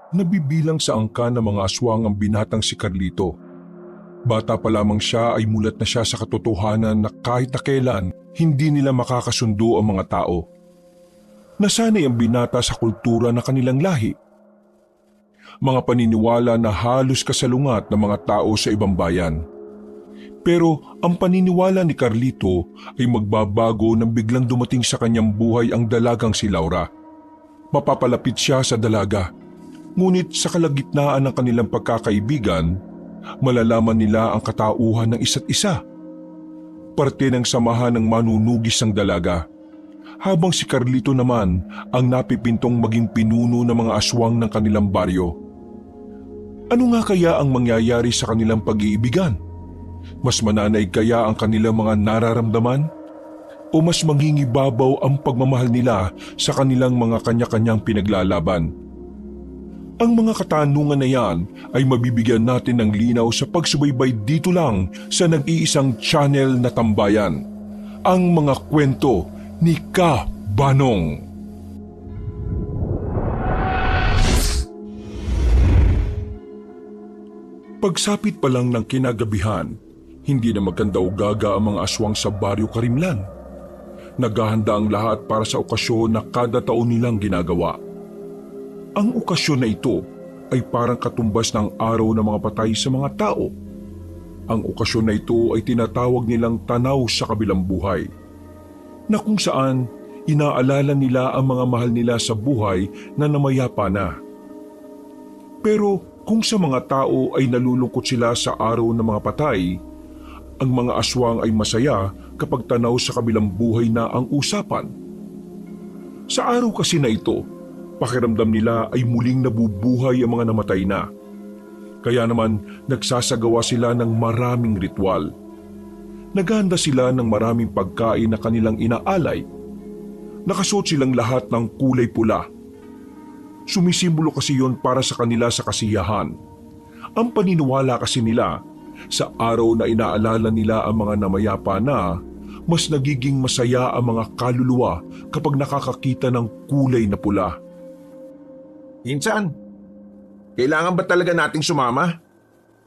Nabibilang sa angka ng mga aswang ang binatang si Carlito. Bata pa lamang siya ay mulat na siya sa katotohanan na kahit na kailan hindi nila makakasundo ang mga tao. Nasanay ang binata sa kultura ng kanilang lahi. Mga paniniwala na halos kasalungat ng mga tao sa ibang bayan. Pero ang paniniwala ni Carlito ay magbabago nang biglang dumating sa kanyang buhay ang dalagang si Laura. Mapapalapit siya sa dalaga. Ngunit sa kalagitnaan ng kanilang pagkakaibigan, malalaman nila ang katauhan ng isa't isa. Parte ng samahan ng manunugis ng dalaga. Habang si Carlito naman ang napipintong maging pinuno ng mga aswang ng kanilang baryo. Ano nga kaya ang mangyayari sa kanilang pag-iibigan? Mas mananaig kaya ang kanilang mga nararamdaman? O mas mangingibabaw ang pagmamahal nila sa kanilang mga kanya-kanyang pinaglalaban? Ang mga katanungan na yan ay mabibigyan natin ng linaw sa pagsubaybay dito lang sa nag-iisang channel na tambayan. Ang mga kwento ni Ka Banong. Pagsapit pa lang ng kinagabihan, hindi na magkanda-ugaga ang mga aswang sa Baryo Karimlan. Naghahanda ang lahat para sa okasyon na kada taon nilang ginagawa. Ang okasyon na ito ay parang katumbas ng araw ng mga patay sa mga tao. Ang okasyon na ito ay tinatawag nilang tanaw sa kabilang buhay, na kung saan inaalala nila ang mga mahal nila sa buhay na namayapa na. Pero kung sa mga tao ay nalulungkot sila sa araw ng mga patay, ang mga aswang ay masaya kapag tanaw sa kabilang buhay na ang usapan. Sa araw kasi na ito, pakiramdam nila ay muling nabubuhay ang mga namatay na. Kaya naman nagsasagawa sila ng maraming ritual. Naghahanda sila ng maraming pagkain na kanilang inaalay. Nakasuot silang lahat ng kulay pula. Sumisimbolo kasi yon para sa kanila sa kasiyahan. Ang paniniwala kasi nila, sa araw na inaalala nila ang mga namayapa na, mas nagiging masaya ang mga kaluluwa kapag nakakakita ng kulay na pula. Insan, kailangan ba talaga nating sumama?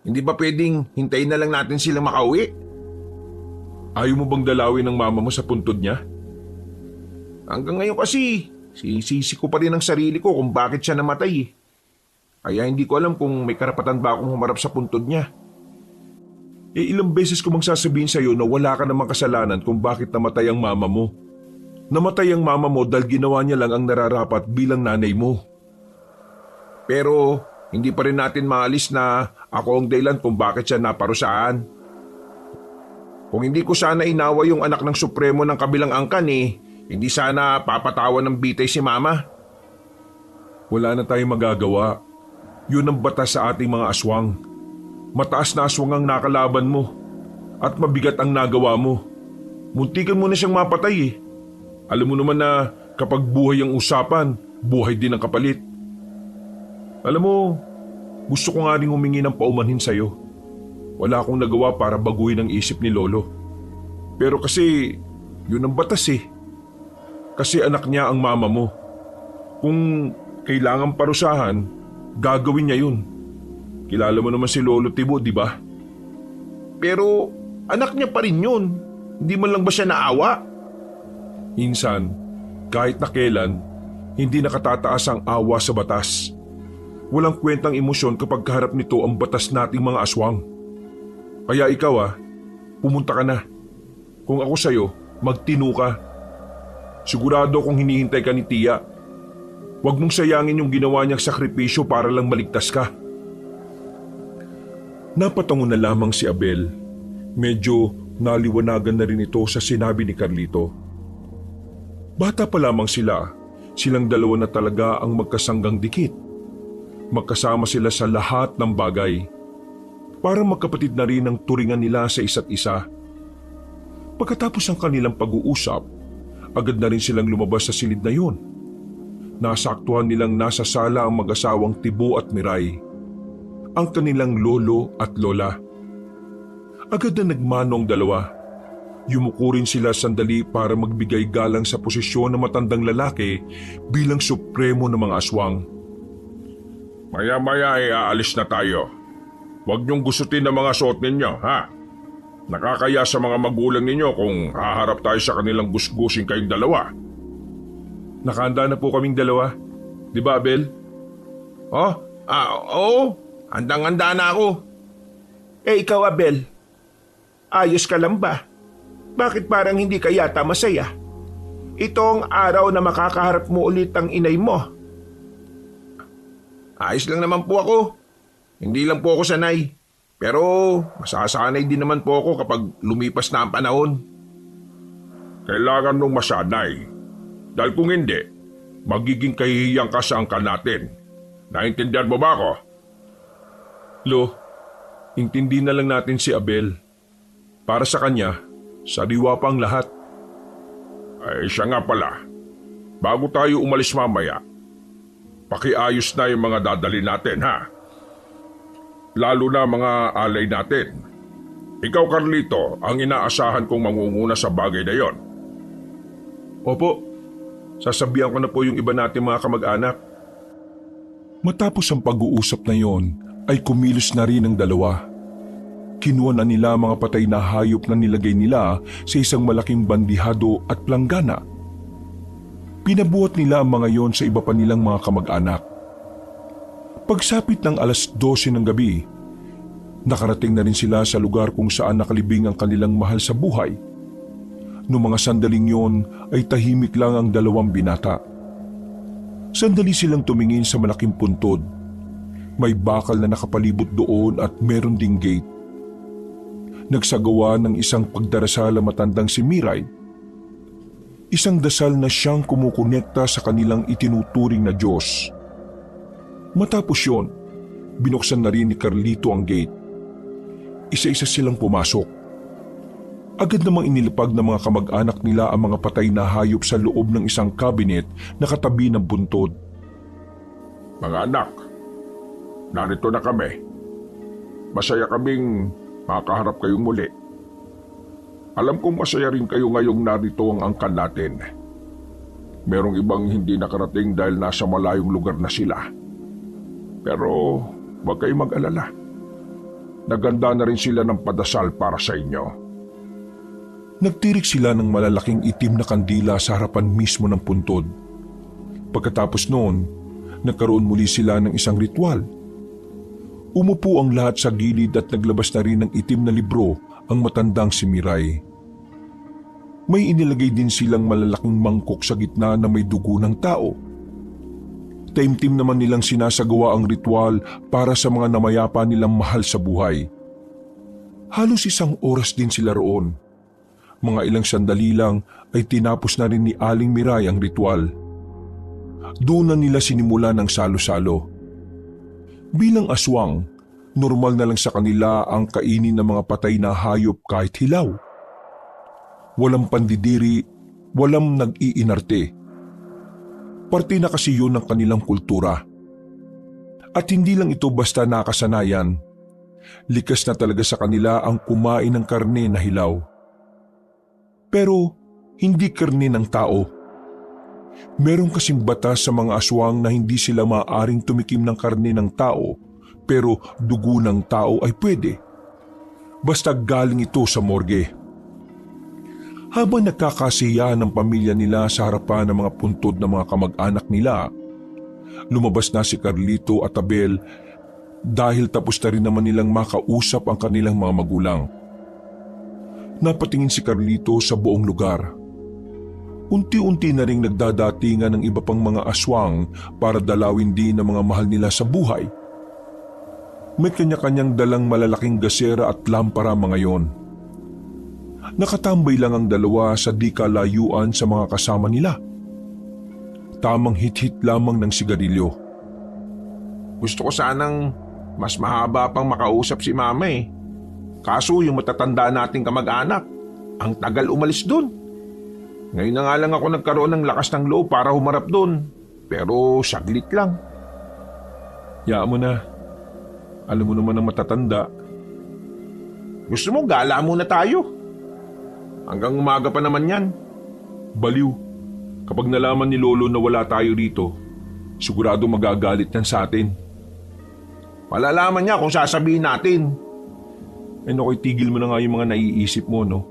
Hindi ba pwedeng hintayin na lang natin silang makauwi? Ayaw mo bang dalawin ng mama mo sa puntod niya? Hanggang ngayon kasi, sisisi ko pa rin ang sarili ko kung bakit siya namatay eh. Kaya hindi ko alam kung may karapatan ba akong humarap sa puntod niya. Ilang beses ko bang sasabihin sa'yo na wala ka namang kasalanan kung bakit namatay ang mama mo. Namatay ang mama mo dahil ginawa niya lang ang nararapat bilang nanay mo. Pero hindi pa rin natin maalis na ako ang dahilan kung bakit siya naparusaan. Kung hindi ko sana inawa yung anak ng Supremo ng kabilang angkan hindi sana papatawan ng bitay si mama. Wala na tayong magagawa. Yun ang batas sa ating mga aswang. Mataas na aswang ang nakalaban mo at mabigat ang nagawa mo. Muntikan mo na siyang mapatay. Alam mo naman na kapag buhay ang usapan, buhay din ang kapalit. Alam mo, gusto ko nga rin humingi ng paumanhin sa'yo. Wala akong nagawa para baguhin ang isip ni Lolo. Pero kasi, yun ang batas eh. Kasi anak niya ang mama mo. Kung kailangan parusahan, gagawin niya yun. Kilala mo naman si Lolo Tibo, di ba? Pero anak niya pa rin yun. Hindi man lang ba siya naawa? Insan, kahit na kailan, hindi nakatataas ang awa sa batas. Walang kwentang emosyon kapag kaharap nito ang batas nating mga aswang. Kaya ikaw pumunta ka na. Kung ako sa'yo, magtino ka. Sigurado kung hinihintay ka ni Tia. Huwag mong sayangin yung ginawa niyang sakripisyo para lang maligtas ka. Napatango na lamang si Abel. Medyo naliwanagan na rin ito sa sinabi ni Carlito. Bata pa lamang silang dalawa na talaga ang magkasanggang dikit. Magkasama sila sa lahat ng bagay. Parang magkapatid na rin ang turingan nila sa isa't isa. Pagkatapos ng kanilang pag-uusap, agad na rin silang lumabas sa silid na yun. Nasaktuhan nilang nasa sala ang mag-asawang Tibo at Miray, ang kanilang lolo at lola. Agad na nagmano ang dalawa. Yumuko rin sila sandali para magbigay galang sa posisyon ng matandang lalaki bilang supremo ng mga aswang. Maya-maya ay aalis na tayo. Huwag niyong gustutin ang mga suot ninyo, ha? Nakakaya sa mga magulang ninyo kung haharap tayo sa kanilang gusgusin kayong dalawa. Nakahanda na po kaming dalawa. Di ba, Abel? Oo. Handang-handa na ako. Ikaw, Abel. Ayos ka lang ba? Bakit parang hindi ka yata masaya? Itong araw na makakaharap mo ulit ang inay mo. Ayos lang naman po ako. Hindi lang po ako sanay. Pero masasanay din naman po ako kapag lumipas na ang panahon. Kailangan nung masanay. Dahil kung hindi, magiging kahihiyang ka sa angkan natin. Naintindihan mo ba ako? Lo, intindi na lang natin si Abel. Para sa kanya, sariwa pa ang lahat. Ay siya nga pala. Bago tayo umalis mamaya, pakiayos na yung mga dadali natin, ha? Lalo na mga alay natin. Ikaw, Carlito, ang inaasahan kong mangunguna sa bagay na yon. Opo, sasabihan ko na po yung iba natin mga kamag-anak. Matapos ang pag-uusap na yon, ay kumilos na rin ang dalawa. Kinuha na nila mga patay na hayop na nilagay nila sa isang malaking bandihado at planggana. Pinabuhat nila ang mga yon sa iba pa nilang mga kamag-anak. Pagsapit ng 12:00 ng gabi, nakarating na rin sila sa lugar kung saan nakalibing ang kanilang mahal sa buhay. Noong mga sandaling yon ay tahimik lang ang dalawang binata. Sandali silang tumingin sa malaking puntod. May bakal na nakapalibot doon at meron ding gate. Nagsagawa ng isang pagdarasal ang matandang si Miray. Isang dasal na siyang kumukonekta sa kanilang itinuturing na Diyos. Matapos yon, binuksan na rin ni Carlito ang gate. Isa-isa silang pumasok. Agad namang inilapag ng mga kamag-anak nila ang mga patay na hayop sa loob ng isang cabinet na katabi ng buntod. Mga anak, narito na kami. Masaya kaming makaharap kayong muli. Alam kong masaya rin kayo ngayong narito ang angkan natin. Merong ibang hindi nakarating dahil nasa malayong lugar na sila. Pero huwag kayong mag-alala. Naganda na rin sila ng padasal para sa inyo. Nagtirik sila ng malalaking itim na kandila sa harapan mismo ng puntod. Pagkatapos noon, nagkaroon muli sila ng isang ritual. Umupo ang lahat sa gilid at naglabas na rin ng itim na libro ang matandang si Miray. May inilagay din silang malalaking mangkok sa gitna na may dugo ng tao. Taimtim naman nilang sinasagawa ang ritual para sa mga namayapa nilang mahal sa buhay. Halos 1 oras din sila roon. Mga ilang sandali lang ay tinapos na rin ni Aling Miray ang ritual. Doon na nila sinimula ng salo-salo. Bilang aswang, normal na lang sa kanila ang kainin ng mga patay na hayop kahit hilaw. Walang pandidiri, walang nag-iinarte. Parte na kasi yun ng kanilang kultura. At hindi lang ito basta nakasanayan. Likas na talaga sa kanila ang kumain ng karne na hilaw. Pero hindi karne ng tao. Meron kasing batas sa mga aswang na hindi sila maaaring tumikim ng karne ng tao, pero dugo ng tao ay pwede. Basta galing ito sa morgue. Habang nagkakasiyahan ng pamilya nila sa harapan ng mga puntod ng mga kamag-anak nila, lumabas na si Carlito at Abel dahil tapos na rin naman nilang makausap ang kanilang mga magulang. Napatingin si Carlito sa buong lugar. Unti-unti na ring nagdadatingan ng iba pang mga aswang para dalawin din ang mga mahal nila sa buhay. May kanya-kanyang dalang malalaking gasera at lampara mga yon. Nakatambay lang ang dalawa sa di kalayuan sa mga kasama nila. Tamang hit-hit lamang ng sigarilyo. Gusto ko sanang mas mahaba pang makausap si Mama eh. Kaso yung matatanda nating kamag-anak, ang tagal umalis dun. Ngayon na nga lang ako nagkaroon ng lakas ng loob para humarap dun. Pero saglit lang. Yaan mo na. Alam mo naman ang matatanda. Gusto mo gala muna tayo? Hanggang umaga pa naman yan. Baliw. Kapag nalaman ni Lolo na wala tayo rito, sigurado magagalit yan sa atin. Malalaman niya kung sasabihin natin. Nakoy, tigil mo na nga yung mga naiisip mo, no?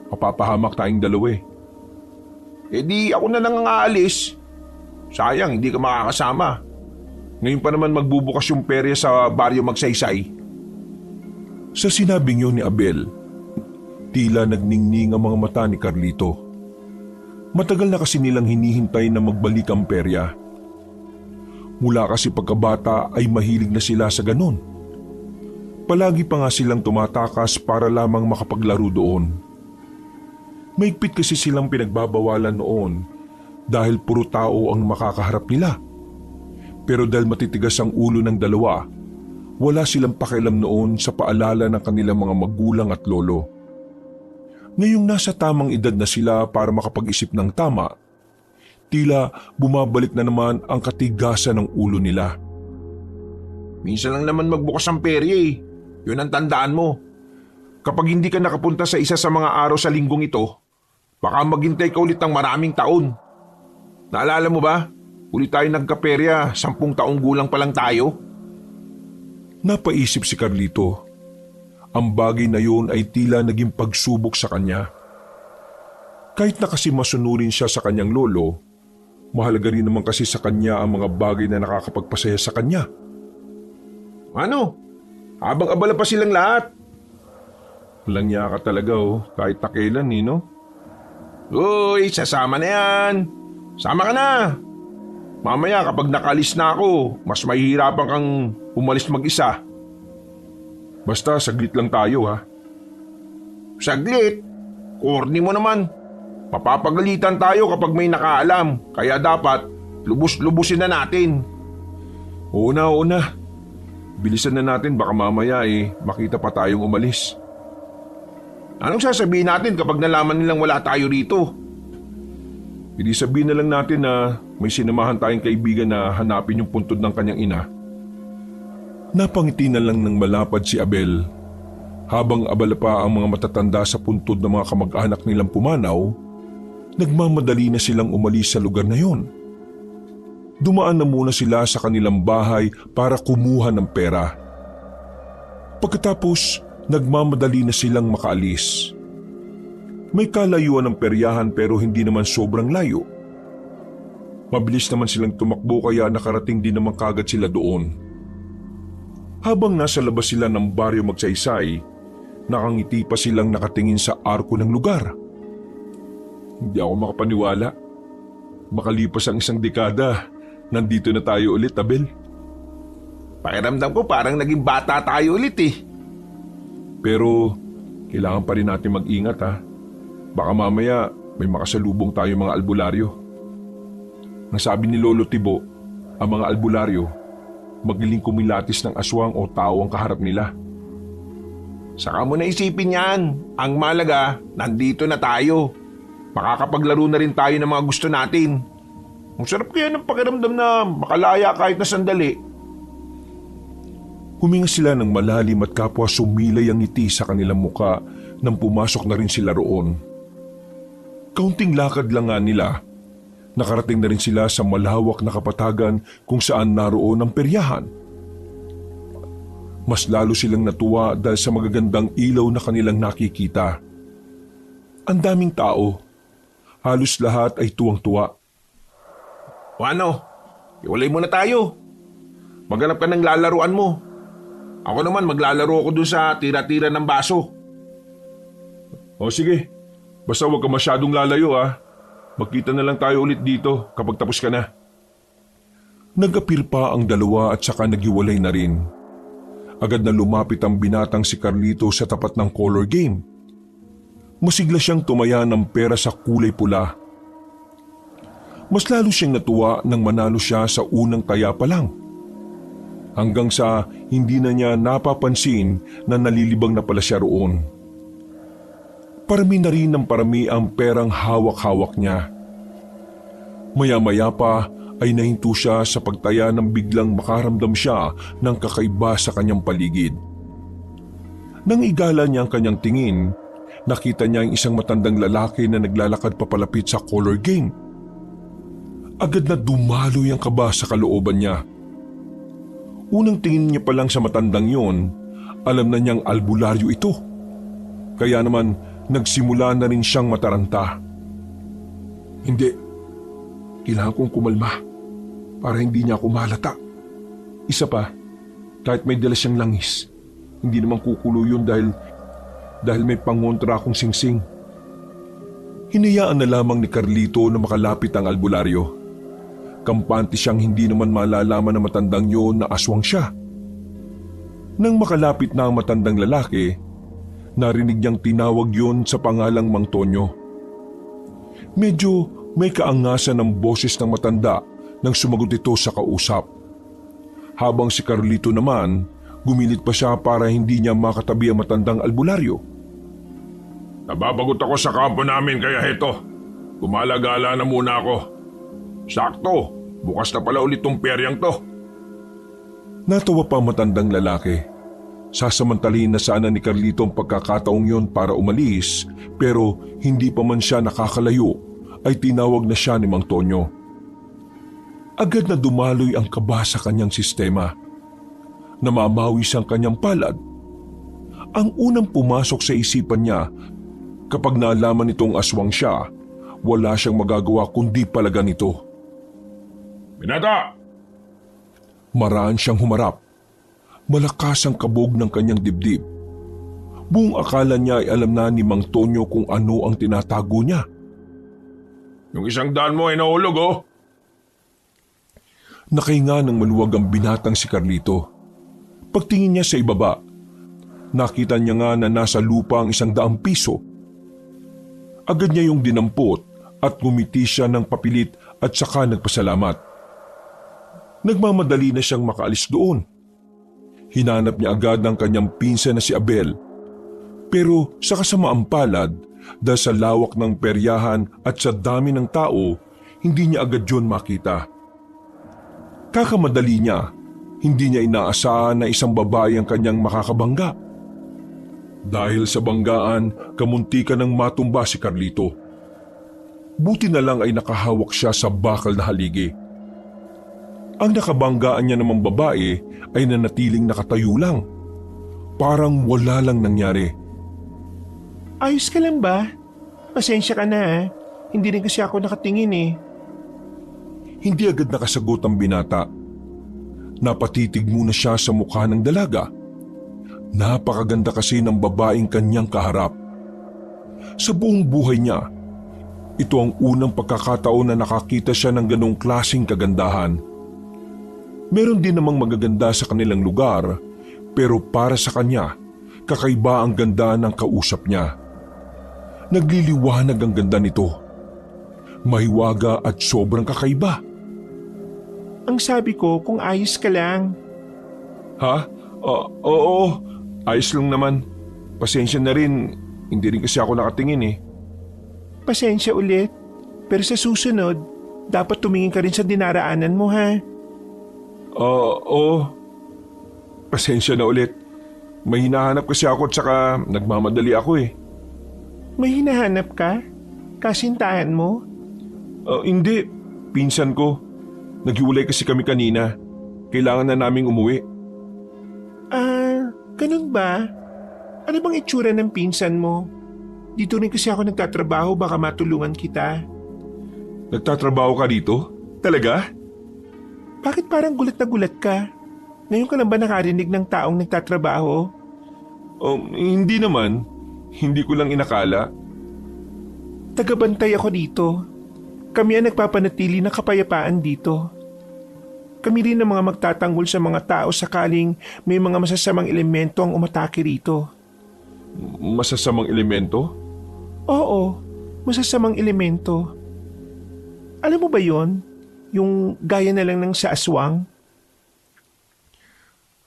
Mapapahamak tayong dalawa eh. Eh di ako na lang ang aalis. Sayang, hindi ka makakasama. Ngayon pa naman magbubukas yung perya sa baryo Magsaysay. Sa sinabing yun ni Abel, tila nagningning ang mga mata ni Carlito. Matagal na kasi nilang hinihintay na magbalik ang perya. Mula kasi pagkabata ay mahilig na sila sa ganon. Palagi pa nga silang tumatakas para lamang makapaglaro doon. Maigpit kasi silang pinagbabawalan noon dahil puro tao ang makakaharap nila. Pero dahil matitigas ang ulo ng dalawa, wala silang pakialam noon sa paalala ng kanilang mga magulang at lolo. Ngayong nasa tamang edad na sila para makapag-isip ng tama, tila bumabalik na naman ang katigasan ng ulo nila. Minsan lang naman magbukas ang perya eh. Yun ang tandaan mo. Kapag hindi ka nakapunta sa isa sa mga araw sa linggong ito, baka maghintay ka ulit ng maraming taon. Naalala mo ba? Uli tayo nagkaperya, 10 taong gulang pa lang tayo. Napaisip si Carlito. Ang bagay na yun ay tila naging pagsubok sa kanya. Kahit na kasi masunurin siya sa kanyang lolo, mahalaga rin naman kasi sa kanya ang mga bagay na nakakapagpasaya sa kanya. Ano? Habang abala pa silang lahat. Walang niya ka talaga kahit na kailan no? Uy, sasama na yan. Sama ka na. Mamaya kapag nakalis na ako, mas mahihirapan kang umalis mag-isa. Basta saglit lang tayo ha. Saglit? Corny mo naman. Mapapagalitan tayo kapag may nakaalam, kaya dapat lubos-lubusin na natin. Oo na. Bilisan na natin, baka mamaya makita pa tayong umalis. Anong sasabihin natin kapag nalaman nilang wala tayo rito? Hindi sabihin na lang natin na may sinamahan tayong kaibigan na hanapin yung puntod ng kanyang ina. Napangiti na lang ng malapad si Abel. Habang abala pa ang mga matatanda sa puntod ng mga kamag-anak nilang pumanaw, nagmamadali na silang umalis sa lugar na yon. Dumaan na muna sila sa kanilang bahay para kumuha ng pera. Pagkatapos, nagmamadali na silang makaalis. May kalayuan ng peryahan pero hindi naman sobrang layo. Mabilis naman silang tumakbo kaya nakarating din naman kagad sila doon. Habang nasa labas sila ng baryo Magsaysay, nakangiti pa silang nakatingin sa arko ng lugar. Hindi ako makapaniwala. Makalipas ang 1 dekada, nandito na tayo ulit, Abel. Pakiramdam ko parang naging bata tayo ulit eh. Pero kailangan pa rin natin mag-ingat ha. Baka mamaya may makasalubong tayo mga albularyo. Ang sabi ni Lolo Tibo, ang mga albularyo, magiling kumilatis ng aswang o tao ang kaharap nila. Saka mo na isipin yan. Ang malaga, nandito na tayo. Makakapaglaro na rin tayo ng mga gusto natin. Ang sarap kaya ng pakiramdam na makalaya kahit na sandali. Huminga sila ng malalim at kapwa sumilay ang ngiti sa kanilang muka nang pumasok na rin sila roon. Kaunting lakad lang nga nila, nakarating na rin sila sa malawak na kapatagan kung saan naroon ang peryahan. Mas lalo silang natuwa dahil sa magagandang ilaw na kanilang nakikita. Ang daming tao, halos lahat ay tuwang-tuwa. O ano, iwalay muna tayo. Maghanap ka ng lalaruan mo. Ako naman maglalaro ako dun sa tira-tira ng baso. O sige, basta huwag ka masyadong lalayo ha. Magkita na lang tayo ulit dito kapag tapos ka na. Nag-apir pa ang dalawa at saka nagiwalay na rin. Agad na lumapit ang binatang si Carlito sa tapat ng color game. Masigla siyang tumaya ng pera sa kulay pula. Mas lalo siyang natuwa nang manalo siya sa unang taya pa lang. Hanggang sa hindi na niya napapansin na nalilibang na pala siya roon. Parami na rin ng parami ang perang hawak-hawak niya. Maya-maya pa ay nahinto siya sa pagtaya nang biglang makaramdam siya ng kakaiba sa kanyang paligid. Nang igala niya ang kanyang tingin, nakita niya ang isang matandang lalaki na naglalakad papalapit sa color game. Agad na dumaloy ang kaba sa kalooban niya. Unang tingin niya pa lang sa matandang yon, alam na niyang albularyo ito. Kaya naman nagsimula na rin siyang mataranta. Hindi. Kailangan kong kumalma para hindi niya ako mahalata. Isa pa, kahit may dala siyang langis, hindi naman kukulo yun dahil may pangontra akong singsing. Hinayaan na lamang ni Carlito na makalapit ang albularyo. Kampante siyang hindi naman malalaman ng matandang yon na aswang siya. Nang makalapit na ang matandang lalaki, narinig niyang tinawag yon sa pangalang Mang Tonyo. Medyo may kaangasan ng boses ng matanda nang sumagot ito sa kausap. Habang si Carlito naman, gumilit pa siya para hindi niya makatabi ang matandang albularyo. Nababagot ako sa kampo namin kaya heto. Gumalagala na muna ako. Sakto, bukas na pala ulit tong peryang to. Natawa pa ang matandang lalaki. Sasamantalihin na sana ni Carlito ang pagkakataong yon para umalis, pero hindi pa man siya nakakalayo ay tinawag na siya ni Mang Tonyo. Agad na dumaloy ang kaba sa kanyang sistema. Namamawis ang kanyang palad. Ang unang pumasok sa isipan niya kapag naalaman nitong aswang siya, wala siyang magagawa kundi palagan ito. Binata! Maraan siyang humarap. Malakas ang kabog ng kanyang dibdib. Buong akala niya ay alam na ni Mang Tonyo kung ano ang tinatago niya. Yung isang daan mo ay nahulog oh. Nakahinga ng maluwag ang binatang si Carlito. Pagtingin niya sa ibaba, nakita niya nga na nasa lupa ang 100 piso. Agad niya yung dinampot at ngumiti siya ng papilit at saka nagpasalamat. Nagmamadali na siyang makaalis doon. Hinanap niya agad ang kanyang pinsan na si Abel. Pero sa kasamaang palad, dahil sa lawak ng peryahan at sa dami ng tao, hindi niya agad yun makita. Kakamadali niya, hindi niya inaasahan na isang babae ang kanyang makakabangga. Dahil sa banggaan, kamuntikan ng matumba si Carlito. Buti na lang ay nakahawak siya sa bakal na haligi. Ang nakabanggaan niya namang babae ay nanatiling nakatayo lang. Parang wala lang nangyari. Ayos ka lang ba? Pasensya ka na ha. Hindi rin kasi ako nakatingin eh. Hindi agad nakasagot ang binata. Napatitig muna siya sa mukha ng dalaga. Napakaganda kasi ng babaeng kanyang kaharap. Sa buong buhay niya, ito ang unang pagkakataon na nakakita siya ng ganong klaseng kagandahan. Meron din namang magaganda sa kanilang lugar, pero para sa kanya, kakaiba ang ganda ng kausap niya. Nagliliwanag ang ganda nito. Mahiwaga at sobrang kakaiba. Ang sabi ko kung ayos ka lang. Ha? Oo, ayos lang naman. Pasensya na rin, hindi rin kasi ako nakatingin eh. Pasensya ulit. Pero sa susunod, dapat tumingin ka rin sa dinaraanan mo ha. Oo. Pasensya na ulit. May hinahanap kasi ako at saka nagmamadali ako eh. May hinahanap ka? Kasintahan mo? Hindi. Pinsan ko. Naghiwalay kasi kami kanina. Kailangan na naming umuwi. Ganun ba? Ano bang itsura ng pinsan mo? Dito rin kasi ako nagtatrabaho, baka matulungan kita. Nagtatrabaho ka dito? Talaga? Bakit parang gulat na gulat ka? Ngayon ka lang ba nakarinig ng taong nagtatrabaho? Hindi naman. Hindi ko lang inakala. Tagabantay ako dito. Kami ang nagpapanatili ng kapayapaan dito. Kami rin ang mga magtatanggol sa mga tao sakaling may mga masasamang elemento ang umatake rito. Masasamang elemento? Oo, masasamang elemento. Alam mo ba yon? Yung gaya na lang ng sa aswang?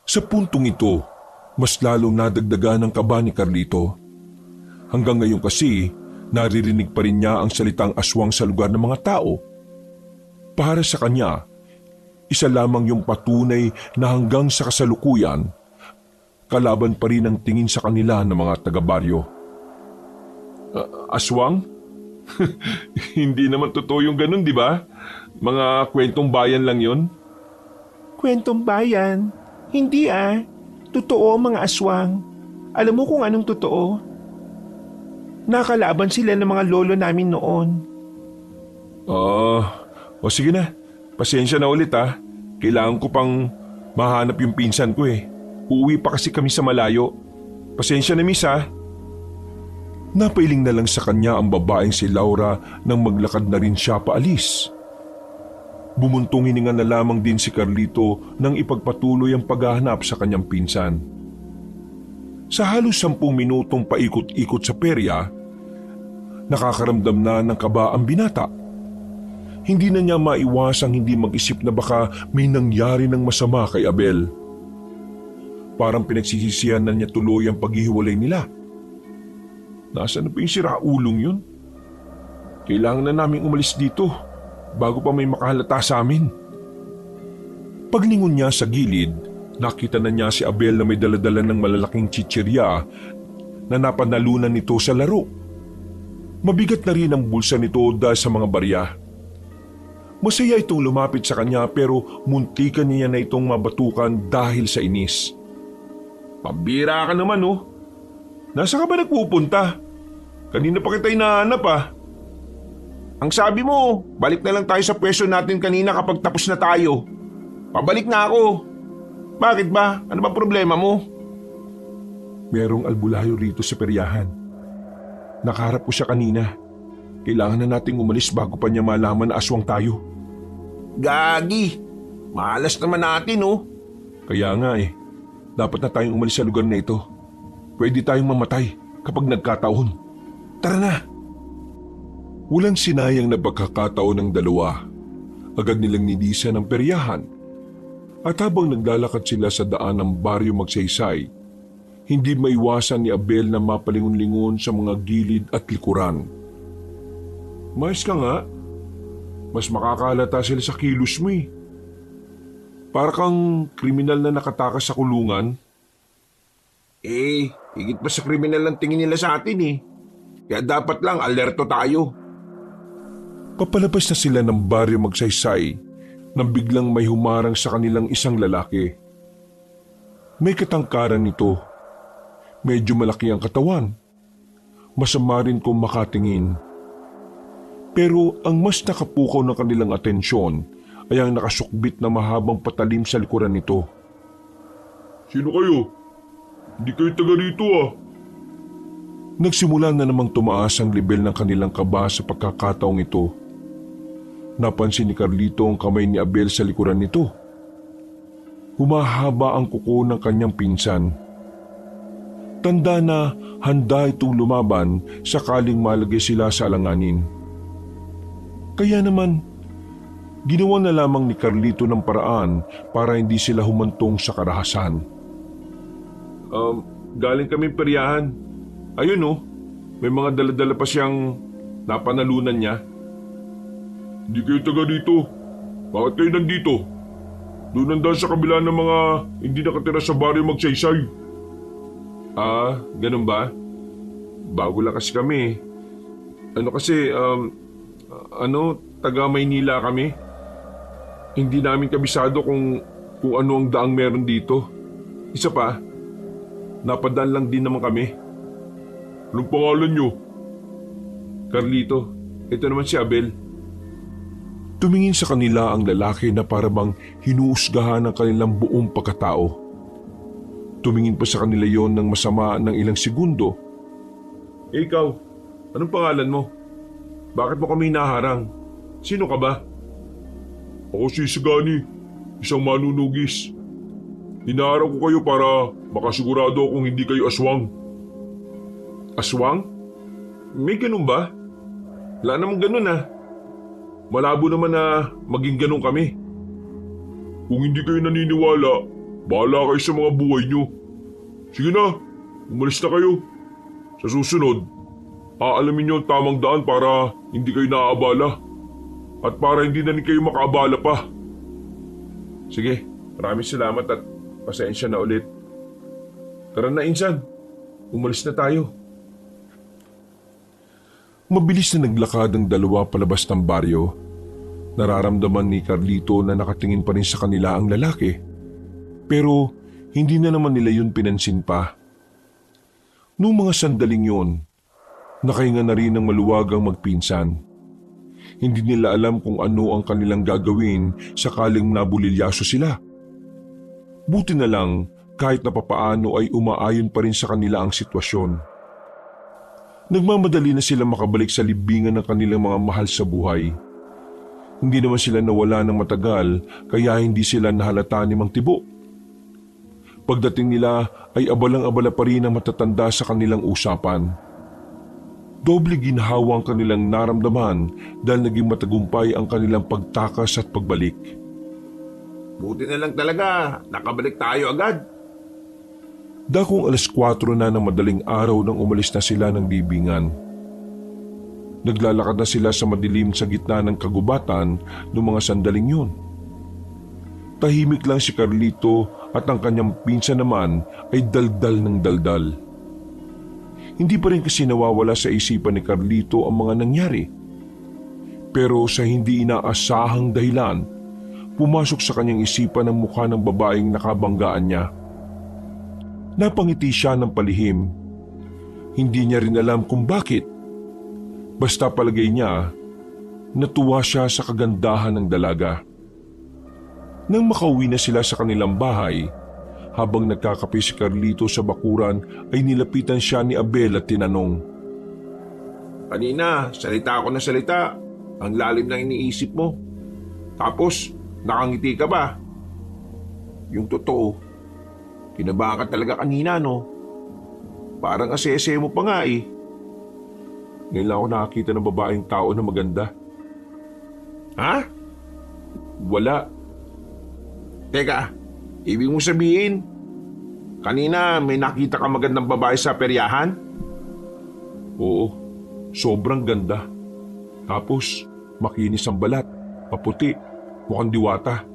Sa puntong ito, mas lalong nadagdagan ang kaba ni Carlito. Hanggang ngayon kasi, naririnig pa rin niya ang salitang aswang sa lugar ng mga tao. Para sa kanya, isa lamang yung patunay na hanggang sa kasalukuyan, kalaban pa rin ang tingin sa kanila ng mga taga-baryo. Aswang? Hindi naman totoo yung ganun, di ba? Mga kwentong bayan lang yon. Kwentong bayan? Hindi Totoo ang mga aswang. Alam mo kung anong totoo? Nakalaban sila ng mga lolo namin noon. O sige na, pasensya na ulit Kailangan ko pang mahanap yung pinsan ko Uuwi pa kasi kami sa malayo. Pasensya na miss Napailing na lang sa kanya ang babaeng si Laura nang maglakad na rin siya paalis. Bumuntong hininga na lamang din si Carlito nang ipagpatuloy ang paghahanap sa kanyang pinsan. Sa halos 10 minutong paikot-ikot sa perya, nakakaramdam na ng kaba ang binata. Hindi na niya maiwasang hindi mag-isip na baka may nangyari ng masama kay Abel. Parang pinagsisisihan na niya tuloy ang paghihiwalay nila. Nasaan na pa yung siraulong yun? Kailangan na naming umalis dito bago pa may makahalata sa amin. Paglingon niya sa gilid, nakita na niya si Abel na may daladala ng malalaking chichirya na napanalunan nito sa laro. Mabigat na rin ang bulsa nito dahil sa mga barya. Masaya itong lumapit sa kanya pero muntikan niya na itong mabatukan dahil sa inis. Pambira ka naman Nasa ka ba nagpupunta? Kanina pa kita hinahanap Ang sabi mo, balik na lang tayo sa pwesto natin kanina kapag tapos na tayo. Pabalik na ako. Bakit ba? Ano ba problema mo? Merong albulayo rito sa peryahan. Nakaharap ko siya kanina. Kailangan na nating umalis bago pa niya malaman na aswang tayo. Gagi! Malas naman natin Kaya nga dapat na tayong umalis sa lugar na ito. Pwede tayong mamatay kapag nagkataon. Tara na! Walang sinayang na pagkakataon ng dalawa. Agad nilang nilisan ang peryahan. At habang naglalakad sila sa daan ng baryo Magsaysay, hindi maiwasan ni Abel na mapalingon-lingon sa mga gilid at likuran. Mais ka nga. Mas makakalata sila sa kilos mo Para kang kriminal na nakatakas sa kulungan. Higit pa sa kriminal ang tingin nila sa atin Kaya dapat lang alerto tayo. Papalabas na sila ng baryo Magsaysay nang biglang may humarang sa kanilang isang lalaki. May katangkaran nito. Medyo malaki ang katawan. Masama rin kung makatingin. Pero ang mas nakapukaw ng kanilang atensyon ay ang nakasukbit na mahabang patalim sa likuran nito. Sino kayo? Hindi kayo taga rito Nagsimula na namang tumaas ang level ng kanilang kaba sa pagkakataong ito. Napansin ni Carlito ang kamay ni Abel sa likuran nito. Humahaba ang kuko ng kanyang pinsan. Tanda na handa itong lumaban sakaling malagay sila sa alanganin. Kaya naman, ginawa na lamang ni Carlito ng paraan para hindi sila humantong sa karahasan. Galing kami peryahan. Ayun may mga daladala pa siyang napanalunan niya. Hindi kayo taga dito. Bakit kayo nandito? Doon nandun sa kabila ng mga hindi nakatira sa baryo Magsaysay. Ganun ba? Bago lang kasi kami. Taga Maynila kami. Hindi namin kabisado kung ano ang daang meron dito. Isa pa, napadaan lang din naman kami. Anong pangalan nyo? Carlito, ito naman si Abel. Tumingin sa kanila ang lalaki na parabang hinuusgahan ng kanilang buong pagkatao. Tumingin pa sa kanila yon ng masama ng ilang segundo. Ikaw, anong pangalan mo? Bakit mo kami hinaharang? Sino ka ba? Ako si Sagani, isang manunugis. Hinaharang ko kayo para makasigurado akong hindi kayo aswang. Aswang? May ganun ba? Wala namang ganun Malabo naman na maging ganun kami. Kung hindi kayo naniniwala, bahala kayo sa mga buhay nyo. Sige na, umalis na kayo. Sa susunod, aalamin nyo ang tamang daan para hindi kayo naaabala. At para hindi na rin kayo makaabala pa. Sige, maraming salamat at pasensya na ulit. Tara na, Insan. Umalis na tayo. Mabilis na naglakad ang dalawa palabas ng baryo. Nararamdaman ni Carlito na nakatingin pa rin sa kanila ang lalaki. Pero Hindi na naman nila yun pinansin pa. Noong mga sandaling yun, nakahinga na rin ng maluwagang magpinsan. Hindi nila alam kung ano ang kanilang gagawin sakaling nabulilyaso sila. Buti na lang kahit na papaano ay umaayon pa rin sa kanila ang sitwasyon. Nagmamadali na sila makabalik sa libingan ng kanilang mga mahal sa buhay. Hindi naman sila nawala ng matagal kaya hindi sila nahalata ni Mang Tibo. Pagdating nila ay abalang-abala pa rin ang matatanda sa kanilang usapan. Doble ginhawa ang kanilang naramdaman dahil naging matagumpay ang kanilang pagtakas at pagbalik. Buti na lang talaga, nakabalik tayo agad. Dakong 4:00 na ng madaling araw nang umalis na sila ng libingan. Naglalakad na sila sa madilim sa gitna ng kagubatan noong mga sandaling yun. Tahimik lang si Carlito at ang kanyang pinsan naman ay daldal ng daldal. Hindi pa rin kasi nawawala sa isipan ni Carlito ang mga nangyari. Pero sa hindi inaasahang dahilan, pumasok sa kanyang isipan ang mukha ng babaeng nakabanggaan niya. Napangiti siya ng palihim. Hindi niya rin alam kung bakit. Basta palagay niya, natuwa siya sa kagandahan ng dalaga. Nang makauwi na sila sa kanilang bahay, habang nagkakape si Carlito sa bakuran ay nilapitan siya ni Abel at tinanong, Kanina, salita ako ng salita. Ang lalim ng iniisip mo. Tapos, nakangiti ka ba? Yung totoo, kinabahan ka talaga kanina, no? Parang asese mo pa nga eh. Ngayon lang ako nakakita ng babaeng tao na maganda. Ha? Wala. Teka, ibig mong sabihin, kanina may nakita ka magandang babae sa peryahan? Oo, sobrang ganda. Tapos, makinis ang balat, maputi, mukhang diwata.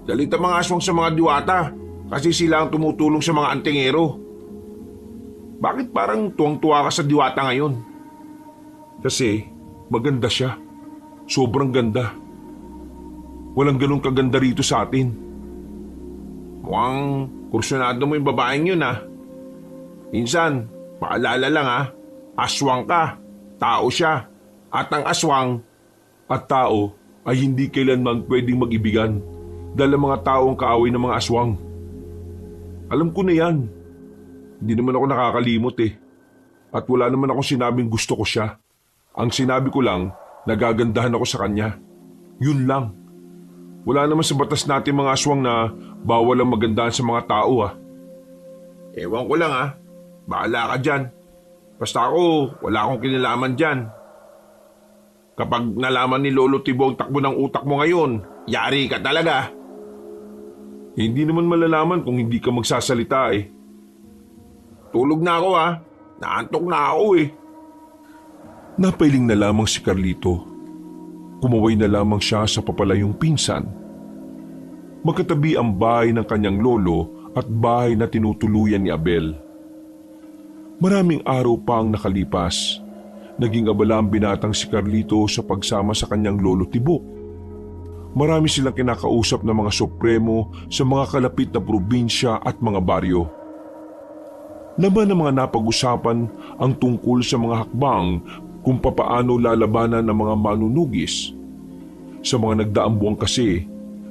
Dalita mga aswang sa mga diwata kasi sila ang tumutulong sa mga antingero. Bakit parang tuwang-tuwa ka sa diwata ngayon? Kasi, maganda siya. Sobrang ganda. Walang ganun kaganda rito sa atin. Mukhang kursunado mo yung babaeng yun ah. Minsan, paalala lang ah, aswang ka, tao siya. At ang aswang at tao ay hindi kailanman pwedeng mag-ibigan dahil ang mga tao ang kaaway ng mga aswang. Alam ko na yan. Hindi naman ako nakakalimot eh. At wala naman akong sinabing gusto ko siya. Ang sinabi ko lang, nagagandahan ako sa kanya. Yun lang. Wala naman sa batas natin mga aswang na bawal ang magandahan sa mga tao ah. Ewan ko lang ah, bahala ka dyan. Basta ako, wala akong kinalaman dyan. Kapag nalaman ni Lolo Tibo ang takbo ng utak mo ngayon, yari ka talaga. Hindi naman malalaman kung hindi ka magsasalita eh. Tulog na ako ah, naantok na ako eh. Napailing na lamang si Carlito. Kumaway na lamang siya sa papalayong pinsan. Magkatabi ang bahay ng kanyang lolo at bahay na tinutuluyan ni Abel. Maraming araw pa ang nakalipas. Naging abala ang binatang si Carlito sa pagsama sa kanyang lolo Tibo. Marami silang kinakausap ng mga supremo sa mga kalapit na probinsya at mga baryo. Laban ng mga napag-usapan ang tungkol sa mga hakbang kung papaano lalabanan ng mga manunugis. Sa mga nagdaang buwan kasi,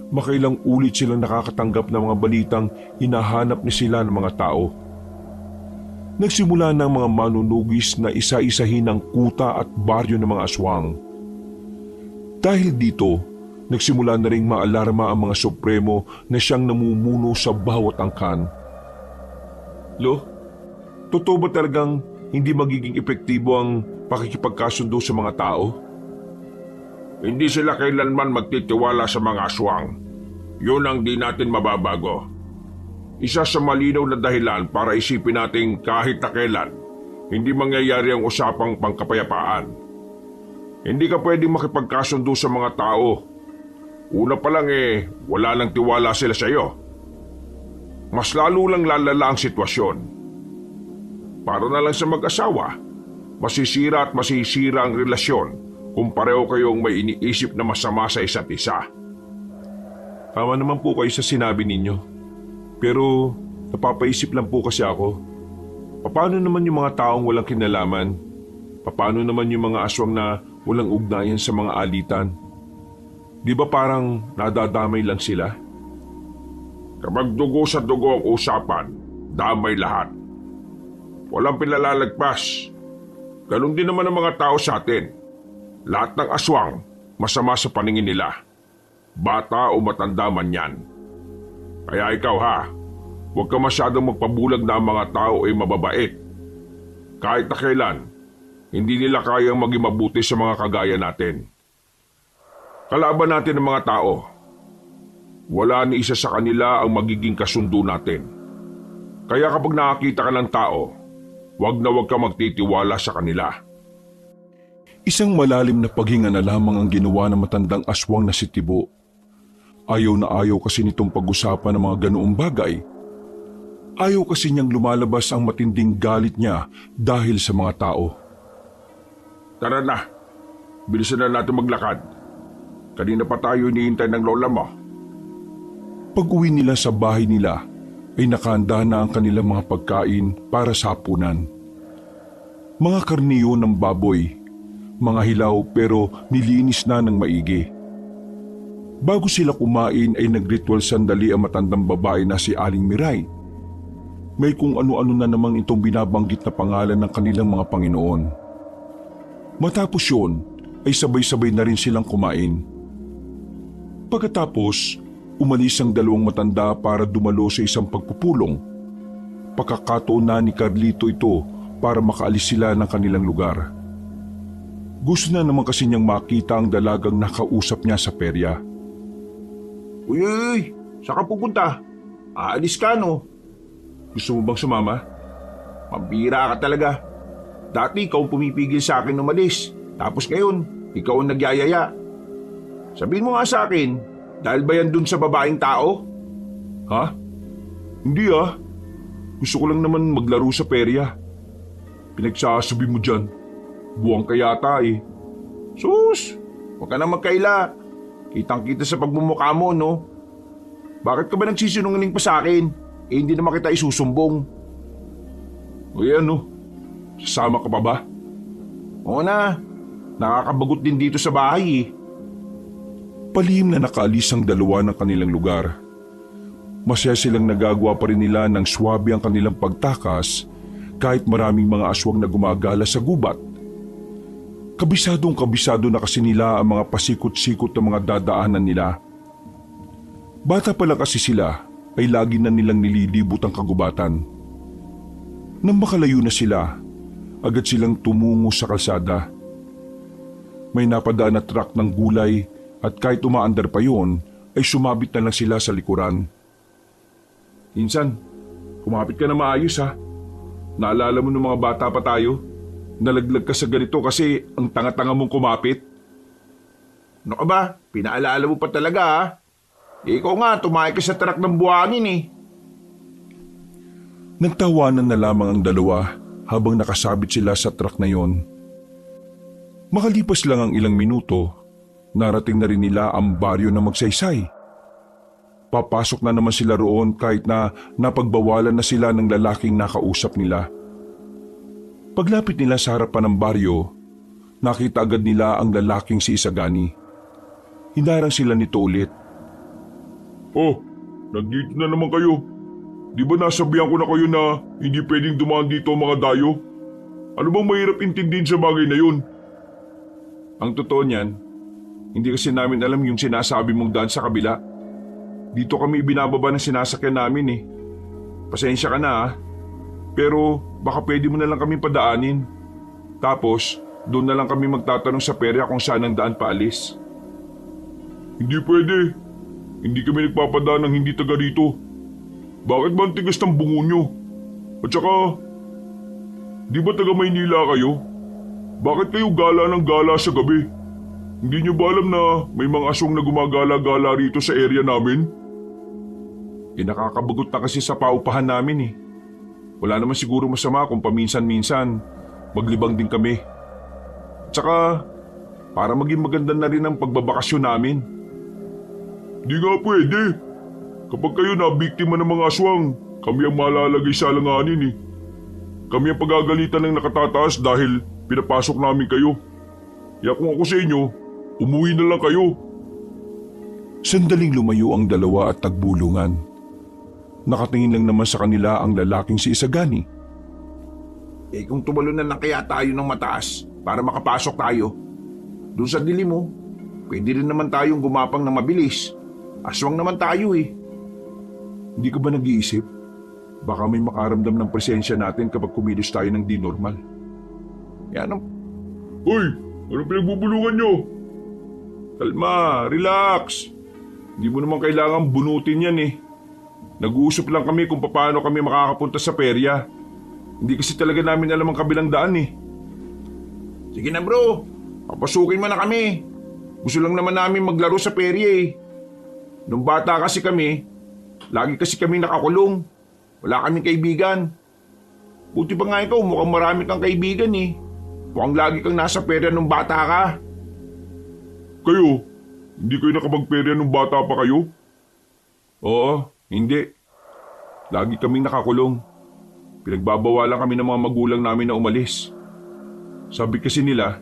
makailang ulit silang nakakatanggap ng mga balitang hinahanap ni sila ng mga tao. Nagsimula ng mga manunugis na isa-isahin ang kuta at baryo ng mga aswang. Dahil dito, nagsimula na ring maalarma ang mga supremo na siyang namumuno sa bawat angkan. Lo, totoo ba talagang hindi magiging epektibo ang pakikipagkasundo sa mga tao? Hindi sila kailanman magtitiwala sa mga aswang. Yun ang di natin mababago. Isa sa malinaw na dahilan para isipin nating kahit na kailan, hindi mangyayari ang usapang pangkapayapaan. Hindi ka pwedeng makipagkasundo sa mga tao. Una pa lang wala lang tiwala sila sa iyo. Mas lalo lang lalala ang sitwasyon. Para na lang sa mag-asawa, masisira at masisira ang relasyon kung pareho kayong may iniisip na masama sa isa't isa. Tama naman po kayo sa sinabi ninyo. Pero napapaisip lang po kasi ako. Paano naman yung mga taong walang kinalaman? Paano naman yung mga aswang na walang ugnayan sa mga alitan? Di ba parang nadadamay lang sila? Kapag dugo sa dugo ang usapan, damay lahat. Walang pinalalagpas. Ganon din naman ang mga tao sa atin. Lahat ng aswang, masama sa paningin nila. Bata o matanda man yan. Kaya ikaw ha, huwag ka masyadong magpabulag na ang mga tao ay mababait. Kahit na kailan, hindi nila kayang maging mabuti sa mga kagaya natin. Kalaban natin ang mga tao. Wala ni isa sa kanila ang magiging kasundo natin. Kaya kapag nakakita ka ng tao, huwag na huwag ka magtitiwala sa kanila. Isang malalim na paghinga na lamang ang ginawa ng matandang aswang na si Tibo. Ayaw na ayaw kasi nitong pag-usapan ng mga ganoong bagay. Ayaw kasi niyang lumalabas ang matinding galit niya dahil sa mga tao. Tara na, bilisan na natin maglakad. Kanina pa tayo iniintay ng lola mo. Pag-uwi nila sa bahay nila, ay nakahanda na ang kanilang mga pagkain para sa hapunan. Mga karniyo ng baboy, mga hilaw pero nilinis na ng maigi. Bago sila kumain ay nagritual sandali ang matandang babae na si Aling Miray. May kung ano-ano na namang itong binabanggit na pangalan ng kanilang mga Panginoon. Matapos yun, ay sabay-sabay na rin silang kumain. Pagkatapos, umalis ang dalawang matanda para dumalo sa isang pagpupulong. Pagkakataon na ni Carlito ito para makaalis sila ng kanilang lugar. Gusto na naman kasi niyang makita ang dalagang nakausap niya sa perya. Uy, saan ka pupunta? Aalis ka no? Gusto mo bang sumama? Mambira ka talaga. Dati ikaw ang pumipigil sa akin umalis. Tapos ngayon, ikaw ang nagyayaya. Sabihin mo nga sa akin, dahil ba yan dun sa babaeng tao? Ha? Hindi ah. Gusto ko lang naman maglaro sa perya. Pinagsasabi mo dyan. Buwang ka yata eh. Sus! Huwag ka na magkaila. Kitang-kita sa pagmumukha mo, no? Bakit ka ba nagsisinungaling pa sa akin? Eh hindi naman kita isusumbong. O ano? Sasama ka pa ba? Oo na. Nakakabagot din dito sa bahay eh. Palihim na nakaalis ang dalawa ng kanilang lugar. Masaya silang nagagawa pa rin nila ng swabe ang kanilang pagtakas kahit maraming mga aswang na gumagala sa gubat. Kabisado na kasi nila ang mga pasikot-sikot na mga dadaanan nila. Bata pa lang kasi sila ay lagi na nilang nililibot ang kagubatan. Nang makalayo na sila, agad silang tumungo sa kalsada. May napadaan na truck ng gulay at kahit umaandar pa yun, ay sumabit na lang sila sa likuran. Insan, kumapit ka na maayos ha. Naalala mo nung mga bata pa tayo? Nalaglag ka sa ganito kasi ang tanga-tanga mong kumapit. Ano ka ba? Pinaalala mo pa talaga ha? Ikaw nga, tumakay ka sa truck ng buhangin eh. Nagtawanan na lamang ang dalawa habang nakasabit sila sa truck na yon. Makalipas lang ang ilang minuto, narating na rin nila ang baryo na Magsaysay. Papasok na naman sila roon kahit na napagbawalan na sila ng lalaking nakausap nila. Paglapit nila sa harapan ng baryo, nakita agad nila ang lalaking si Isagani. Hinarang sila nito ulit. Oh, nandito na naman kayo. Di ba nasabihan ko na kayo na hindi pwedeng dumaan dito ang mga dayo? Ano bang mahirap intindihin sa bagay na yun? Ang totoo niyan, hindi kasi namin alam yung sinasabi mong daan sa kabila. Dito kami binababa ng sinasakyan namin eh. Pasensya ka na ah. Pero baka pwede mo na lang kami padaanin. Tapos doon na lang kami magtatanong sa perya kung saan ang daan paalis. Hindi pwede. Hindi kami nagpapadaan ng hindi taga rito. Bakit ba ang tigas ng bungo nyo? At saka, di ba taga Maynila kayo? Bakit kayo gala ng gala sa gabi? Hindi nyo ba alam na may mga aswang na gumagala-gala rito sa area namin? Nakakabagot na kasi sa paupahan namin eh. Wala naman siguro masama kung paminsan-minsan maglibang din kami. Tsaka para maging maganda na rin ang pagbabakasyon namin. Di nga pwede. Kapag kayo na biktima ng mga aswang, kami ang malalagay sa alanganin eh. Kami ang pagagalitan ng nakatataas dahil pinapasok namin kayo. Kaya kung ako sa inyo, umuwi na lang kayo. Sandaling lumayo ang dalawa at tagbulungan. Nakatingin lang naman sa kanila ang lalaking si Isagani. Kung tumalunan na kaya tayo ng mataas para makapasok tayo. Doon sa dilim mo, pwede rin naman tayong gumapang ng mabilis. Aswang naman tayo eh. Hindi ka ba nag-iisip? Baka may makaramdam ng presensya natin kapag kumilos tayo ng di normal. Yan ang... Hoy! Anong pinagbubulungan nyo? Kalma, relax. Hindi mo naman kailangan bunutin yan eh. Nag-uusap lang kami kung paano kami makakapunta sa perya. Hindi kasi talaga namin alam ang kabilang daan eh. Sige na bro, papasukin mo na kami. Gusto lang naman namin maglaro sa perya eh. Nung bata kasi kami, lagi kasi kami nakakulong. Wala kaming kaibigan. Buti pa nga ikaw, mukhang marami kang kaibigan eh. Mukhang lagi kang nasa perya nung bata ka. Kayo, hindi kayo nakapagperya nung bata pa kayo? Oo, hindi. Lagi kaming nakakulong. Pinagbabawalan kami ng mga magulang namin na umalis. Sabi kasi nila,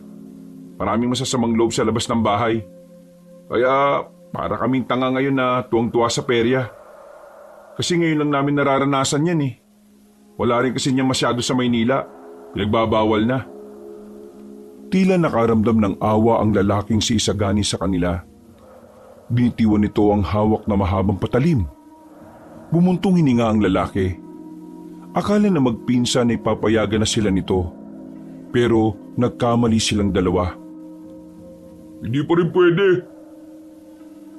maraming masasamang loob sa labas ng bahay. Kaya para kaming tanga ngayon na tuwang-tuwa sa perya. Kasi ngayon lang namin nararanasan yan eh. Wala rin kasi niya masyado sa Maynila. Pinagbabawal na. Tila nakaramdam ng awa ang lalaking si Isagani sa kanila. Binitiwan nito ang hawak na mahabang patalim. Bumuntong hininga ang lalaki. Akala na magpinsan ay papayagan na sila nito. Pero nagkamali silang dalawa. Hindi pa rin pwede.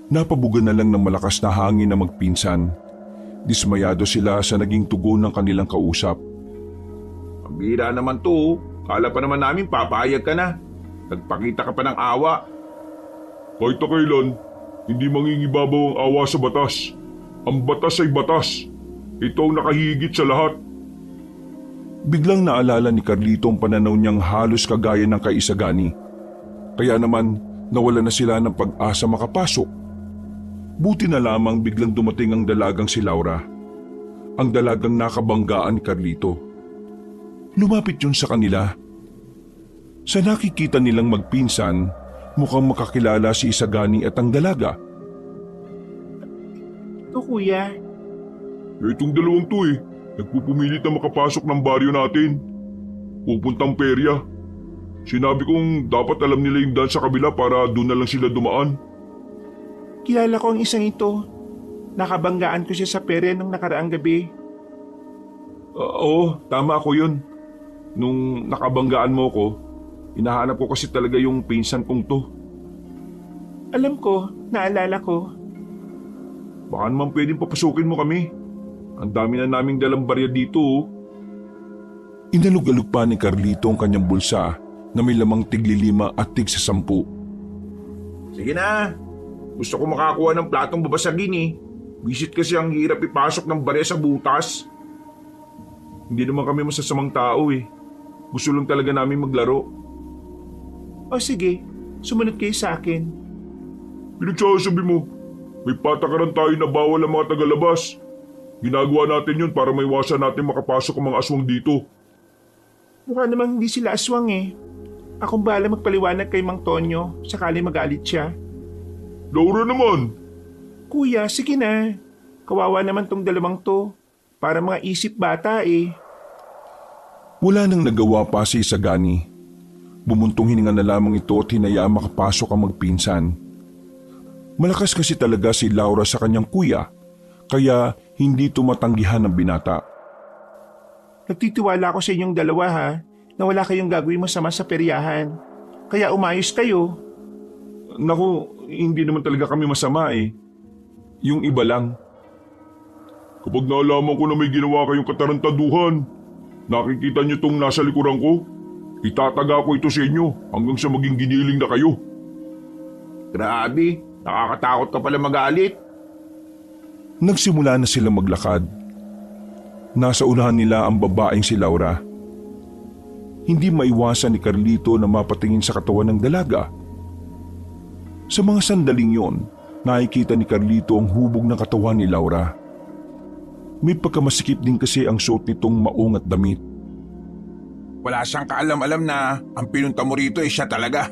Napabugan na lang ng malakas na hangin na magpinsan. Dismayado sila sa naging tugon ng kanilang kausap. Ang bira naman to. Kala pa naman namin papayag ka na. Nagpakita ka pa ng awa. Kahit na kailan, hindi mangingibabaw ang awa sa batas. Ang batas ay batas. Ito ang nakahigit sa lahat. Biglang naalala ni Carlito ang pananaw niyang halos kagaya ng kay Isagani. Kaya naman nawala na sila ng pag-asa makapasok. Buti na lamang biglang dumating ang dalagang si Laura. Ang dalagang nakabanggaan ni Carlito. Lumapit yun sa kanila. Sa nakikita nilang magpinsan, mukhang makakilala si Isagani at ang dalaga. Ito kuya, Itong dalawang to eh. Nagpupumilit na makapasok ng baryo natin. Pupuntang perya. Sinabi kong dapat alam nila yung daan sa kabila para doon na lang sila dumaan. kilala ko ang isang ito. Nakabanggaan ko siya sa perya nung nakaraang gabi. Oo, tama ako yun. Nung nakabanggaan mo ko, hinahanap ko kasi talaga yung pinsan kong to. Alam ko, naalala ko. Baka naman pwedeng papasukin mo kami. Ang dami na naming dalang barya dito oh. Inalog-alog pa ni Carlito ang kanyang bulsa na may lamang tig-5 at tig-10. Sige na. Gusto ko makakuha ng platong babasagin eh. Visit kasi ang hirap ipasok ng barya sa butas. Hindi naman kami masasamang tao eh. Gusto lang talaga namin maglaro. O sige, sumunod kayo sa akin. Pinagsasabi mo, may patakaran tayo na bawal ang mga tagalabas. Ginagawa natin yun para maiwasan natin makapasok ang mga aswang dito. Mukha namang hindi sila aswang eh. Akong bahala magpaliwanag kay Mang Tonyo sakali magalit siya. Laura naman! Kuya, sige na. Kawawa naman tong dalawang to. Para mga isip bata eh. Wala nang nagawa pa si Isagani. Bumuntong hininga na lamang ito at hinayaan makapasok ang magpinsan. Malakas kasi talaga si Laura sa kanyang kuya, kaya hindi tumatanggihan ng binata. Nagtitiwala ako sa inyong dalawa ha, na wala kayong gagawin masama sa peryahan. Kaya umayos kayo. Naku, hindi naman talaga kami masama eh. Yung iba lang. Kapag naalaman ko na may ginawa kayong katarantaduhan, nakikita niyo tong nasa likuran ko, itataga ko ito sa inyo hanggang sa maging giniling na kayo. Grabe, nakakatakot ka pala magalit. Nagsimula na silang maglakad. Nasa unahan nila ang babaeng si Laura. Hindi maiwasan ni Carlito na mapatingin sa katawan ng dalaga. Sa mga sandaling yon, nakikita ni Carlito ang hubog ng katawan ni Laura. May pagkamasikip din kasi ang suot nitong maong at damit. Wala siyang kaalam-alam na ang pinunta mo rito siya talaga.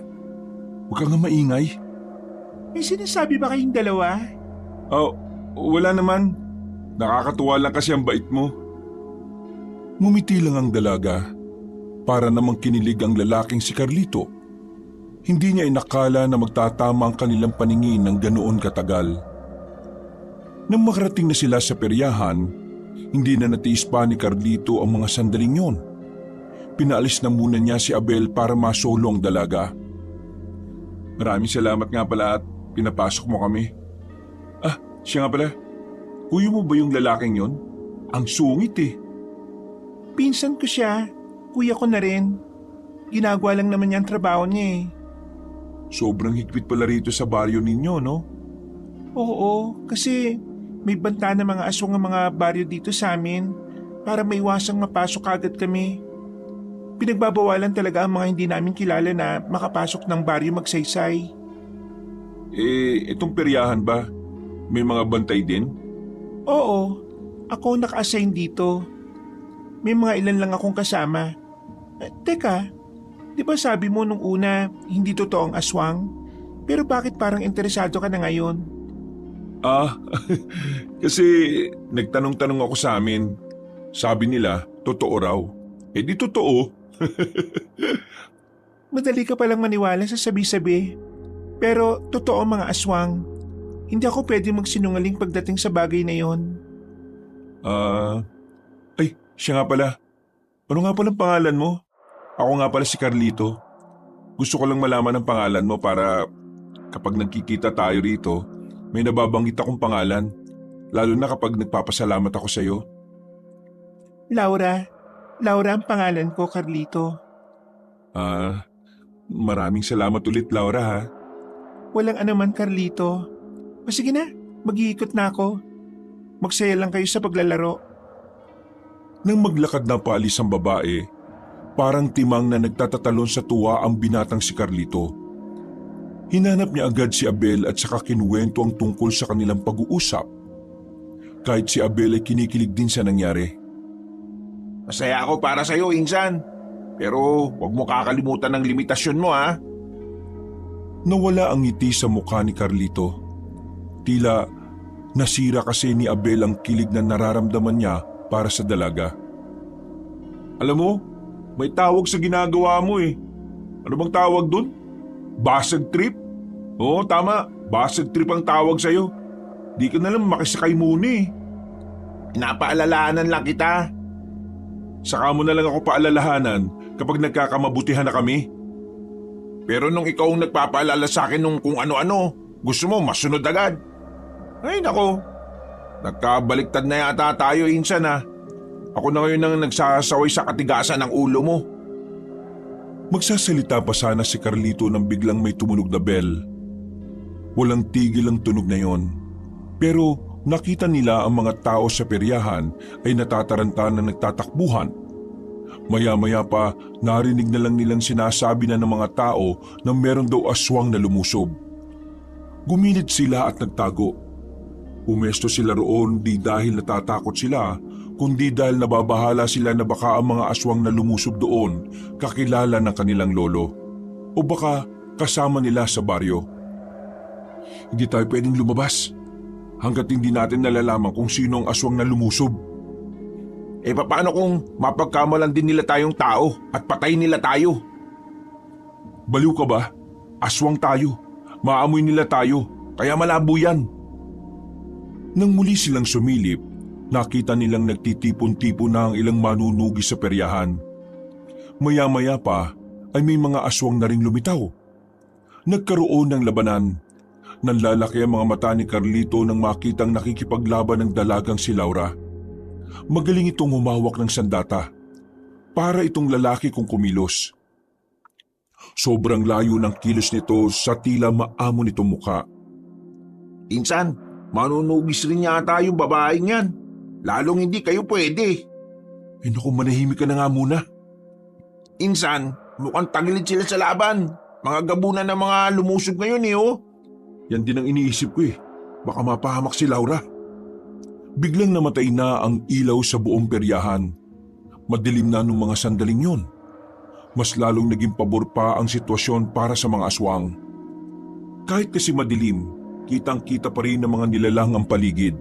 Huwag ka nga maingay. May sinasabi ba kayong dalawa? Oh, wala naman. Nakakatuwa lang kasi ang bait mo. Ngumiti lang ang dalaga. Para namang kinilig ang lalaking si Carlito. Hindi niya inakala na magtatama ang kanilang paningin ng ganoon katagal. Nang makarating na sila sa peryahan, hindi na natiis pa ni Carlito ang mga sandaling yon. Pinaalis na muna niya si Abel para masolo ang dalaga. Maraming salamat nga pala at pinapasok mo kami. Ah, siya nga pala. Kuya mo ba yung lalaking yon? Ang sungit eh. Pinsan ko siya. Kuya ko na rin. Ginagawa lang naman niya ang trabaho niya eh. Sobrang higpit pala rito sa baryo ninyo, no? Oo, kasi may banta na mga aswang ang mga baryo dito sa amin para maiwasang mapasok agad kami. Pinagbabawalan talaga ang mga hindi namin kilala na makapasok ng baryo magsaysay. Itong peryahan ba? May mga bantay din? Oo, ako naka-assign dito. May mga ilan lang akong kasama. Teka, di ba sabi mo nung una hindi totoo ang aswang? Pero bakit parang interesado ka na ngayon? Kasi nagtanong-tanong ako sa amin. Sabi nila, totoo raw. Di totoo. Madali ka palang maniwala sa sabi-sabi. Pero totoo ang mga aswang. Hindi ako pwede magsinungaling pagdating sa bagay na yon. Siya nga pala. Ano nga palang pangalan mo? Ako nga pala si Carlito. Gusto ko lang malaman ang pangalan mo para kapag nagkikita tayo rito, may nababanggit akong pangalan. Lalo na kapag nagpapasalamat ako sa iyo. Laura. Laura ang pangalan ko, Carlito. Maraming salamat ulit, Laura ha. Walang anuman, Carlito. O sige na, mag-iikot na ako. Magsaya lang kayo sa paglalaro. Nang maglakad na paalis ang babae, parang timang na nagtatatalon sa tuwa ang binatang si Carlito. Hinanap niya agad si Abel at saka kinuwento ang tungkol sa kanilang pag-uusap. Kahit si Abel ay kinikilig din sa nangyari. Masaya ako para sa'yo, Insan. Pero huwag mo kakalimutan ng limitasyon mo, ha? Nawala ang ngiti sa mukha ni Carlito. Tila nasira kasi ni Abel ang kilig na nararamdaman niya para sa dalaga. Alam mo, may tawag sa ginagawa mo eh. Ano bang tawag dun? Basag trip? Oo, tama. Basag trip ang tawag sa'yo. Di ka na lang makisakay muna eh. Pinapaalalahanan lang kita. Saka mo na lang ako paalalahanan kapag nagkakamabutihan na kami. Pero nung ikaw ang nagpapaalala sa akin nung kung ano-ano, gusto mo masunod agad. Ay nako, nagkabaliktad na yata tayo, Insan ha. Ako na ngayon ang nagsasaway sa katigasan ng ulo mo. Magsasalita pa sana si Carlito nang biglang may tumunog na bell. Walang tigil ang tunog na yon. Pero nakita nila ang mga tao sa peryahan ay natataranta na nagtatakbuhan. Maya-maya pa narinig na lang nilang sinasabi na ng mga tao na meron daw aswang na lumusob. Gumilid sila at nagtago. Pumesto sila roon di dahil natatakot sila, kundi dahil nababahala sila na baka ang mga aswang na lumusob doon kakilala ng kanilang lolo o baka kasama nila sa baryo. Hindi tayo pwedeng lumabas hanggat hindi natin nalalaman kung sino ang aswang na lumusob. Paano kung mapagkamalan din nila tayong tao at patay nila tayo? Baliw ka ba? Aswang tayo. Maamoy nila tayo, kaya malabo yan. Nang muli silang sumilip, nakita nilang nagtitipon-tipon na ang ilang manunugi sa peryahan. Maya-maya pa ay may mga aswang na ring lumitaw. Nagkaroon ng labanan. Nanlalaki ang mga mata ni Carlito nang makitang nakikipaglaban ng dalagang si Laura. Magaling itong humawak ng sandata. Para itong lalaki kung kumilos. Sobrang layo ng kilos nito sa tila maamo nitong mukha. Insan, manunugis rin yata yung babaeng yan. Lalong hindi kayo pwede. Naku, manahimik ka na nga muna. Insan, mukhang tagilid sila sa laban. Mga gabunan ng mga lumusob ngayon oh. Yan din ang iniisip ko eh. Baka mapahamak si Laura. Biglang namatay na ang ilaw sa buong peryahan. Madilim na nung mga sandaling yon. Mas lalong naging pabor pa ang sitwasyon para sa mga aswang. Kahit kasi madilim, kitang-kita pa rin ng mga nilalang ang paligid.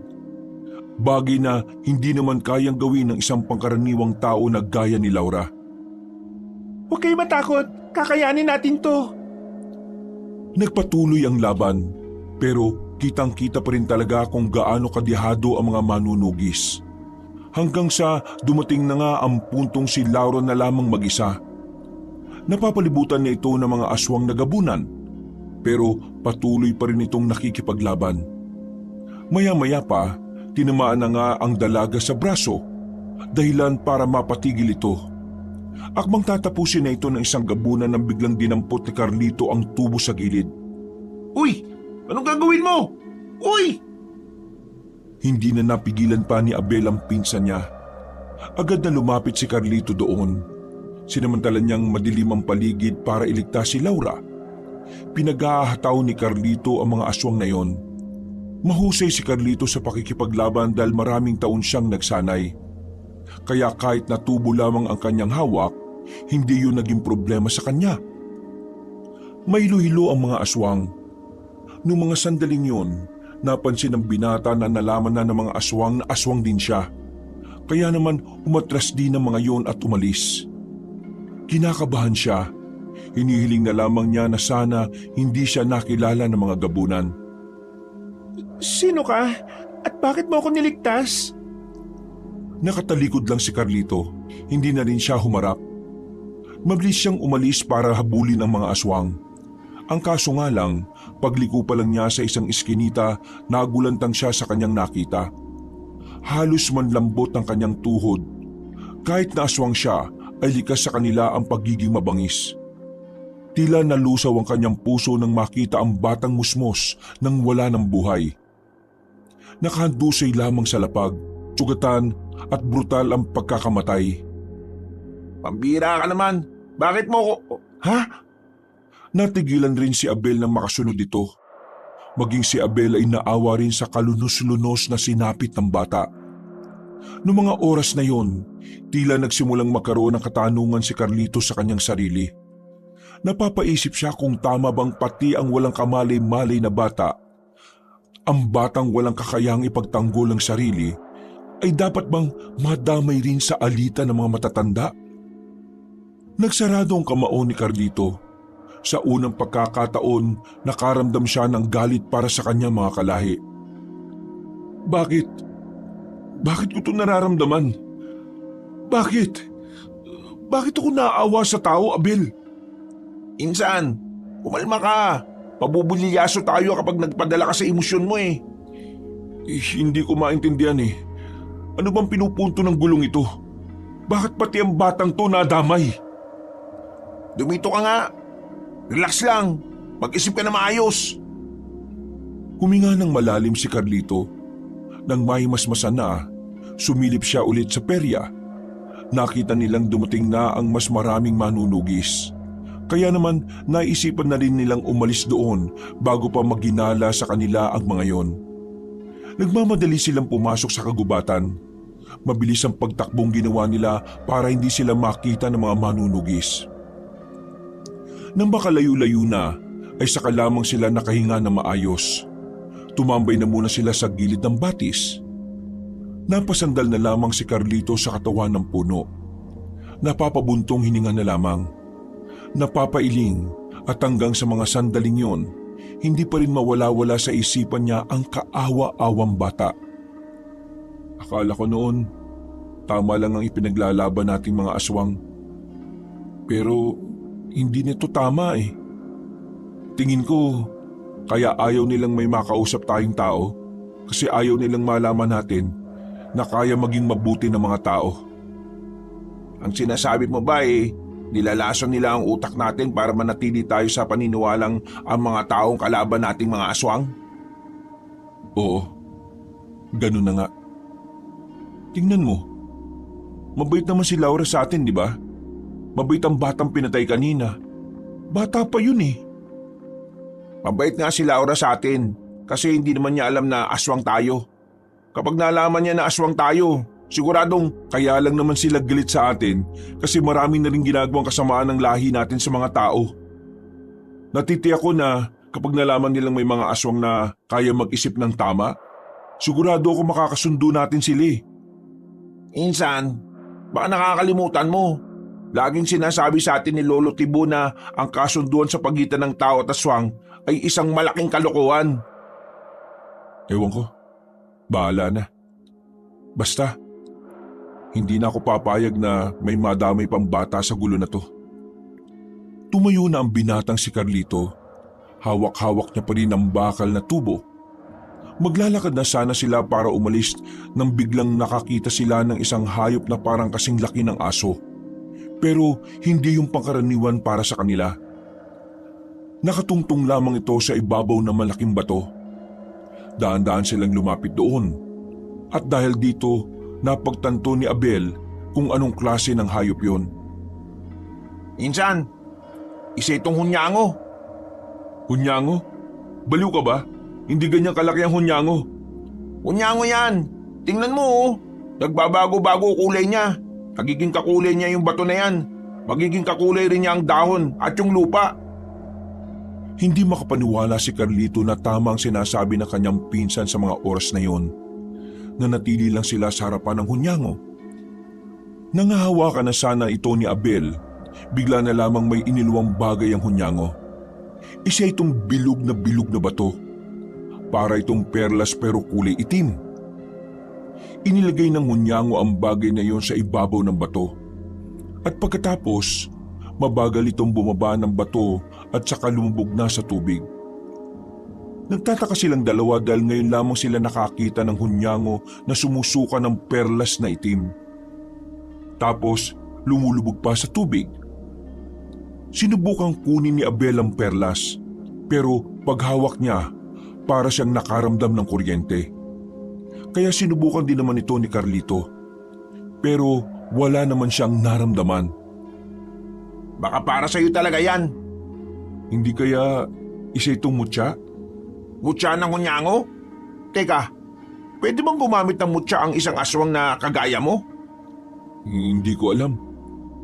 Bagay na hindi naman kayang gawin ng isang pangkaraniwang tao na gaya ni Laura. Huwag kayo matakot, kakayanin natin to. Nagpatuloy ang laban, pero kitang-kita pa rin talaga kung gaano kadihado ang mga manunugis. Hanggang sa dumating na nga ang puntong si Laura na lamang mag-isa. Napapalibutan niya ito ng mga aswang na gabunan, pero patuloy pa rin itong nakikipaglaban. Maya-maya pa, tinamaan na nga ang dalaga sa braso, dahilan para mapatigil ito. Akmang tatapusin na ito ng isang gabunan nang biglang dinampot ni Carlito ang tubo sa gilid. Uy! Anong gagawin mo? Uy! Hindi na napigilan pa ni Abel ang pinsan niya. Agad na lumapit si Carlito doon. Sinamantala niyang madilim ang paligid para iligtas si Laura. Pinag-aahataw ni Carlito ang mga aswang na yon. Mahusay si Carlito sa pakikipaglaban dahil maraming taon siyang nagsanay. Kaya kahit natubo lamang ang kanyang hawak, hindi yun naging problema sa kanya. May hilo ang mga aswang. Noong mga sandaling yun, napansin ng binata na nalaman na ng mga aswang na aswang din siya. Kaya naman umatras din ang mga yon at umalis. Kinakabahan siya. Hinihiling na lamang niya na sana hindi siya nakilala ng mga gabunan. Sino ka? At bakit mo ako niligtas? Nakatalikod lang si Carlito. Hindi na rin siya humarap. Mabilis siyang umalis para habulin ang mga aswang. Ang kaso nga lang, pagliko pa lang niya sa isang iskinita, nagulantang siya sa kanyang nakita. Halos manlambot ang kanyang tuhod. Kahit na aswang siya, ay likas sa kanila ang pagiging mabangis. Tila nalusaw ang kanyang puso nang makita ang batang musmos nang wala ng buhay. Nakahandusay lamang sa lapag, sugatan at brutal ang pagkakamatay. Pambira ka naman. Bakit mo ko... Ha? Natigilan rin si Abel nang makasunod ito. Maging si Abel ay naawa rin sa kalunos-lunos na sinapit ng bata. Noong mga oras na yon, tila nagsimulang magkaroon ng katanungan si Carlito sa kanyang sarili. Napapaisip siya kung tama bang pati ang walang kamalay-malay na bata, ang batang walang kakayang ipagtanggol ang sarili, ay dapat bang madamay rin sa alitan ng mga matatanda? Nagsarado ang kamao ni Carlito. Sa unang pagkakataon, nakaramdam siya ng galit para sa kanyang mga kalahi. Bakit? Bakit ko ito nararamdaman? Bakit? Bakit ako naaawa sa tao, Abel? Insan, kumalma ka. Pabubulyaso tayo kapag nagpadala ka sa emosyon mo eh. Hindi ko maintindihan eh. Ano bang pinupunto ng gulong ito? Bakit pati ang batang to nadamay? Dumito ka nga. Relax lang. Mag-isip ka na maayos. Huminga ng malalim si Carlito. Nang may masmasan na, sumilip siya ulit sa perya. Nakita nilang dumating na ang mas maraming manunugis. Kaya naman naisipan na rin nilang umalis doon bago pa magginala sa kanila ang mga yon. Nagmamadali silang pumasok sa kagubatan. Mabilis ang pagtakbong ginawa nila para hindi sila makita ng mga manunugis. Nang makalayo-layo na, ay saka lamang sila nakahinga na maayos. Tumambay na muna sila sa gilid ng batis. Napasandal na lamang si Carlito sa katawan ng puno. Napapabuntong hininga na lamang. Napapailing at hanggang sa mga sandaling yon, hindi pa rin mawala-wala sa isipan niya ang kaawa-awang bata. Akala ko noon, tama lang ang ipinaglalaban nating mga aswang. Pero hindi nito tama eh. Tingin ko, kaya ayaw nilang may makausap tayong tao kasi ayaw nilang malaman natin na kaya maging mabuti ng mga tao. Ang sinasabi mo ba eh, nilalason nila ang utak natin para manatili tayo sa paniniwalang ang mga taong kalaban nating mga aswang? Oo, ganun na nga. Tingnan mo, mabait naman si Laura sa atin, di ba? Mabait ang batang pinatay kanina. Bata pa yun eh. Mabait nga si Laura sa atin kasi hindi naman niya alam na aswang tayo. Kapag nalaman niya na aswang tayo, siguradong Kaya lang naman sila galit sa atin kasi marami na rin ginagawang kasamaan ng lahi natin sa mga tao. Natitiyak ko na kapag nalaman nilang may mga aswang na kaya mag-isip ng tama, sigurado ako makakasundo natin sila eh. Insan, baka nakakalimutan mo. Laging sinasabi sa atin ni Lolo Tibo na ang kasunduan sa pagitan ng tao at aswang ay isang malaking kalokohan. Ewan ko, bahala na. Basta, hindi na ako papayag na may madamay pang bata sa gulo na to. Tumayo na ang binatang si Carlito. Hawak-hawak niya pa rin ang bakal na tubo. Maglalakad na sana sila para umalis nang biglang nakakita sila ng isang hayop na parang kasing laki ng aso. Pero hindi yung pangkaraniwan para sa kanila. Nakatungtong lamang ito sa ibabaw ng malaking bato. Daan-daan silang lumapit doon. At dahil dito, napagtanto ni Abel kung anong klase ng hayop yon. Insan, isa itong hunyango. Hunyango? Baliw ka ba? Hindi ganyan kalaki ang hunyango. Hunyango yan. Tingnan mo oh. Nagbabago-bago kulay niya. Magiging kakulay niya yung bato na yan. Magiging kakulay rin niya ang dahon at yung lupa. Hindi makapaniwala si Carlito na tama ang sinasabi ng kanyang pinsan sa mga oras na yon. Nanatili lang sila sa harapan ng hunyango. Nangahawakan na sana ito ni Abel. Bigla na lamang may iniluwang bagay ang hunyango. Isa itong bilog na bato. Para itong perlas pero kulay itim. Inilagay ng hunyango ang bagay na iyon sa ibabaw ng bato. At pagkatapos, mabagal itong bumaba ng bato at saka lumubog na sa tubig. Nagtataka silang dalawa dahil ngayon lamang sila nakakita ng hunyango na sumusuka ng perlas na itim. Tapos, lumulubog pa sa tubig. Sinubukang kunin ni Abel ang perlas, pero paghawak niya, para siyang nakaramdam ng kuryente. Kaya sinubukan din naman ito ni Carlito. Pero wala naman siyang naramdaman. Baka para sa'yo talaga yan. Hindi kaya isa itong mutya? Mutya ng hunyango? Teka, pwede bang gumamit ng mutya ang isang aswang na kagaya mo? Hindi ko alam.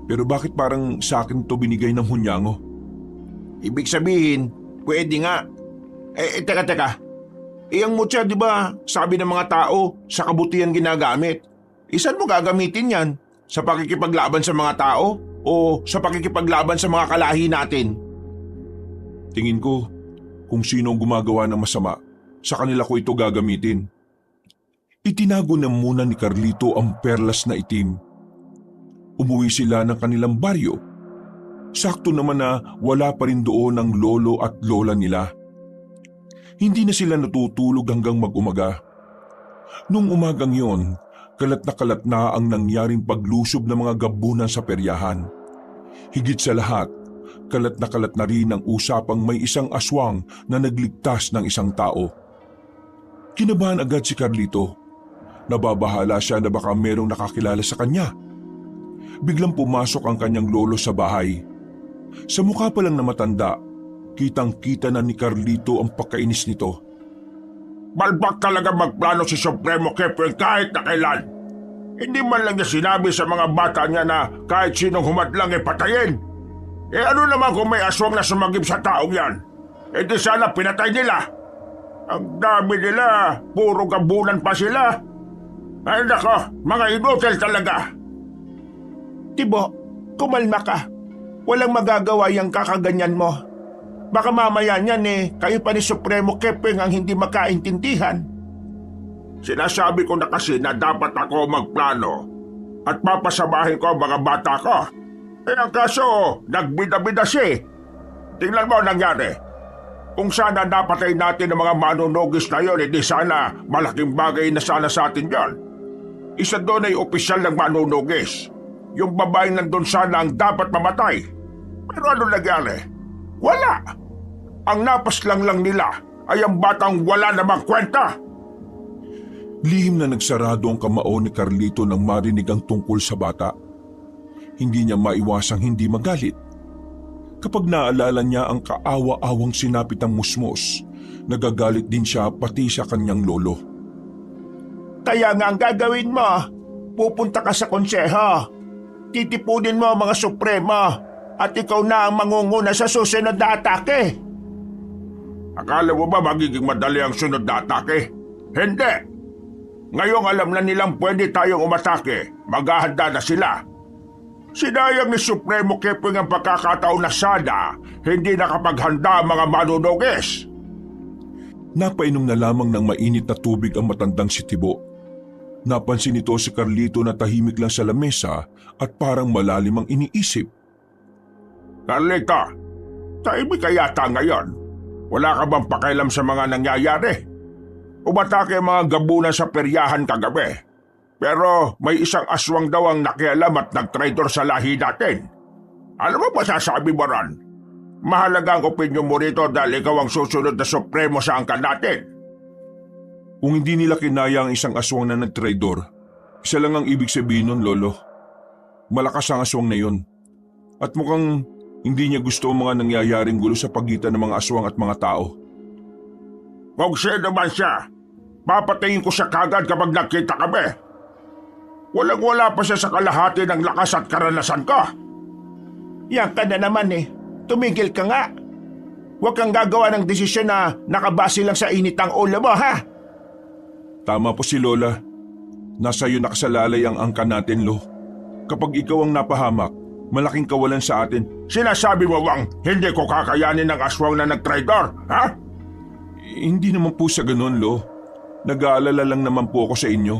Pero bakit parang sa akin to binigay ng hunyango? Ibig sabihin, pwede nga. Teka. Ang mutya, di ba, sabi ng mga tao, sa kabutihan ginagamit. Isan mo gagamitin yan? Sa pakikipaglaban sa mga tao? O sa pakikipaglaban sa mga kalahi natin? Tingin ko, kung sino ang gumagawa ng masama, sa kanila ko ito gagamitin. Itinago na muna ni Carlito ang perlas na itim. Umuwi sila ng kanilang baryo. Sakto naman na wala pa rin doon ang lolo at lola nila. Hindi na sila natutulog hanggang mag-umaga. Nung umagang yon, kalat na ang nangyaring paglusob ng mga gabunan sa peryahan. Higit sa lahat, kalat na rin ang usapang may isang aswang na nagligtas ng isang tao. Kinabahan agad si Carlito. Nababahala siya na baka merong nakakilala sa kanya. Biglang pumasok ang kanyang lolo sa bahay. Sa mukha pa lang na matanda, kitang-kita na ni Carlito ang pagkainis nito. Balbak talaga magplano si Supremo Kepweng kahit na kailan. Hindi man lang niya sinabi sa mga bata niya na kahit sinong humadlang ay patayin. Ano naman kung may aswang na sumagip sa taong yan? Di sana pinatay nila. Ang dami nila, puro gabunan pa sila. Ay nako, mga inutil talaga. Tibo, kumalma ka. Walang magagawa yung kakaganyan mo. Baka mamaya niyan kayo pa ni Supremo Kepweng ang hindi makaintindihan. Sinasabi ko na kasi na dapat ako magplano at papasabahin ko ang mga bata ko. Ang kaso, nagbida-bida siya. Tingnan mo ang nangyari. Kung sana napatay natin ang mga manunugis na yon, hindi sana malaking bagay na sana sa atin yon. Isa doon ay opisyal ng manunugis. Yung babaeng nandun sana ang dapat mamatay. Pero ano nangyari? Wala! Ang napaslang lang nila ay ang batang wala namang kwenta. Lihim na nagsarado ang kamao ni Carlito nang marinig ang tungkol sa bata. Hindi niya maiwasang hindi magalit. Kapag naalala niya ang kaawa-awang sinapit ng musmos, nagagalit din siya pati sa kanyang lolo. Kaya nga ang gagawin mo, pupunta ka sa konseho. Titipunin mo ang mga supremo at ikaw na ang mangunguna sa susunod na atake. Akala mo ba magiging madali ang sunod na atake? Hindi! Ngayong alam na nilang pwede tayong umatake, maghahanda na sila. Sinayang ni Supremo Kepwing ang pagkakataon na sana hindi nakapaghanda ang mga manunugis. Napainom na lamang ng mainit na tubig ang matandang si Tibo. Napansin nito si Carlito na tahimik lang sa lamesa at parang malalim ang iniisip. Carlito, tahimik ka yata ngayon. Wala ka bang pakialam sa mga nangyayari? Umatake ang mga gabunan sa peryahan kagabi. Pero may isang aswang daw ang nakialam at nag-traitor sa lahi natin. Ano mo ba sasabi mo ron? Mahalaga ang opinyon mo rito dahil ikaw ang susunod na supremo sa angkan natin. Kung hindi nila kinaya ang isang aswang na nag-traidor, isa lang ang ibig sabihin nun, Lolo. Malakas ang aswang na yun. At mukhang hindi niya gusto ang mga nangyayaring gulo sa pagitan ng mga aswang at mga tao. Kung sino man siya, papatayin ko siya kagad kapag nakita kami. Walang-wala pa siya sa kalahati ng lakas at karanasan ko. Yan ka na naman eh. Tumigil ka nga. Huwag kang gagawa ng desisyon na nakabase lang sa init ng ulo mo, ha? Tama po si Lola. Nasa iyo nakasalalay ang angkan natin, Lo. Kapag ikaw ang napahamak, malaking kawalan sa atin. Sinasabi mo bang hindi ko kakayanin ng aswang na nag-traidor, ha? Hindi naman po sa ganun, Lo. Nag-aalala lang naman po ako sa inyo.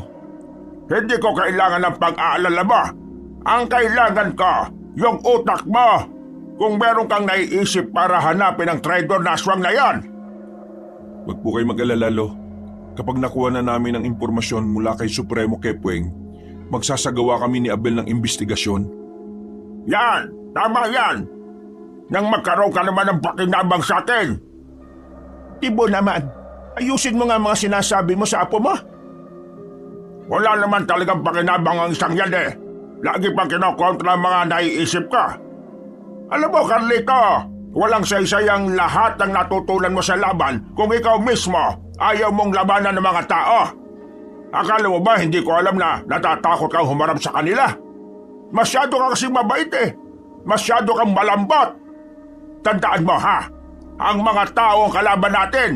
Hindi ko kailangan ng pag-aalala mo. Ang kailangan ko, yung utak mo. Kung meron kang naiisip para hanapin ang traidor na aswang na yan. Huwag po kayo mag-alala, Lo. Kapag nakuha na namin ang impormasyon mula kay Supremo Kepwing, magsasagawa kami ni Abel ng investigasyon. Yan! Tama yan! Nang magkaroon ka naman ng pakinabang sa atin. Tibo naman, ayusin mo nga mga sinasabi mo sa apo mo. Wala naman talagang pakinabang ang isang yan eh. Lagi pang kinokontra ang mga naiisip ka. Alam mo, Carlito, walang saysayang lahat ng natutunan mo sa laban kung ikaw mismo ayaw mong labanan ng mga tao. Akala mo ba hindi ko alam na natatakot kang humarap sa kanila? Masyado ka kasi mabait eh. Masyado kang malambot. Tandaan mo ha, ang mga tao ang kalaban natin.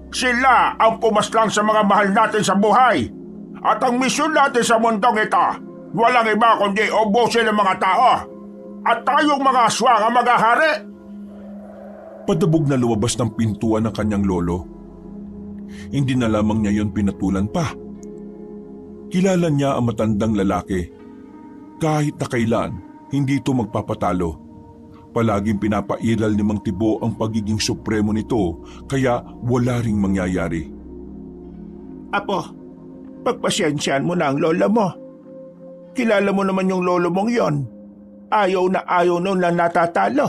Sila ang pumaslang sa mga mahal natin sa buhay. At ang misyon natin sa mundong ito, walang iba kundi ubusin ang mga tao. At tayong mga aswang ang maghahari. Padabog na lumabas ng pintuan ng kanyang lolo. Hindi na lamang niya yon pinatulan pa. Kilala niya ang matandang lalaki. Kahit na kailan, hindi ito magpapatalo. Palaging pinapairal ni Mang Tibo ang pagiging supremo nito kaya wala ring mangyayari. Apo, pagpasyensyahan mo na ang lola mo. Kilala mo naman yung lolo mong yon. Ayaw noon na natatalo.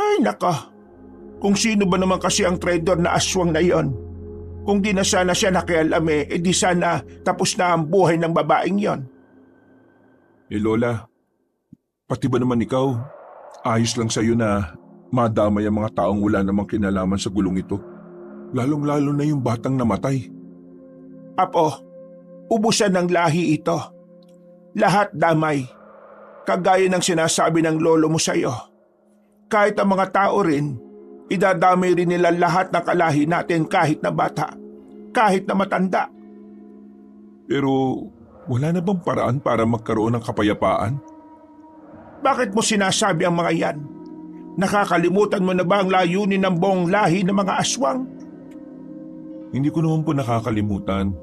Ay nako, kung sino ba naman kasi ang traidor na aswang na yon? Kung di na sana siya nakialam di sana tapos na ang buhay ng babaeng yon. Lola, pati ba naman ikaw, ayos lang sa'yo na madamay ang mga taong wala namang kinalaman sa gulong ito. Lalong-lalo na yung batang namatay. Apo, ubusan ng lahi ito. Lahat damay. Kagaya ng sinasabi ng lolo mo sa iyo. Kahit ang mga tao rin, idadamay rin nila lahat ng kalahi natin kahit na bata, kahit na matanda. Pero wala na bang paraan para magkaroon ng kapayapaan? Bakit mo sinasabi ang mga yan? Nakakalimutan mo na ba ang layunin ng buong lahi ng mga aswang? Hindi ko naman po nakakalimutan.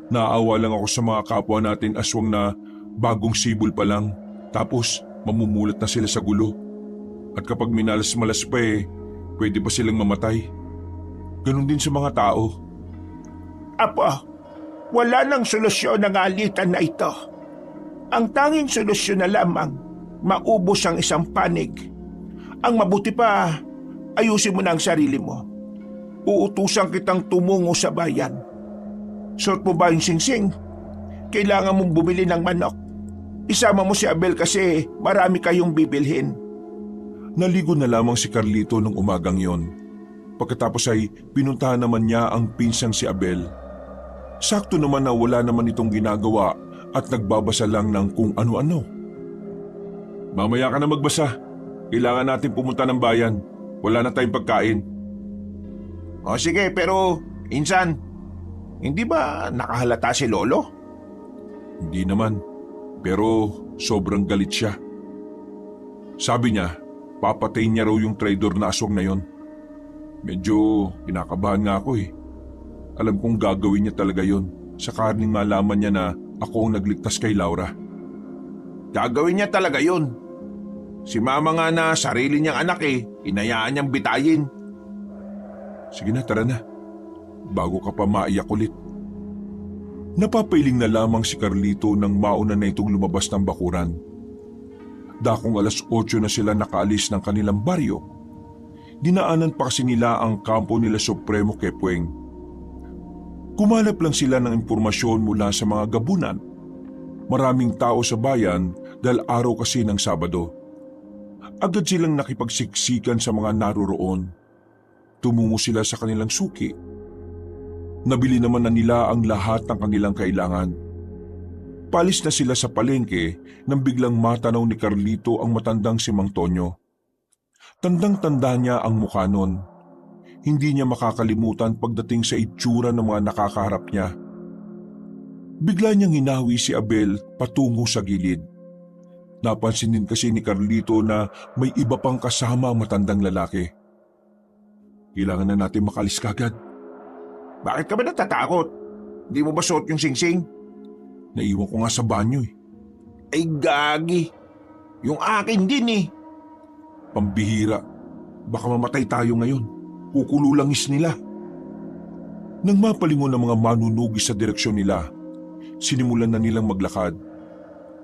Naawa lang ako sa mga kapwa natin aswang na bagong sibol pa lang. Tapos mamumulat na sila sa gulo. At kapag minalas-malas pa pwede pa silang mamatay. Ganon din sa mga tao. Apo, wala nang solusyon ng alitan na ito. Ang tanging solusyon na lamang, maubos ang isang panig. Ang mabuti pa, ayusin mo na ang sarili mo. Uutusan kitang tumungo sa bayan. Suot mo ba yung singsing? Kailangan mong bumili ng manok. Isama mo si Abel kasi marami kayong bibilhin. Naligo na lamang si Carlito nung umagang yon. Pagkatapos ay pinuntahan naman niya ang pinsang si Abel. Sakto naman na wala naman itong ginagawa at nagbabasa lang ng kung ano-ano. Mamaya ka na magbasa. Kailangan natin pumunta ng bayan. Wala na tayong pagkain. O sige, pero insan, hindi ba nakahalata si Lolo? Hindi naman, pero sobrang galit siya. Sabi niya, papatayin niya raw yung traidor na aswang na yon. Medyo kinakabahan nga ako eh. Alam kong gagawin niya talaga yon sa karning malaman niya na ako ang nagligtas kay Laura. Gagawin niya talaga yun. Si Mama nga na sarili niyang anak inayaan niyang bitayin. Sige na, tara na. Bago ka pa maiyak ulit. Napapailing na lamang si Carlito nang mauna na itong lumabas ng bakuran. Dakong 8:00 na sila nakaalis ng kanilang baryo. Dinaanan pa kasi nila ang kampo nila Supremo Kepweng. Kumalap lang sila ng impormasyon mula sa mga gabunan. Maraming tao sa bayan dahil araw kasi ng Sabado. Agad silang nakipagsiksikan sa mga naroroon. Tumungo sila sa kanilang suki. Nabili naman na nila ang lahat ng kanilang kailangan. Palis na sila sa palengke nang biglang matanaw ni Carlito ang matandang si Mang Tonyo. Tandang-tanda niya ang mukha nun. Hindi niya makakalimutan pagdating sa itsura ng mga nakakaharap niya. Bigla niyang hinawi si Abel patungo sa gilid. Napansin din kasi ni Carlito na may iba pang kasama ang matandang lalaki. Kailangan na natin makalis kagad. Bakit ka ba natatakot? Di mo ba suot yung singsing? Naiwan ko nga sa banyo eh. Ay gagi. Yung akin din Pambihira. Baka mamatay tayo ngayon. Kukululangis nila. Nang mapalingon ng mga manunugis sa direksyon nila, sinimulan na nilang maglakad.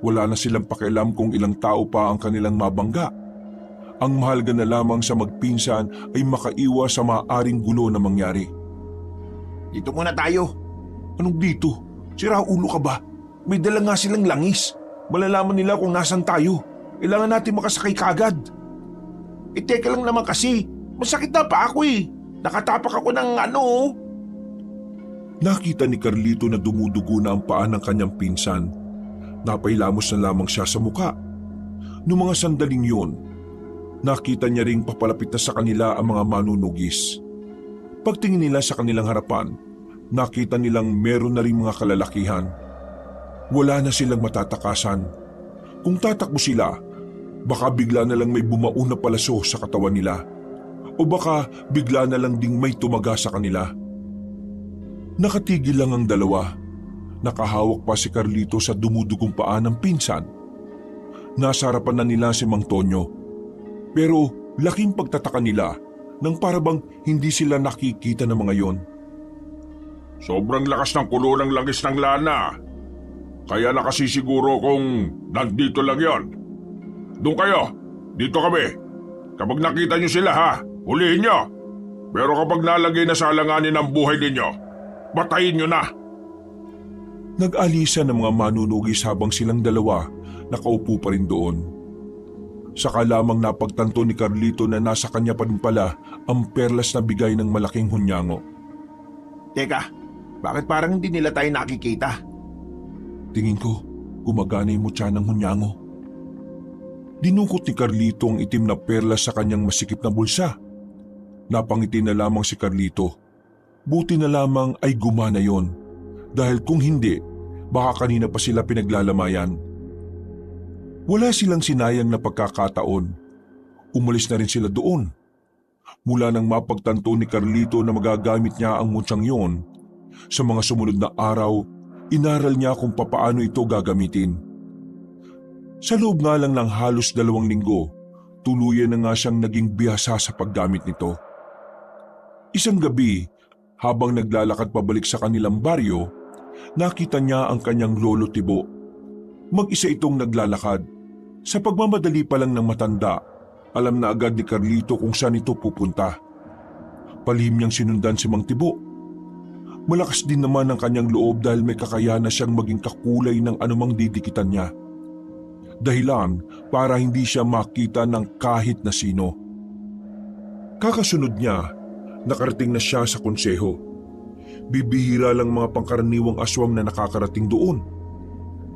Wala na silang pakialam kung ilang tao pa ang kanilang mabangga. Ang mahalaga na lamang sa magpinsan ay makaiwas sa maaaring gulo na mangyari. Dito muna tayo. Anong dito? Sira ulo ka ba? May dala nga silang langis. Malalaman nila kung nasan tayo. Kailangan natin makasakay kagad. Teka lang naman kasi. Masakit na pa ako Nakatapak ako ng Nakita ni Carlito na dumudugo na ang paa ng kanyang pinsan. Napailamos na lamang siya sa muka. Noong mga sandaling yun, nakita niya ring papalapit na sa kanila ang mga manunugis. Pagtingin nila sa kanilang harapan, nakita nilang meron na ring mga kalalakihan. Wala na silang matatakasan. Kung tatakbo sila, baka bigla na lang may bumao na palaso sa katawan nila. O baka bigla na lang ding may tumaga sa kanila. Nakatigil lang ang dalawa. Nakahawak pa si Carlito sa dumudugong paa ng pinsan. Nasa harapan na nila si Mang Tonyo. Pero laking pagtataka nila nang parabang hindi sila nakikita ng mga yon. Sobrang lakas ng kulo ng langis ng lana. Kaya nakasisiguro kung nandito lang yon. Doon kayo, dito kami. Kapag nakita nyo sila hulihin nyo. Pero kapag nalagay na sa alanganin ang buhay ninyo, batayin nyo na. Nag-alisa ng mga manunugis habang silang dalawa nakaupo pa rin doon. Saka lamang napagtanto ni Carlito na nasa kanya pa rin pala ang perlas na bigay ng malaking hunyango. Teka, bakit parang hindi nila tayo nakikita? Tingin ko, gumagana yung mutya ng hunyango. Dinukot ni Carlito ang itim na perlas sa kanyang masikip na bulsa. Napangiti na lamang si Carlito. Buti na lamang ay gumana yon. Dahil kung hindi, baka kanina pa sila pinaglalamayan. Wala silang sinayang na pagkakataon. Umalis na rin sila doon. Mula nang mapagtanto ni Carlito na magagamit niya ang mutsyang yon, sa mga sumunod na araw, inaral niya kung papaano ito gagamitin. Sa loob nga lang ng halos 2 linggo, tuluyan na nga siyang naging bihasa sa paggamit nito. Isang gabi, habang naglalakad pabalik sa kanilang baryo, nakita niya ang kanyang lolo Tibo. Mag-isa itong naglalakad. Sa pagmamadali pa lang ng matanda, alam na agad ni Carlito kung saan ito pupunta. Palihim niyang sinundan si Mang Tibo. Malakas din naman ang kanyang loob dahil may kakayahan na siyang maging kakulay ng anumang didikitan niya. dahilan para hindi siya makita ng kahit na sino. Kakasunod niya, nakarating na siya sa konseho. Bibihira lang mga pangkaraniwang aswang na nakakarating doon.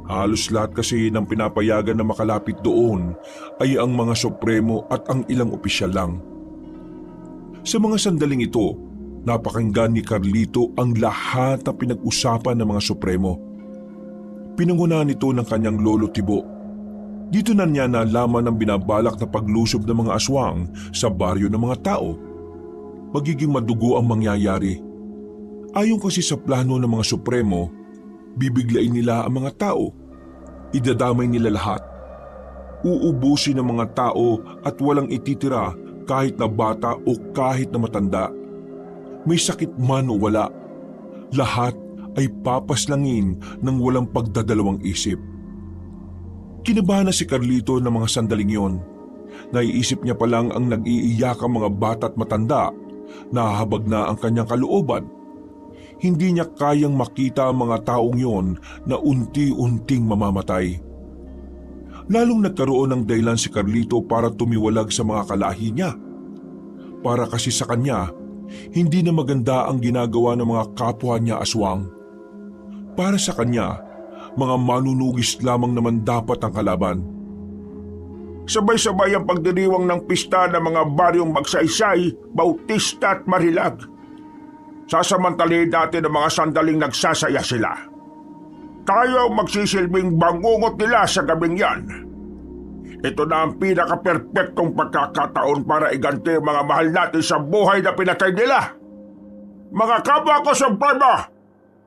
Halos lahat kasi ng pinapayagan na makalapit doon ay ang mga supremo at ang ilang opisyal lang. Sa mga sandaling ito, napakinggan ni Carlito ang lahat na pinag-usapan ng mga supremo. Pinangunahan ito ng kanyang lolo Tibo. Dito na niya nalaman ang binabalak na paglusob ng mga aswang sa baryo ng mga tao. Magiging madugo ang mangyayari. Ayon kasi sa plano ng mga supremo, bibiglain nila ang mga tao. Idadamay nila lahat. Uubusin ng mga tao at walang ititira kahit na bata o kahit na matanda. May sakit man o wala, lahat ay papaslangin ng walang pagdadalawang isip. Kinabahan na si Carlito ng mga sandaling yon. Naiisip niya pa lang ang nag-iiyakang mga bata at matanda, nahahabag na ang kanyang kalooban. Hindi niya kayang makita ang mga taong yon na unti-unting mamamatay. Lalong nagkaroon ng dahilan si Carlito para tumiwalag sa mga kalahi niya. Para kasi sa kanya, hindi na maganda ang ginagawa ng mga kapwa niya aswang. Para sa kanya, mga manunugis lamang naman dapat ang kalaban. Sabay-sabay ang pagdiriwang ng pista ng mga baryong Magsaysay, Bautista at Marilag. Sasamantali dati ng mga sandaling nagsasaya sila. Tayo magsisilbing bangungot nila sa gabing yan. Ito na ang pinaka-perpektong pagkakataon para iganti ang mga mahal natin sa buhay na pinatay nila. Mga kapwa ko sa Supremo,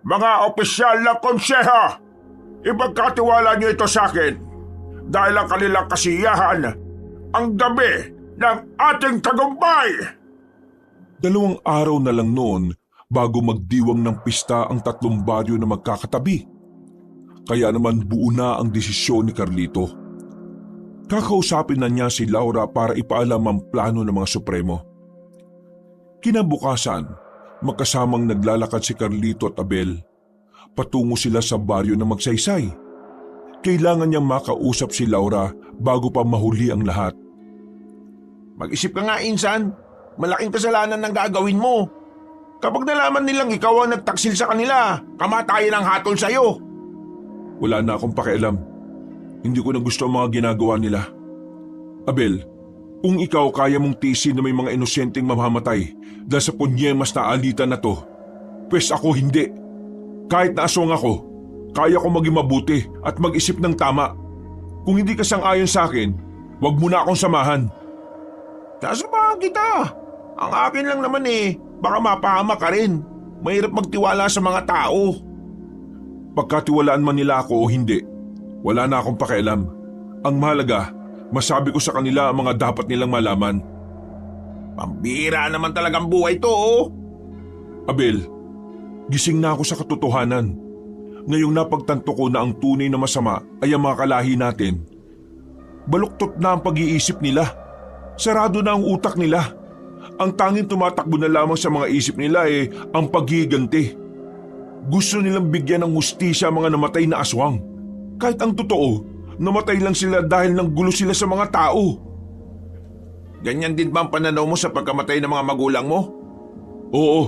mga opisyal ng konseho, ipagkatiwala niyo ito sa akin dahil ang kanilang kasiyahan ang dami ng ating tagumpay. 2 araw na lang noon bago magdiwang ng pista ang 3 baryo na magkakatabi. Kaya naman buo na ang desisyon ni Carlito. Kakausapin na niya si Laura para ipaalam ang plano ng mga supremo. Kinabukasan, magkasamang naglalakad si Carlito at Abel. Patungo sila sa baryo na Magsaysay. Kailangan niyang makausap si Laura bago pa mahuli ang lahat. Mag-isip ka nga, Insan. Malaking kasalanan ang gagawin mo. Kapag nalaman nilang ikaw ang nagtaksil sa kanila, kamatayan ang hatol sa'yo. Wala na akong pakialam. Hindi ko na gusto ang mga ginagawa nila. Abel, kung ikaw kaya mong tiisin na may mga inosenteng mamamatay dahil sa punyemas na alitan na to, pwes ako hindi. Kahit na aswang ako, kaya ko maging mabuti at mag-isip ng tama. Kung hindi ka sang-ayon sa akin, wag mo na akong samahan. Sasamahan kita. Ang akin lang naman baka mapahama ka rin. Mahirap magtiwala sa mga tao. Pagkatiwalaan man nila ako o hindi, wala na akong pakialam. Ang mahalaga, masabi ko sa kanila ang mga dapat nilang malaman. Pambira naman talagang buhay to. Abel, gising na ako sa katotohanan. Ngayong napagtanto ko na ang tunay na masama ay ang mga kalahi natin. Baluktot na ang pag-iisip nila. Sarado na ang utak nila. Ang tanging tumatakbo na lamang sa mga isip nila ang paghiganti. Gusto nilang bigyan ng hustisya ang mga namatay na aswang. Kahit ang totoo, namatay lang sila dahil nang gulo sila sa mga tao. Ganyan din ba ang pananaw mo sa pagkamatay ng mga magulang mo? Oo,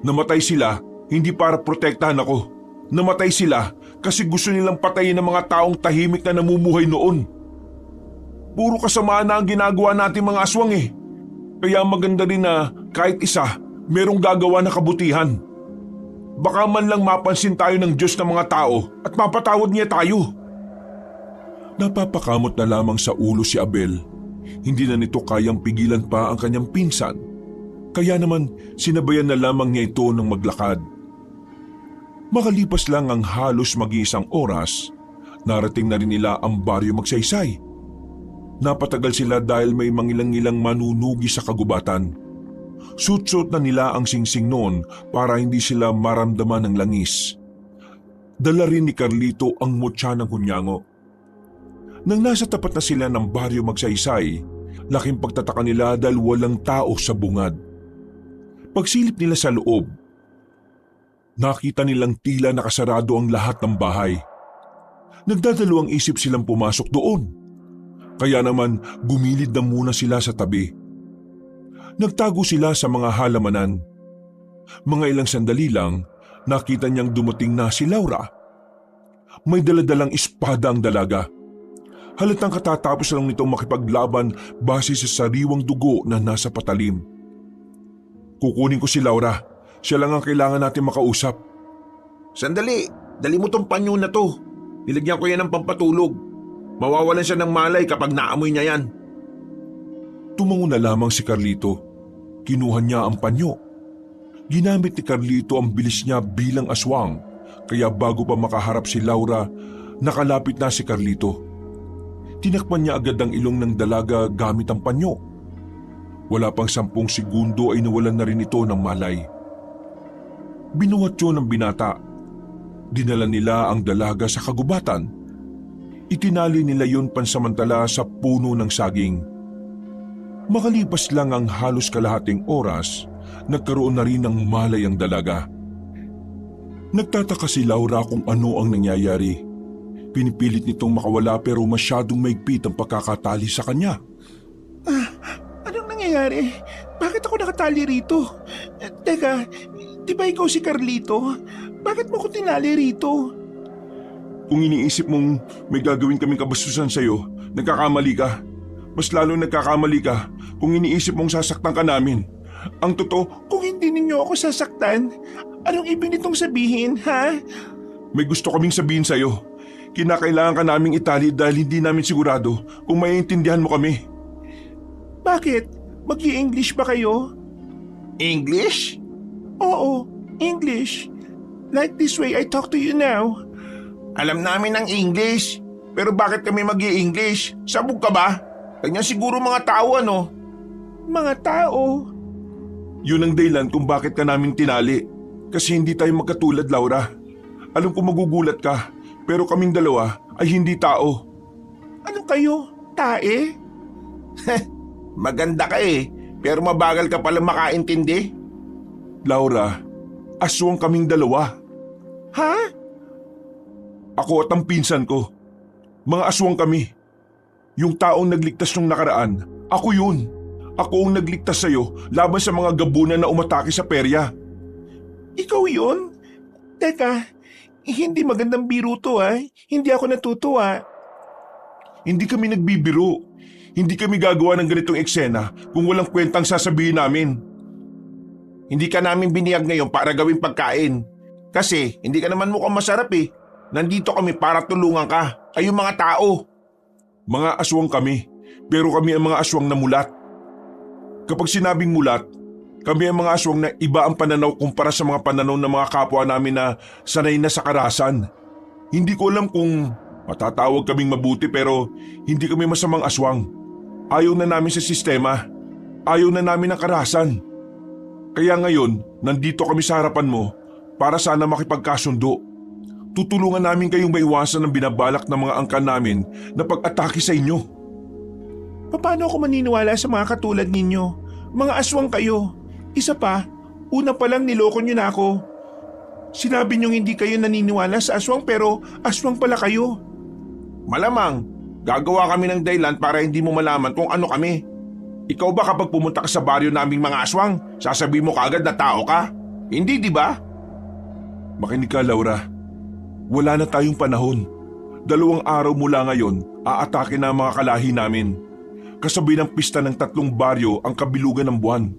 namatay sila hindi para protektahan ako. Namatay sila kasi gusto nilang patayin ang mga taong tahimik na namumuhay noon. Puro kasamaan na ang ginagawa natin mga aswang Kaya maganda rin na kahit isa, merong gagawa na kabutihan. Baka man lang mapansin tayo ng Diyos ng mga tao at mapatawad niya tayo. Napapakamot na lamang sa ulo si Abel. Hindi na nito kayang pigilan pa ang kanyang pinsan. Kaya naman sinabayan na lamang niya ito ng maglakad. Makalipas lang ang halos mag-iisang oras, narating na rin nila ang baryo Magsaysay. Napatagal sila dahil may mangilang-ilang manunugi sa kagubatan. Suot-suot na nila ang singsing noon para hindi sila maramdaman ng langis. Dala rin ni Carlito ang mutya ng hunyango. Nang nasa tapat na sila ng baryo Magsaysay, laking pagtataka nila dahil walang tao sa bungad. Pagsilip nila sa loob, nakita nilang tila nakasarado ang lahat ng bahay. Nagdadalawang isip silang pumasok doon. Kaya naman gumilid na muna sila sa tabi. Nagtago sila sa mga halamanan. Mga ilang sandali lang, nakita niyang dumating na si Laura. May daladalang espada ang dalaga. Halatang katatapos lang nitong makipaglaban base sa sariwang dugo na nasa patalim. Kukunin ko si Laura. Siya lang ang kailangan natin makausap. Sandali, dali mo tong panyo na to. Nilagyan ko yan ng pampatulog. Mawawalan siya ng malay kapag naamoy niya yan. Tumango na lamang si Carlito. Kinuha niya ang panyo. Ginamit ni Carlito ang bilis niya bilang aswang, kaya bago pa makaharap si Laura, nakalapit na si Carlito. Tinakpan niya agad ang ilong ng dalaga gamit ang panyo. Wala pang 10 segundo ay nawalan na rin ito ng malay. Binuhat yun ng binata. Dinala nila ang dalaga sa kagubatan. Itinali nila yun pansamantala sa puno ng saging. Makalipas lang ang halos kalahating oras, nagkaroon na rin ng malay ang dalaga. Nagtataka si Laura kung ano ang nangyayari. Pinipilit nitong makawala pero masyadong maigpit ang pagkakatali sa kanya. Anong nangyayari? Bakit ako nakatali rito? Teka, di ba ikaw si Carlito? Bakit mo ko tinali rito? Kung iniisip mong may gagawin kaming kabastusan sa'yo, nagkakamali ka. Mas lalo nagkakamali ka kung iniisip mong sasaktan ka namin. Ang totoo, Kung hindi ninyo ako sasaktan, anong ibig nitong sabihin, ha? may gusto kaming sabihin sa'yo. Kinakailangan ka naming itali dahil hindi namin sigurado kung maiintindihan mo kami. Bakit? Mag-i-English ba kayo? English? Oo, English. Like this way I talk to you now. Alam namin ang English. Pero bakit kami mag-i-English? Sabog ka ba? Ganyan siguro mga tao ano? Mga tao. Yun ang dahilan kung bakit ka namin tinali. Kasi hindi tayo magkatulad, Laura. Alam ko magugulat ka, pero kaming dalawa ay hindi tao. Ano kayo? Tae? Maganda ka pero mabagal ka pala makaintindi. Laura, aswang kaming dalawa. Ha? Ako at ang pinsan ko. Mga aswang kami. Yung taong nagligtas nung nakaraan, ako yun. Ako ang nagligtas sa'yo laban sa mga gabunan na umatake sa perya. Ikaw yun? Teka, hindi magandang biro to Hindi ako natutuwa. Hindi kami nagbibiro. Hindi kami gagawa ng ganitong eksena kung walang kwentang sasabihin namin. Hindi ka namin biniyag ngayon para gawing pagkain. Kasi hindi ka naman mukhang masarap Nandito kami para tulungan ka. Kayong mga tao. Mga aswang kami, pero kami ang mga aswang na mulat. Kapag sinabing mulat, kami ang mga aswang na iba ang pananaw kumpara sa mga pananaw ng mga kapwa namin na sanay na sa karahasan. Hindi ko alam kung matatawag kaming mabuti pero hindi kami masamang aswang. Ayaw na namin sa sistema. Ayaw na namin ng karahasan. Kaya ngayon, nandito kami sa harapan mo para sana makipagkasundo. Tutulungan namin kayong maiwasan ng binabalak ng mga angkan namin na pag-atake sa inyo. Paano ako maniniwala sa mga katulad ninyo? Mga aswang kayo. Isa pa, una pa lang niloko nyo na ako. Sinabi nyo hindi kayo naniniwala sa aswang pero aswang pala kayo. Malamang, gagawa kami ng dahilan para hindi mo malaman kung ano kami. Ikaw ba kapag pumunta ka sa baryo naming mga aswang, sasabihin mo kaagad na tao ka? Hindi, di ba? Makinig ka, Laura. Wala na tayong panahon. 2 araw mula ngayon, aatake na ang mga kalahi namin. Kasabay ng pista ng 3 baryo ang kabilugan ng buwan.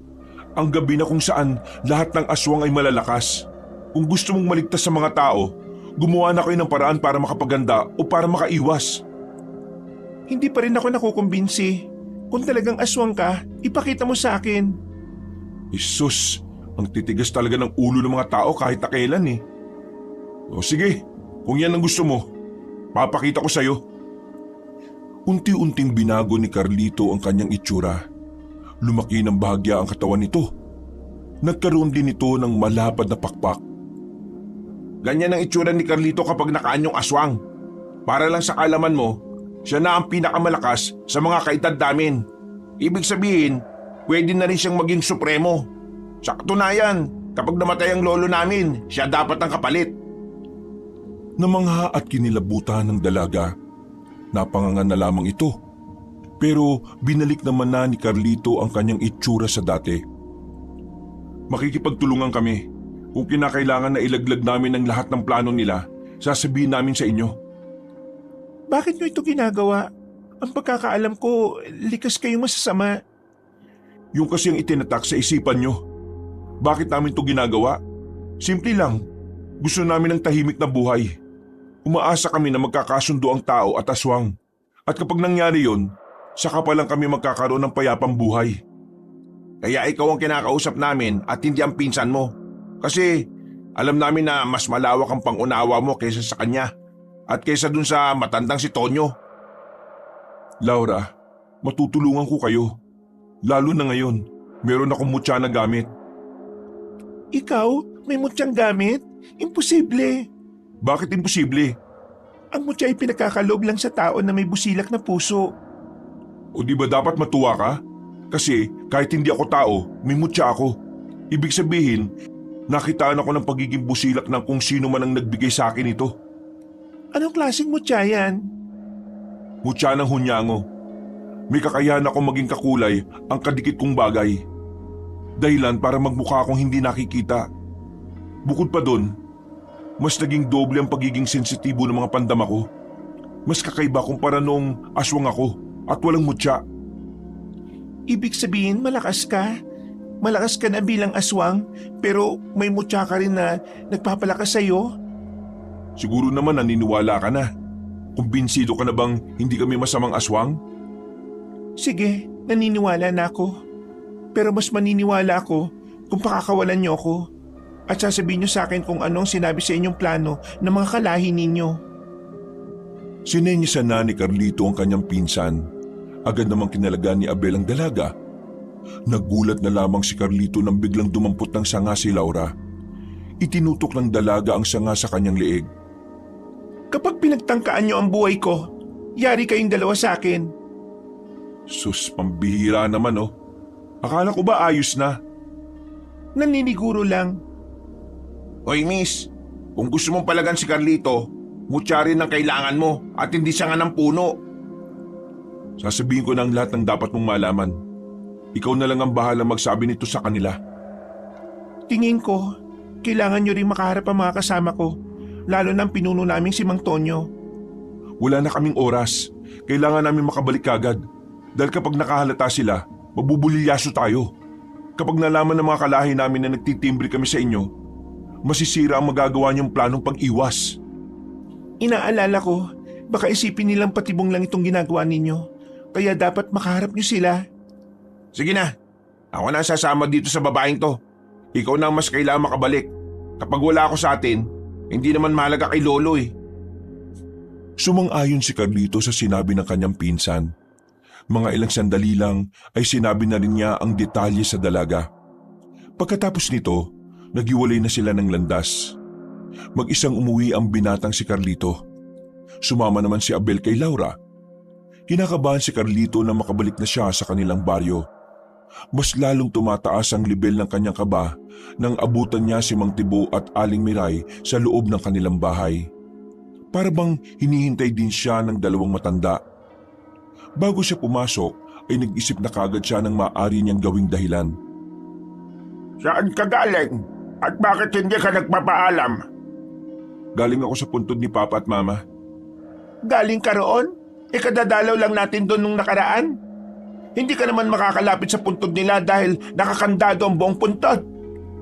Ang gabi na kung saan lahat ng aswang ay malalakas. Kung gusto mong maligtas sa mga tao, gumawa na kayo ng paraan para makapaganda o para makaiwas. Hindi pa rin ako nakukumbinsi. Kung talagang aswang ka, ipakita mo sa akin. Jesus, ang titigas talaga ng ulo ng mga tao kahit na kailan O sige, kung yan ang gusto mo, papakita ko sa'yo. Unti-unting binago ni Carlito ang kanyang itsura. Lumaki ng bahagya ang katawan nito. Nagkaroon din ito ng malapad na pakpak. Ganyan ang itsura ni Carlito kapag nakaanyong aswang. Para lang sa kaalaman mo, siya na ang pinakamalakas sa mga kaedad namin. Ibig sabihin, pwede na rin siyang maging supremo. Sa katunayan, kapag namatay ang lolo namin, siya dapat ang kapalit. Namangha at kinilabutan ng dalaga. Napangangan na lamang ito. Pero binalik naman na ni Carlito ang kanyang itsura sa dati. Makikipagtulungan kami. Kung kinakailangan na ilaglag namin ang lahat ng plano nila, sasabihin namin sa inyo. Bakit nyo ito ginagawa? Ang pagkakaalam ko, likas kayong masasama. Yung kasi ang itinatak sa isipan nyo. Bakit namin ito ginagawa? Simple lang. Gusto namin ng tahimik na buhay. Umaasa kami na magkakasundo ang tao at aswang. At kapag nangyari yon, saka pa lang kami magkakaroon ng payapang buhay. Kaya ikaw ang kinakausap namin at hindi ang pinsan mo. Kasi alam namin na mas malawak ang pangunawa mo kaysa sa kanya at kaysa dun sa matandang si Tonyo. Laura, matutulungan ko kayo. Lalo na ngayon, meron akong mutya na gamit. Ikaw, may mutyang gamit? Imposible. Bakit imposible? Ang mutya ay pinagkakaloob lang sa tao na may busilak na puso. O di ba dapat matuwa ka? Kasi kahit hindi ako tao, may mutya ako. Ibig sabihin, nakitaan ako ng pagiging busilak ng kung sino man ang nagbigay sa akin ito. Anong klaseng mutya yan? Mutya ng hunyango. May kakayahan ako maging kakulay ang kadikit kong bagay. Dahilan para magmukha akong hindi nakikita. Bukod pa doon, mas naging doble ang pagiging sensitibo ng mga pandama ko. Mas kakaiba kumpara noong aswang ako at walang mutya. Ibig sabihin malakas ka? Malakas ka na bilang aswang pero may mutya ka rin na nagpapalakas sa'yo? Siguro naman naniniwala ka na. Kumbinsido ka na bang hindi kami masamang aswang? Sige, naniniwala na ako. Pero mas maniniwala ako kung pakakawalan niyo ako at sasabihin niyo sa akin kung anong sinabi sa inyong plano ng mga kalahi ninyo. Sinenyasan na ni Carlito ang kanyang pinsan. Agad namang kinalagaan ni Abel ang dalaga. Nagulat na lamang si Carlito nang biglang dumampot ng sanga si Laura. Itinutok ng dalaga ang sanga sa kanyang leeg. Kapag pinagtangkaan niyo ang buhay ko, yari kayong dalawa sa akin. Sus, pambihira naman oh. Akala ko ba ayos na? Naniniguro lang. Hoy miss, kung gusto mong palagan si Carlito, mutya rin ang kailangan mo at hindi sanga ng puno. Sasabihin ko na ang lahat ng dapat mong malaman. Ikaw na lang ang bahala magsabi nito sa kanila. Tingin ko, kailangan niyo rin makaharap ang mga kasama ko, lalo na ang pinuno naming si Mang Tonyo. Wala na kaming oras. Kailangan namin makabalik kagad. Dahil kapag nakahalata sila, mabubulilyaso tayo. Kapag nalaman ng mga kalahi namin na nagtitimbre kami sa inyo, masisira ang magagawa niyong planong pag-iwas. Inaalala ko, baka isipin nilang patibong lang itong ginagawa ninyo. Kaya dapat makaharap niyo sila. Sige na, ako na sasama dito sa babaeng to. Ikaw na ang mas kailangan makabalik. Kapag wala ako sa atin, hindi naman mahalaga kay Lolo eh. Sumang-ayon si Carlito sa sinabi ng kanyang pinsan. Mga ilang sandali lang ay sinabi na rin niya ang detalye sa dalaga. Pagkatapos nito, naghiwalay na sila ng landas. Mag-isang umuwi ang binatang si Carlito. Sumama naman si Abel kay Laura. Kinakabahan si Carlito na makabalik na siya sa kanilang baryo. Mas lalong tumataas ang level ng kanyang kaba nang abutan niya si Mang Tibo at Aling Miray sa loob ng kanilang bahay. Para bang hinihintay din siya ng dalawang matanda. Bago siya pumasok ay nag-isip na kagad siya ng maaari niyang gawing dahilan. Saan ka galing? At bakit hindi ka nagpapaalam? Galing ako sa puntod ni Papa at Mama. Galing ka roon? Kadadalaw lang natin doon nung nakaraan. Hindi ka naman makakalapit sa puntod nila dahil nakakandado ang buong puntod.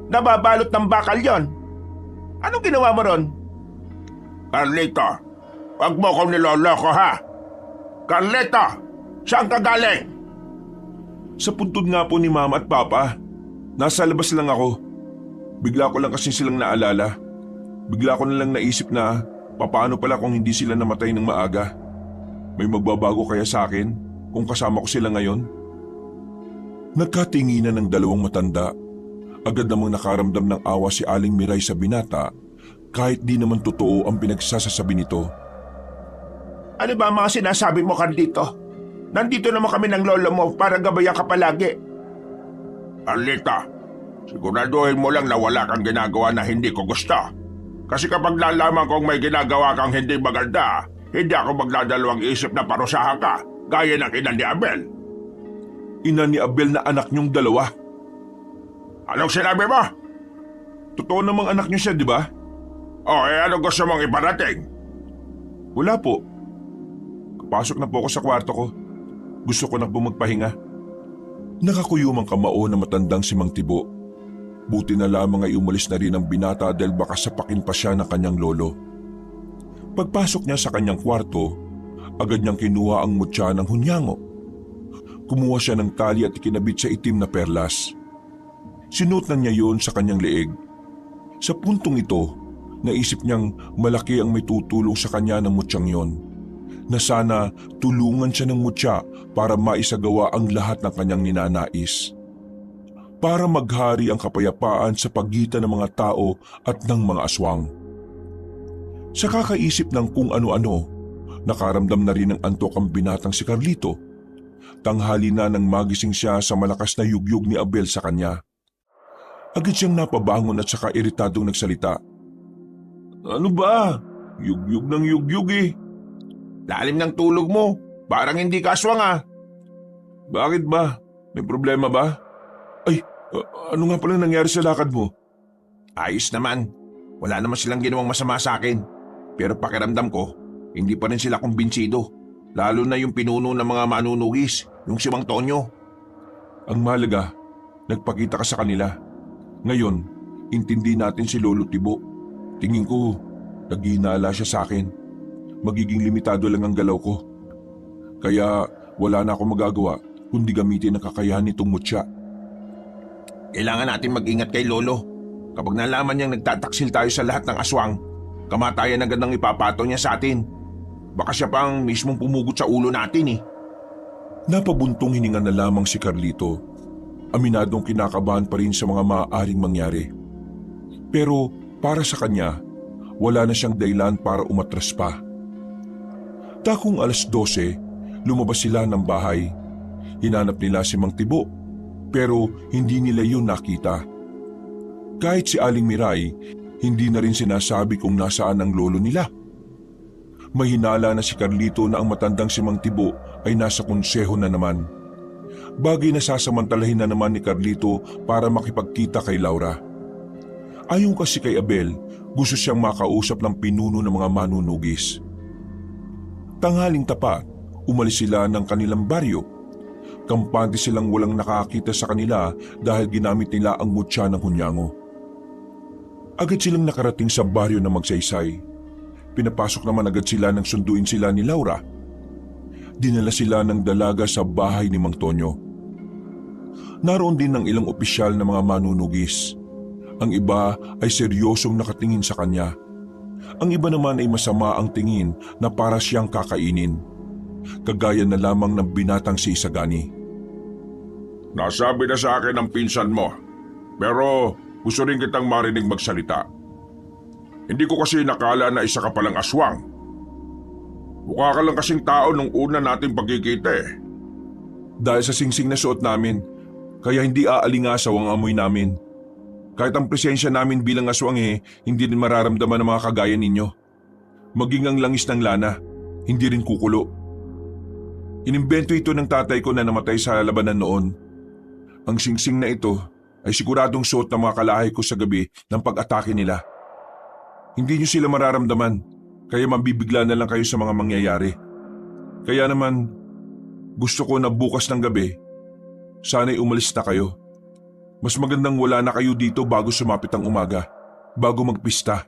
Nababalot ng bakal yon. Anong ginawa mo ron? Carlito, wag mo kong niloloko ha. Carlito, saan ka galing? Sa puntod nga po ni Mama at Papa. Nasa labas lang ako. Bigla ko lang kasi silang naalala. Bigla ko na lang naisip na papaano pala kung hindi sila namatay ng maaga. May magbabago kaya sa akin kung kasama ko sila ngayon? Nagkatinginan ng dalawang matanda. Agad namang nakaramdam ng awa si Aling Miray sa binata kahit di naman totoo ang pinagsasasabi nito. Ano ba ang mga sinasabi mo, Carlito? Nandito naman kami ng lolo mo para gabayan ka palagi. Carlito, siguraduhin mo lang na wala kang ginagawa na hindi ko gusto. Kasi kapag nalaman kong may ginagawa kang hindi maganda, hindi ako magdadalawang isip na parusahan ka, gaya ng ina ni Abel. Ina ni Abel na anak niyong dalawa. Anong sinabi mo? Totoo namang anak niyo siya, di ba? Ano gusto mong iparating? Wala po. Kapasok na po ako sa kwarto ko. Gusto ko na po magpahinga. Nakakuyumang kamao na matandang si Mang Tibo. Buti na lamang ay umalis na rin ang binata dahil baka sapakin pa siya ng kanyang lolo. Pagpasok niya sa kanyang kwarto, agad niyang kinuha ang mutya ng hunyango. Kumuha siya ng tali at ikinabit sa itim na perlas. Sinuot na niya yun sa kanyang leeg. Sa puntong ito, naisip niyang malaki ang may tutulong sa kanya ng mutyang yon, na sana tulungan siya ng mutya para maisagawa ang lahat ng kanyang ninanais. Para maghari ang kapayapaan sa pagitan ng mga tao at ng mga aswang. Sa kakaisip ng kung ano-ano, nakaramdam na rin ng antok ang binatang si Carlito. Tanghali na nang magising siya sa malakas na yugyug ni Abel sa kanya. Agad siyang napabangon at saka iritadong nagsalita. Ano ba? Yugyug ng yugyug eh. Lalim ng tulog mo. Parang hindi ka aswang ah. Bakit ba? May problema ba? Ay, ano nga pala nangyari sa lakad mo? Ayos naman. Wala naman silang ginawang masama sa akin. Pero pakiramdam ko, hindi pa rin sila kumbinsido. Lalo na yung pinuno ng mga manunugis, yung si Mang Tonyo. Ang mahalaga, nagpakita ka sa kanila. Ngayon, intindi natin si Lolo Tibo. Tingin ko, naghihinala siya sa akin. Magiging limitado lang ang galaw ko. Kaya wala na akong magagawa kundi gamitin ang kakayahan nitong mutya. Kailangan natin mag-ingat kay Lolo. Kapag nalaman niyang nagtataksil tayo sa lahat ng aswang, kamatayan agad nang ipapato niya sa atin. Baka siya pa ang mismong pumugot sa ulo natin eh. Napabuntong hininga na lamang si Carlito. Aminadong kinakabahan pa rin sa mga maaaring mangyari. Pero para sa kanya, wala na siyang dahilan para umatras pa. Takong 12:00, lumabas sila ng bahay. Hinanap nila si Mang Tibo, pero hindi nila yun nakita. Kahit si Aling Miray, hindi na rin sinasabi kung nasaan ang lolo nila. Mahinala na si Carlito na ang matandang si Mang Tibo ay nasa konseho na naman. Bagay na sasamantalahin na naman ni Carlito para makipagkita kay Laura. Ayon kasi kay Abel, gusto siyang makausap ng pinuno ng mga manunugis. Tanghaling tapat, umalis sila ng kanilang baryo. Kampante silang walang nakakita sa kanila dahil ginamit nila ang mutya ng hunyango. Agad silang nakarating sa baryo na Magsaysay. Pinapasok naman agad sila nang sunduin sila ni Laura. Dinala sila ng dalaga sa bahay ni Mang Tonyo. Naroon din ng ilang opisyal na mga manunugis. Ang iba ay seryosong nakatingin sa kanya. Ang iba naman ay masama ang tingin na para siyang kakainin. Kagaya na lamang ng binatang si Isagani. Nasabi na sa akin ang pinsan mo, pero gusto rin kitang marinig magsalita. Hindi ko kasi nakala na isa ka palang aswang. Mukha ka lang kasing tao nung una nating pagkikita eh. Dahil sa singsing na suot namin, kaya hindi aalingasaw ang amoy namin. Kahit ang presensya namin bilang aswang hindi din mararamdaman ng mga kagaya ninyo. Maging ang langis ng lana, hindi rin kukulo. Inimbento ito ng tatay ko na namatay sa labanan noon. Ang singsing na ito ay siguradong suot ng mga kalahay ko sa gabi ng pag-atake nila. Hindi nyo sila mararamdaman, kaya mabibigla na lang kayo sa mga mangyayari. Kaya naman, gusto ko na bukas ng gabi, sana'y umalis na kayo. Mas magandang wala na kayo dito bago sumapit ang umaga, bago magpista.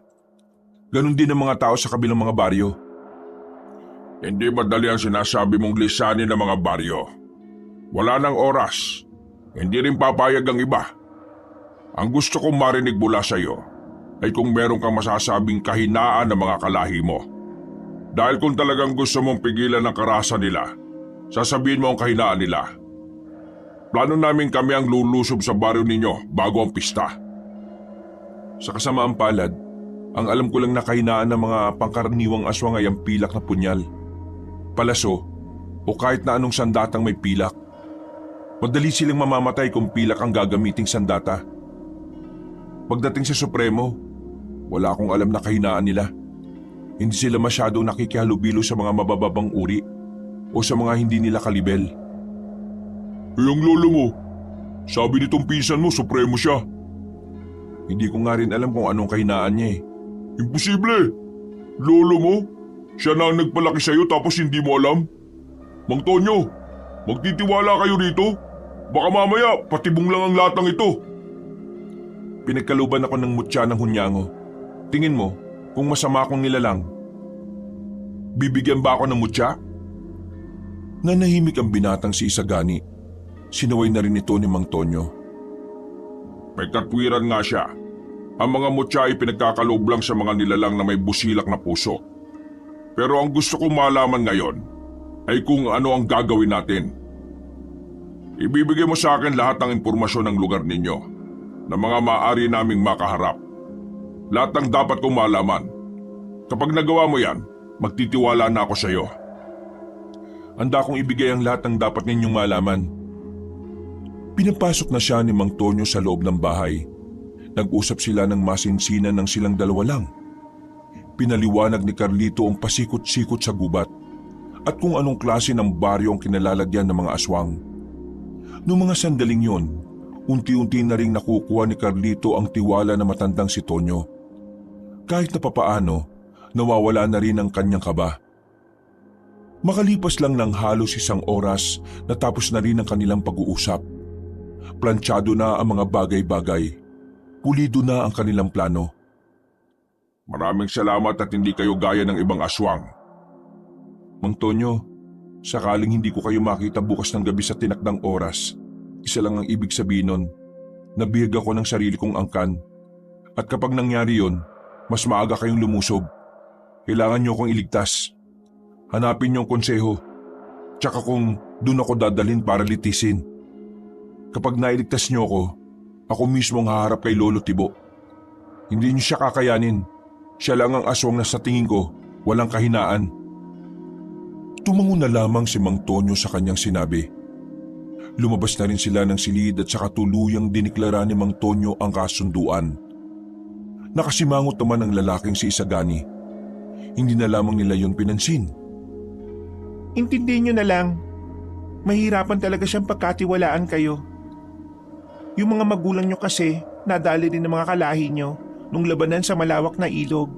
Ganon din ang mga tao sa kabilang mga baryo. Hindi madali ang sinasabi mong lisanin ng mga baryo. Wala nang oras. Hindi rin papayag ang iba. Ang gusto kong marinig mula sa iyo ay kung meron kang masasabing kahinaan ng mga kalahi mo. Dahil kung talagang gusto mong pigilan ang karahasan nila, sasabihin mo ang kahinaan nila. Plano namin kami ang lulusob sa baryo ninyo bago ang pista. Sa kasamaang palad, ang alam ko lang na kahinaan ng mga pangkaraniwang aswang ay ang pilak na punyal, palaso o kahit na anong sandatang may pilak. Madali silang mamamatay kung pilak ang gagamiting sandata. Pagdating sa Supremo, Wala akong alam na kahinaan nila. Hindi sila masyadong nakikihalubilo sa mga mabababang uri o sa mga hindi nila kalibel. Ang lolo mo, sabi nitong pinsan mo, supremo siya. Hindi ko nga rin alam kung anong kahinaan niya eh. Imposible! Lolo mo, siya na ang nagpalaki sa'yo tapos hindi mo alam? Mang Tonyo, magtitiwala kayo rito? Baka mamaya, patibong lang ang latang ito. Pinagkaluban ako ng mutya ng hunyango. Tingin mo, kung masama akong nilalang, bibigyan ba ako ng mutya? Nanahimik ang binatang si Isagani. Sinaway na rin ito ni Mang Tonyo. May katwiran nga siya. Ang mga mutya ay pinagkakaloob lang sa mga nilalang na may busilak na puso. Pero ang gusto kong malaman ngayon ay kung ano ang gagawin natin. Ibibigay mo sa akin lahat ng impormasyon ng lugar ninyo na mga maaari naming makaharap. Lahat ng dapat kong malaman. Kapag nagawa mo yan, magtitiwala na ako sa iyo. Handa kong ibigay ang lahat ng dapat ninyong malaman. Pinapasok na siya ni Mang Tonyo sa loob ng bahay. Nag-usap sila ng masinsinan ng silang dalawa lang. Pinaliwanag ni Carlito ang pasikot-sikot sa gubat at kung anong klase ng baryo ang kinalalagyan ng mga aswang. Noong mga sandaling yon, unti-unti na ring nakukuha ni Carlito ang tiwala na matandang si Tonyo. Kahit na papaano, nawawala na rin ang kanyang kaba. Makalipas lang ng halos isang oras, natapos na rin ang kanilang pag-uusap. Planchado na ang mga bagay-bagay. Pulido na ang kanilang plano. Maraming salamat at hindi kayo gaya ng ibang aswang. Mang Tonyo, sakaling hindi ko kayo makita bukas ng gabi sa tinakdang oras, isa lang ang ibig sabihin nun, nabihag ako ng sarili kong angkan. At kapag nangyari yon, mas maaga kayong lumusob. Kailangan niyo akong iligtas. Hanapin niyo ang konseho. Tsaka kung doon ako dadalhin para litisin. Kapag nailigtas niyo ako mismo ang haharap kay Lolo Tibo. Hindi niyo siya kakayanin. Siya lang ang aswang na sa tingin ko, walang kahinaan. Tumango na lamang si Mang Tonyo sa kanyang sinabi. Lumabas na rin sila ng silid at saka tuluyang diniklara ni Mang Tonyo ang kasunduan. Nakasimangot naman ang lalaking si Isagani. Hindi na lamang nila yon pinansin. Intindihin nyo na lang. Mahirapan talaga siyang pagkatiwalaan kayo. Yung mga magulang nyo kasi, nadali din ng mga kalahi nyo nung labanan sa malawak na ilog.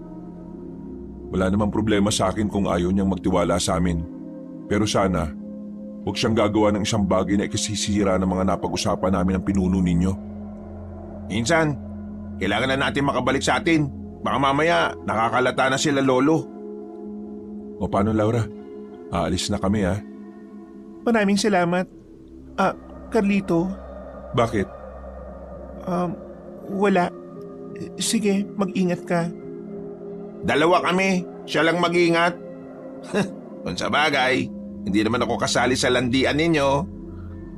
Wala namang problema sa akin kung ayaw niyang magtiwala sa amin. Pero sana, huwag siyang gagawa ng isang bagay na ikasisira ng mga napag-usapan namin ng pinuno ninyo. Insan, kailangan na natin makabalik sa atin. Baka mamaya nakakalata na sila lolo. O paano Laura? Aalis na kami ha? Maraming salamat. Carlito? Bakit? Wala. Sige, mag-ingat ka. Dalawa kami, siya lang mag-ingat. Kung sa bagay, hindi naman ako kasali sa landian ninyo.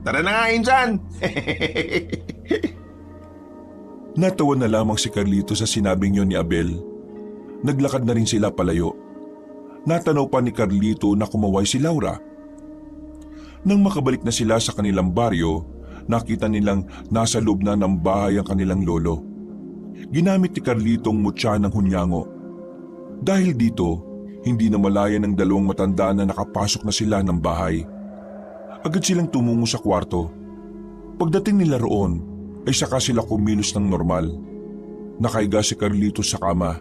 Tara na nga, Insan! Natawa na lamang si Carlito sa sinabing yon ni Abel. Naglakad na rin sila palayo. Natanaw pa ni Carlito na kumaway si Laura. Nang makabalik na sila sa kanilang baryo, nakita nilang nasa loob na ng bahay ang kanilang lolo. Ginamit ni Carlito ang mutya ng hunyango. Dahil dito, hindi na malaya ng dalawang matanda na nakapasok na sila ng bahay. Agad silang tumungo sa kwarto. Pagdating nila roon, ay saka sila kumilos ng normal. Nakaiga si Carlito sa kama.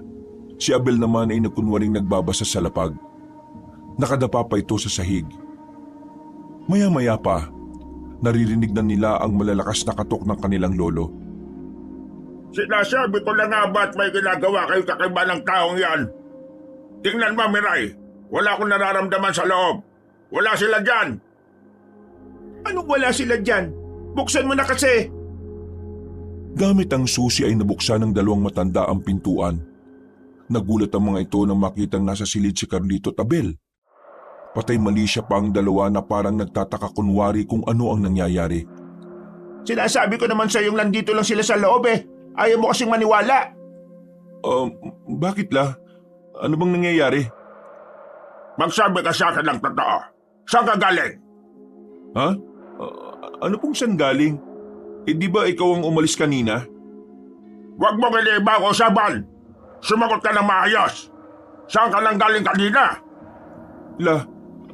Si Abel naman ay nagkunwaring nagbabasa sa lapag. Nakadapa pa ito sa sahig. Maya-maya pa, naririnig na nila ang malalakas na katok ng kanilang lolo. Sinasabi ko na nga ba't may ginagawa kayo kakaiba ng taong yan? Tingnan mo, Miray. Wala akong nararamdaman sa loob. Wala sila dyan. Anong wala sila dyan? Buksan mo na kasi! Gamit ang susi ay nabuksan ng dalawang matanda ang pintuan. Nagulat ang mga ito nang makitang nasa silid si Carlito at Abel. Patay mali siya pa ang dalawa na parang nagtataka kunwari kung ano ang nangyayari. Sinasabi ko naman sa yung nandito lang sila sa loob eh. Ayaw mo kasing maniwala. Bakit la? Ano bang nangyayari? Magsabi ka sa akin ng totoo. Saan ka galing? Ha? Ano pong saan galing? Di ba ikaw ang umalis kanina? Huwag mo kiniba ko, Saban. Sumagot ka ng maayos! Saan ka nang galing kanina?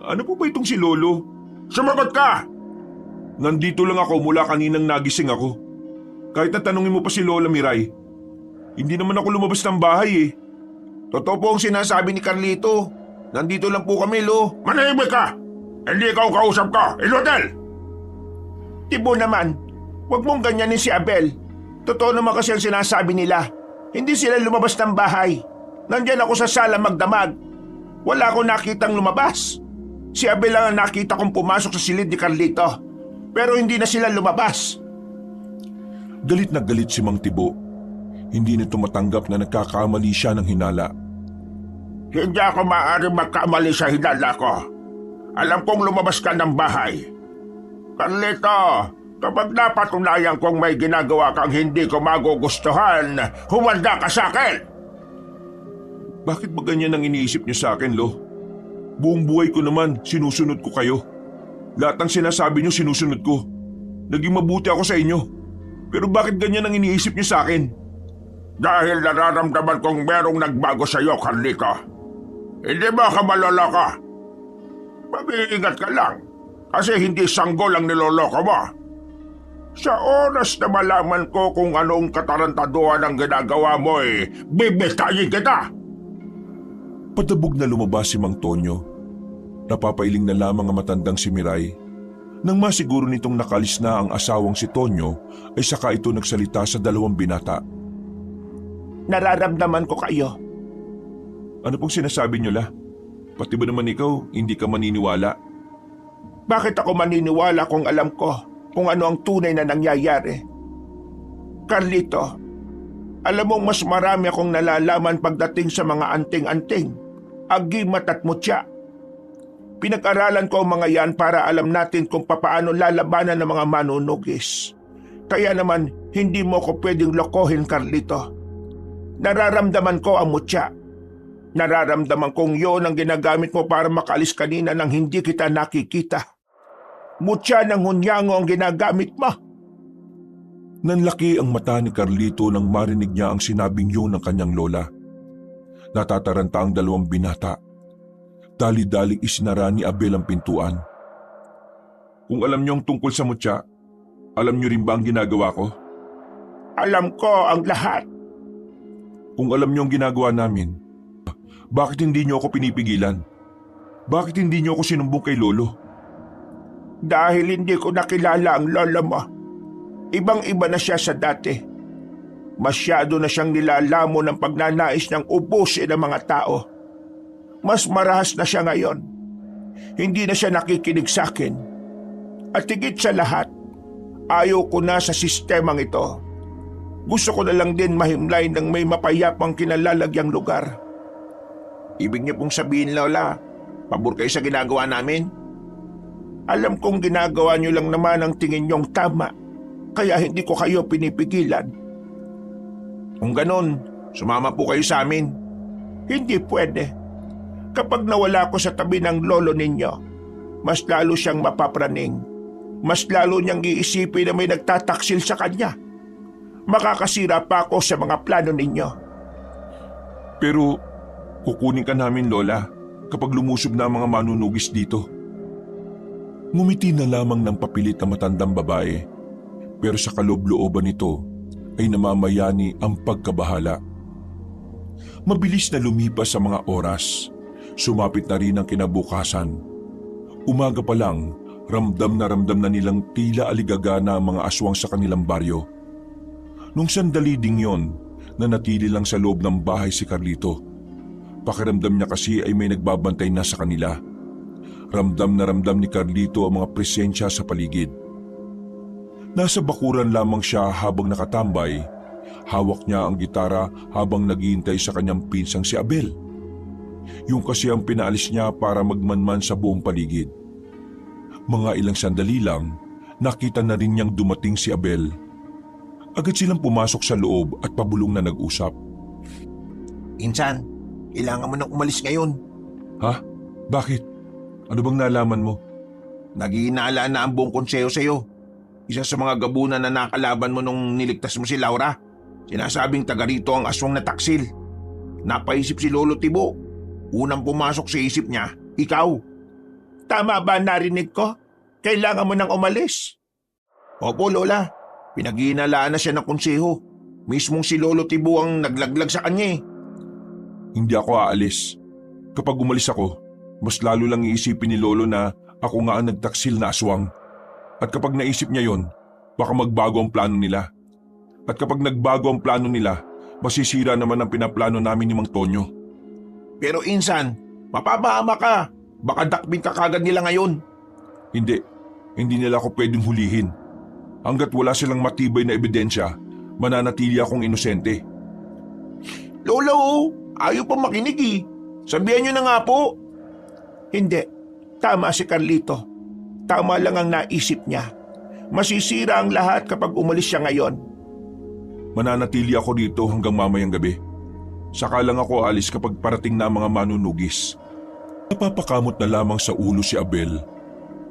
Ano po ba itong si Lolo? Sumagot ka! Nandito lang ako mula kaninang nagising ako. Kahit na tanungin mo pa si Lola Miray, hindi naman ako lumabas ng bahay eh. Totoo po ang sinasabi ni Carlito. Nandito lang po kami, Lo. Manahimik ka! Hindi ikaw kausap ko, Inodel! Tibo naman, huwag mong ganyanin si Abel. Totoo naman kasi ang sinasabi nila. Hindi sila lumabas ng bahay. Nandyan ako sa sala magdamag. Wala akong nakitang lumabas. Si Abel lang ang nakita kong pumasok sa silid ni Carlito. Pero hindi na sila lumabas. Galit na galit si Mang Tibo. Hindi nito matanggap na nagkakamali siya ng hinala. Hindi ako maaaring magkamali sa hinala ko. Alam kong lumabas ka ng bahay. Carlito, kapag napatunayan kong may ginagawa kang hindi ko magugustuhan, humanda ka sa akin! Bakit ba ganyan ang iniisip niyo sa akin, Lo? Buong buhay ko naman, sinusunod ko kayo. Lahat ng sinasabi niyo, sinusunod ko. Naging mabuti ako sa inyo. Pero bakit ganyan ang iniisip niyo sa akin? Dahil nararamdaman kong merong nagbago sa iyo, Carlito. Hindi ba ka maloloko? Mag-iingat ka lang, kasi hindi sanggol ang niloloko mo. Sa oras na malaman ko kung anong katarantaduhan ang ginagawa mo bibitayin kita! Padabog na lumabas si Mang Tonyo. Napapailing na lamang ang matandang si Miray. Nang masiguro nitong nakalis na ang asawang si Tonyo, ay saka ito nagsalita sa dalawang binata. Nararamdaman ko kayo. Ano pong sinasabi niyo, La? Pati ba naman ikaw, hindi ka maniniwala? Bakit ako maniniwala kung alam ko kung ano ang tunay na nangyayari? Carlito, alam mong mas marami akong nalalaman pagdating sa mga anting-anting, agimat at mutya. Pinag-aralan ko ang mga yan para alam natin kung papaano lalabanan ng mga manunugis. Kaya naman, hindi mo ko pwedeng lokohin, Carlito. Nararamdaman ko ang mutya. Nararamdaman kong yon ang ginagamit mo para makalis kanina nang hindi kita nakikita. Mutya ng hunyango ang ginagamit mo. Nanlaki ang mata ni Carlito nang marinig niya ang sinabing yun ng kanyang lola. Natataranta ang dalawang binata. Dali-daling isinara ni Abel ang pintuan. Kung alam niyo ang tungkol sa mutya, alam niyo rin ba ang ginagawa ko? Alam ko ang lahat. Kung alam niyo ang ginagawa namin, bakit hindi niyo ako pinipigilan? Bakit hindi niyo ako sinumbong kay Lolo? Dahil hindi ko nakilala ang lola mo. Ibang-iba na siya sa dati. Masyado na siyang nilalamo ng pagnanais niyang ubusin ang mga tao. Mas marahas na siya ngayon. Hindi na siya nakikinig sa akin. At higit sa lahat, ayaw ko na sa sistemang ito. Gusto ko na lang din mahimlay ng may mapayapang kinalalagyang lugar. Ibig niyo pong sabihin, Lola, pabor kayo sa ginagawa namin? Alam kong ginagawa niyo lang naman ang tingin niyong tama, kaya hindi ko kayo pinipigilan. Kung ganon, sumama po kayo sa amin. Hindi pwede. Kapag nawala ko sa tabi ng lolo ninyo, mas lalo siyang mapapraning. Mas lalo niyang iisipin na may nagtataksil sa kanya. Makakasira pa ako sa mga plano ninyo. Pero kukunin ka namin, Lola, kapag lumusob na ang mga manunugis dito. Ngumiti na lamang ng papilit na matandang babae, pero sa kaloob-looban nito ay namamayani ang pagkabahala. Mabilis na lumipas sa mga oras, sumapit na rin ang kinabukasan. Umaga pa lang, ramdam na nilang tila aligaga na ang mga aswang sa kanilang baryo. Nung sandali ding yon, nanatili lang sa loob ng bahay si Carlito. Pakiramdam niya kasi ay may nagbabantay na sa kanila. Ramdam na ramdam ni Carlito ang mga presensya sa paligid. Nasa bakuran lamang siya habang nakatambay. Hawak niya ang gitara habang naghihintay sa kanyang pinsang si Abel. Yung kasi ang pinaalis niya para magmanman sa buong paligid. Mga ilang sandali lang, nakita na rin niyang dumating si Abel. Agad silang pumasok sa loob at pabulong na nag-usap. Insan, kailangan mo nang umalis ngayon. Ha? Bakit? Ano bang nalaman mo? Naghihinala na ang buong konseho sa'yo. Isa sa mga gabunan na nakalaban mo nung niligtas mo si Laura. Sinasabing taga rito ang aswang na taksil. napaisip si Lolo Tibo. Unang pumasok sa isip niya, ikaw. Tama ba narinig ko? Kailangan mo nang umalis. Opo, Lola. Pinaghihinalaan na siya ng konseho. Mismong si Lolo Tibo ang naglaglag sa kanya. Hindi ako aalis. Kapag umalis ako, mas lalo lang iisipin ni Lolo na ako nga ang nagtaksil na aswang. At kapag naisip niya yon, baka magbago ang plano nila. At kapag nagbago ang plano nila, masisira naman ang pinaplano namin ni Mang Tonyo. Pero insan, mapapahama ka. Baka dakbin ka kagad nila ngayon. Hindi nila ako pwedeng hulihin. Hanggat wala silang matibay na ebidensya, mananatili akong inosente. Lolo, ayaw pa makinig eh. Sabihan niyo na nga po. Hindi. Tama si Carlito. Tama lang ang naisip niya. Masisira ang lahat kapag umalis siya ngayon. Mananatili ako dito hanggang mamayang gabi. Saka lang ako alis kapag parating na ang mga manunugis. Napapakamot na lamang sa ulo si Abel.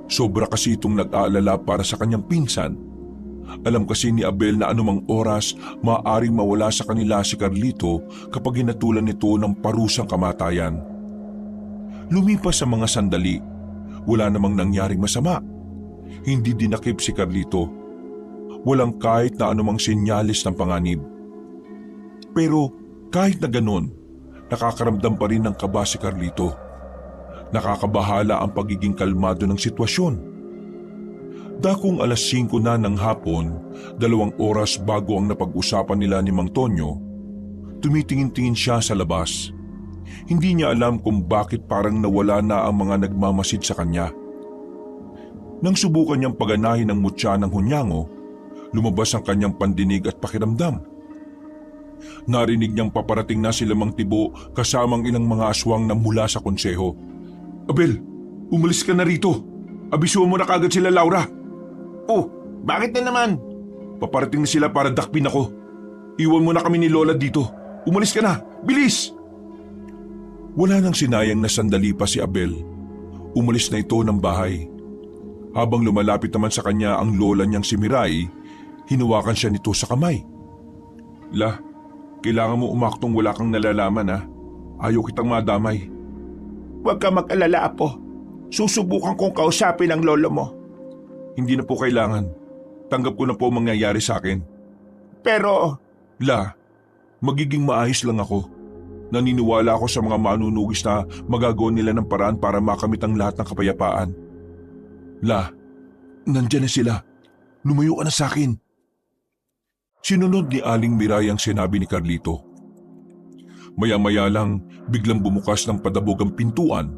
Sobra kasi itong nag-aalala para sa kanyang pinsan. Alam kasi ni Abel na anumang oras maaaring mawala sa kanila si Carlito kapag hinatulan nito ng parusang kamatayan. Lumipas sa mga sandali, wala namang nangyaring masama. Hindi dinakip si Carlito. Walang kahit na anumang senyalis ng panganib. Pero kahit na ganon, nakakaramdam pa rin ng kaba si Carlito. Nakakabahala ang pagiging kalmado ng sitwasyon. Dakong alas 5 na ng hapon, 2 oras bago ang napag-usapan nila ni Mang Tonyo, tumitingin-tingin siya sa labas. Hindi niya alam kung bakit parang nawala na ang mga nagmamasid sa kanya. Nang subukan niyang paganahin ang mutya ng hunyango, lumabas ang kanyang pandinig at pakiramdam. Narinig niyang paparating na sila Mang Tibo kasamang ilang mga aswang na mula sa konseho. Abel, umalis ka na rito. Abisuhan mo na kagad sila, Laura. Oh, bakit na naman? Paparating na sila para dakpin ako. Iwan mo na kami ni Lola dito. Umalis ka na, bilis! Wala nang sinayang na sandali pa si Abel. Umalis na ito ng bahay. Habang lumalapit naman sa kanya ang lola niyang si Miray, hinawakan siya nito sa kamay. La, kailangan mo umaktong wala kang nalalaman ha. Ayaw kitang madamay. Huwag ka mag-alala, Apo. Susubukan kong kausapin ang lolo mo. Hindi na po kailangan. Tanggap ko na po ang mangyayari sa akin. Pero... La, magiging maayos lang ako. Naniniwala ako sa mga manunugis na magagawa nila ng paraan para makamit ang lahat ng kapayapaan. La, nandyan na sila. Lumayo ka na sa akin. Sinunod ni Aling Miray ang sinabi ni Carlito. Maya-maya lang, biglang bumukas ng padabog ang pintuan.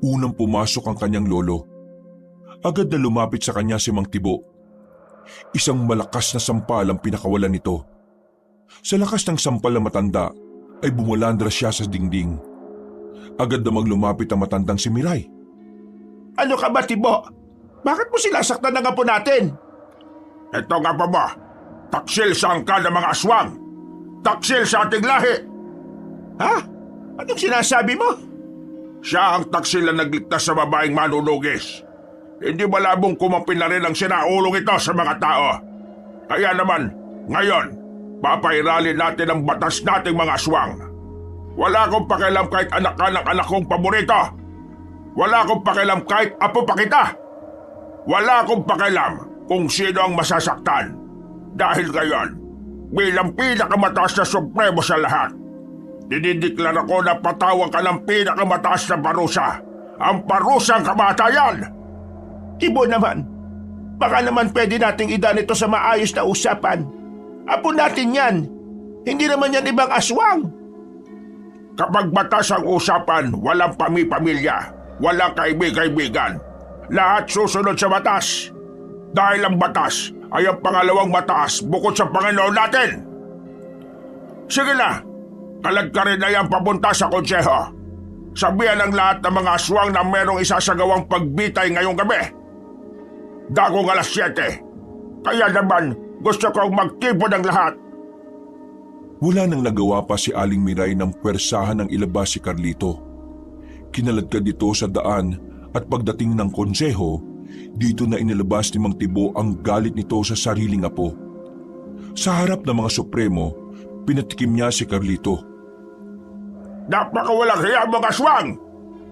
Unang pumasok ang kanyang lolo. Agad na lumapit sa kanya si Mang Tibo. Isang malakas na sampal ang pinakawalan nito. Sa lakas ng sampal na matanda, ay bumulandra siya sa dingding. Agad namang lumapit ang matandang si Miray. Ano ka ba, Tibo? Bakit mo sinasaktan ng apo natin? Ito nga pa ba? Taksil sa angka ng mga aswang. Taksil sa ating lahi. Ha? Anong sinasabi mo? Siya ang taksil na nagligtas sa babaeng manunugis. Hindi malabong kumapin na rin ang sinaulong ito sa mga tao. Kaya naman, ngayon, papairalin natin ang batas nating mga aswang. Wala akong pakialam kahit anak ka ng anak kong paborito. Wala akong pakialam kahit apo pa kita. Wala akong pakialam kung sino ang masasaktan. Dahil ngayon, bilang pinakamataas na supremo sa lahat, dinideklara ko na patawag ka ng pinakamataas na parusa, ang parusang kamatayan! Tibo naman, baka naman pwede nating idaan ito sa maayos na usapan. Apo natin yan, hindi naman yan ibang aswang. Kapag batas ang usapan, walang pamilya, walang kaibig-kaibigan. Lahat susunod sa batas. Dahil ang batas ay ang pangalawang mataas bukod sa Panginoon natin. Sige na, kalagkarin na yan papunta sa konseho. Sabihan ng lahat ng mga aswang na merong isasagawang pagbitay ngayong gabi. Dagong alas 7. Kaya naman gusto kong magtipon ng lahat. Wala nang nagawa pa si Aling Miray ng pwersahan ng ilabas si Carlito. Kinaladkad dito sa daan at pagdating ng konseho, dito na inilabas ni Mang Tibo ang galit nito sa sariling apo. Sa harap ng mga supremo, pinatikim niya si Carlito. Napakawalang hiya mga aswang!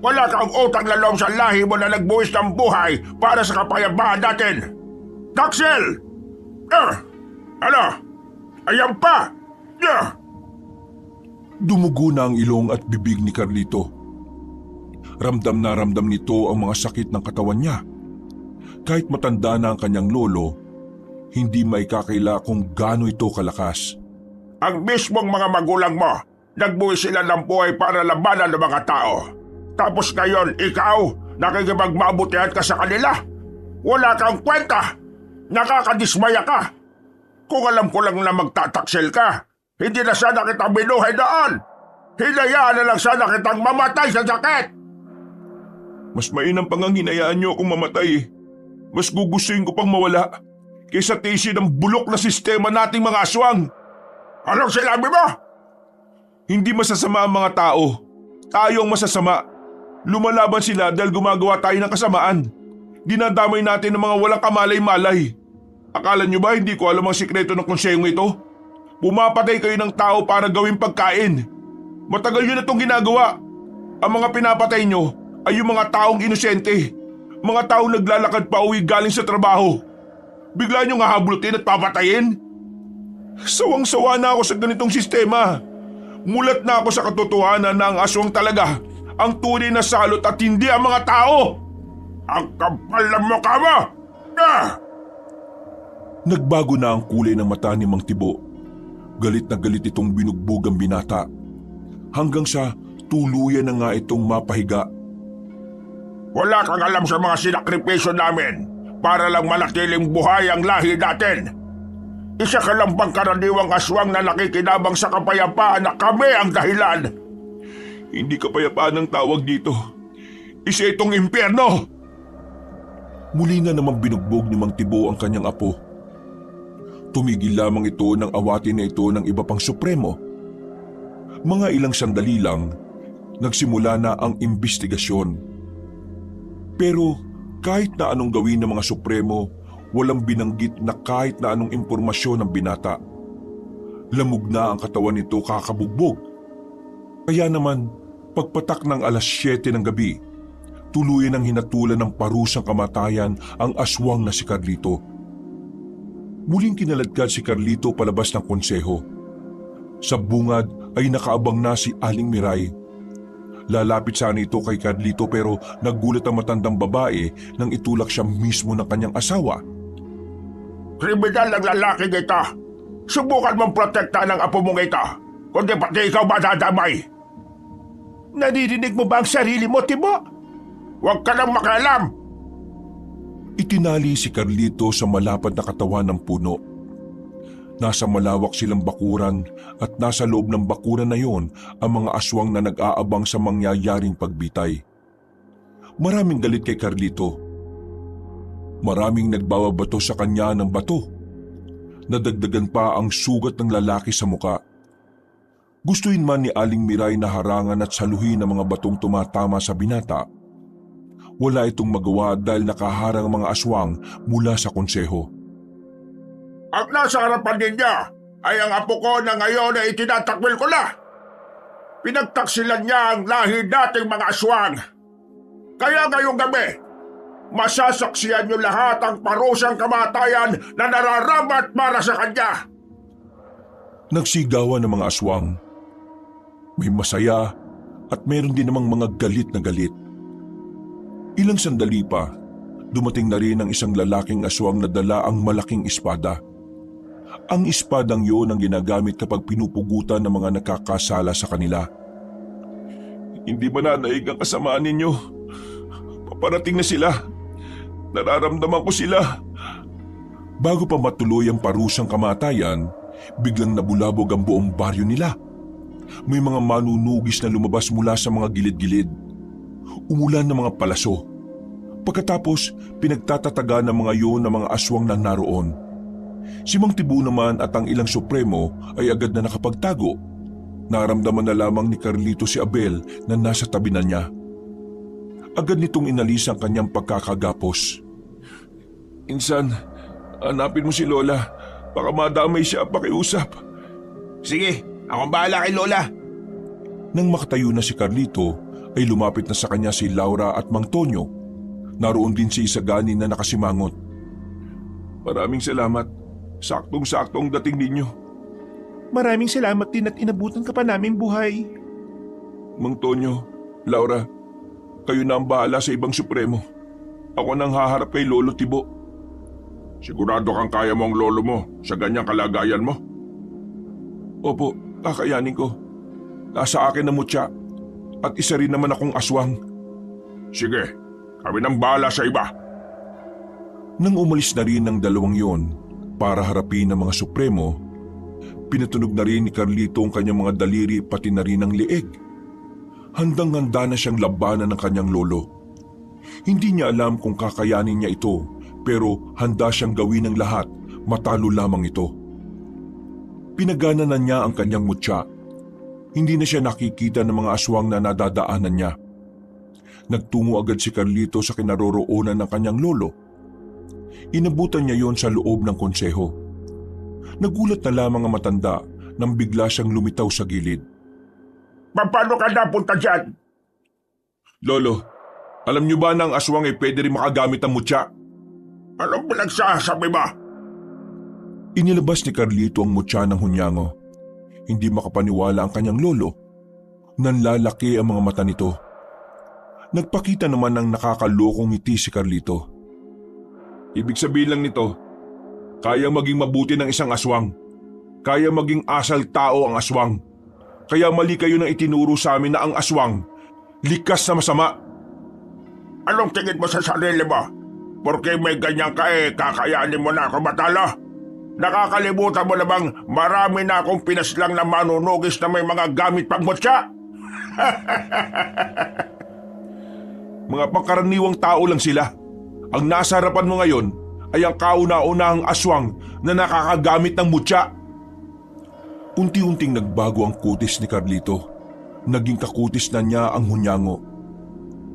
Wala kang utang na loob sa lahi mo na nagbuwis ng buhay para sa kapayapaan natin! Taxel! Ano? Ayan pa! Dumugo na ang ilong at bibig ni Carlito. Ramdam na ramdam nito ang mga sakit ng katawan niya. Kahit matanda na ang kanyang lolo, hindi maikakaila kung gaano ito kalakas. Ang mismong mga magulang mo, nagbuwis sila ng buhay para labanan ng mga tao. Tapos ngayon, ikaw, nakikipagmabutihan ka sa kanila. Wala kang kwenta. Nakakadismaya ka. Kung alam ko lang na magtataksel ka, hindi na sana kita binuhay doon. Hinayaan na lang sana kitang mamatay sa sakit. Mas mainam pang ang hinayaan niyo akong mamatay. Mas gugustuhin ko pang mawala kaysa tiisin ng bulok na sistema nating mga aswang. Anong sinabi mo? Hindi masasama ang mga tao. Tayo ang masasama. Lumalaban sila dahil gumagawa tayo ng kasamaan. Dinadamay natin ng mga walang kamalay-malay. Akala niyo ba hindi ko alam ang sikreto ng konsehong ito? Pumapatay kayo ng tao para gawing pagkain. Matagal yun na itong ginagawa. Ang mga pinapatay nyo ay yung mga taong inosente. Mga taong naglalakad pa uwi galing sa trabaho. Bigla nyo nga hablutin at papatayin? Sawang-sawa na ako sa ganitong sistema. Mulat na ako sa katotohanan na ang aswang talaga ang tunay na salot at hindi ang mga tao. Ang kapal ng mukha mo! Nagbago na ang kulay ng mata ni Mang Tibo. Galit na galit itong binugbog ang binata. Hanggang sa tuluyan na nga itong mapahiga. Wala kang alam sa mga sinakripisyo namin para lang manatiling buhay ang lahi natin. Isa ka lang bang karaniwang aswang na nakikinabang sa kapayapaan na kami ang dahilan? Hindi kapayapaan ang tawag dito. Isa itong impyerno! Muli na namang binugbog ni Mang Tibo ang kanyang apo. Tumigil lamang ito ng awatin na ito ng iba pang supremo. Mga ilang sandali lang, nagsimula na ang imbestigasyon. Pero kahit na anong gawin ng mga supremo, walang binanggit na kahit na anong impormasyon ng binata. Lamog na ang katawan nito kakabugbog. Kaya naman, pagpatak ng 7:00 ng gabi, tuluyan ang hinatulan ng parusang kamatayan ang aswang na si Carlito. Muling kinaladkad si Carlito palabas ng konseho. Sa bungad ay nakaabang na si Aling Miray. Lalapit sana ito kay Carlito pero nagulat ang matandang babae nang itulak siya mismo ng kanyang asawa. Kriminal ang lalaki ito. Subukan mong protektahan ang apo mong ito, kundi pati ikaw madadamay. Naririnig mo ba ang sarili mo, Tibo? Huwag ka nang makialam. Itinali si Carlito sa malapad na katawan ng puno. Nasa malawak silang bakuran at nasa loob ng bakuran na yon ang mga aswang na nag-aabang sa mangyayaring pagbitay. Maraming galit kay Carlito. Maraming nagbababato sa kanya ng bato. Nadagdagan pa ang sugat ng lalaki sa muka. Gustuin man ni Aling Miray na harangan at saluhin ang mga batong tumatama sa binata, wala itong magawa dahil nakaharang ang mga aswang mula sa konseho. Ang nasa harapan ninyo ay ang apo ko na ngayon ay itinatakwil ko na. Pinagtaksilan niya ang lahi dating mga aswang. Kaya ngayong gabi, masasaksiyan niyo lahat ang parusang kamatayan na nararapat para sa kanya. Nagsigawan ng mga aswang. May masaya at meron din namang mga galit na galit. Ilang sandali pa, dumating na rin ang isang lalaking aswang na dala ang malaking espada. Ang espadang yun ang ginagamit kapag pinupugutan ng mga nakakasala sa kanila. Hindi ba nanaig ang kasamaan ninyo? Paparating na sila. Nararamdaman ko sila. Bago pa matuloy ang parusang kamatayan, biglang nabulabog ang buong baryo nila. May mga manunugis na lumabas mula sa mga gilid-gilid. Umulan ng mga palaso. Pagkatapos, pinagtatataga ng mga yun ng mga aswang na naroon. Si Mang Tibo naman at ang ilang supremo ay agad na nakapagtago. Naramdaman na lamang ni Carlito si Abel na nasa tabi na niya. Agad nitong inalis ang kanyang pagkakagapos. Insan, hanapin mo si Lola. Baka madamay siya pakiusap. Sige, akong bahala kay Lola. Nang makatayo na si Carlito, ay lumapit na sa kanya si Laura at Mang Tonyo. Naroon din si Isagani na nakasimangot. Maraming salamat. Saktong-sakto ang dating ninyo. Maraming salamat din at inabutan ka pa namin buhay. Mang Tonyo, Laura, kayo na ang bahala sa ibang supremo. Ako nang haharap kay Lolo Tibo. Sigurado kang kaya mo ang lolo mo sa ganyang kalagayan mo? Opo, kakayanin ko. Nasa akin na mutya at isa rin naman akong aswang. Sige, kami nang bahala sa iba. Nang umalis na rin ng dalawang yon para harapin ang mga supremo, pinatunog na rin ni Carlito ang kanyang mga daliri pati na rin ang leeg. Handang-handa na siyang labanan ng kanyang lolo. Hindi niya alam kung kakayanin niya ito, pero handa siyang gawin ang lahat, matalo lamang ito. Pinagana na niya ang kanyang mutya. Hindi na siya nakikita ng mga aswang na nadadaanan niya. Nagtungo agad si Carlito sa kinaroroonan ng kanyang lolo. Inabutan niya yon sa loob ng konseho. Nagulat na lamang ang matanda nang bigla siyang lumitaw sa gilid. Paano ka napunta dyan? Lolo, alam niyo ba na ang aswang ay pwede rin makagamit ng mutya? Anong pinagsasabi ba? Inilabas ni Carlito ang mutya ng hunyango. Hindi makapaniwala ang kanyang lolo. Nanlalaki ang mga mata nito. Nagpakita naman ng nakakalokong ngiti si Carlito. Ibig sabihin lang nito, kaya maging mabuti ng isang aswang. Kaya maging asal tao ang aswang. Kaya mali kayo nang itinuro sa amin na ang aswang likas na masama. Anong tingin mo sa sarili mo? Porque may ganyan ka kakayanin mo na ako matalo? Nakakalimutan mo na bang marami na akong pinaslang na manunugis na may mga gamit pang mutya? Mga pangkaraniwang tao lang sila. Ang nasa harapan mo ngayon ay ang kauna-unahang aswang na nakakagamit ng mutya. Unti-unting nagbago ang kutis ni Carlito. Naging kakutis na niya ang hunyango.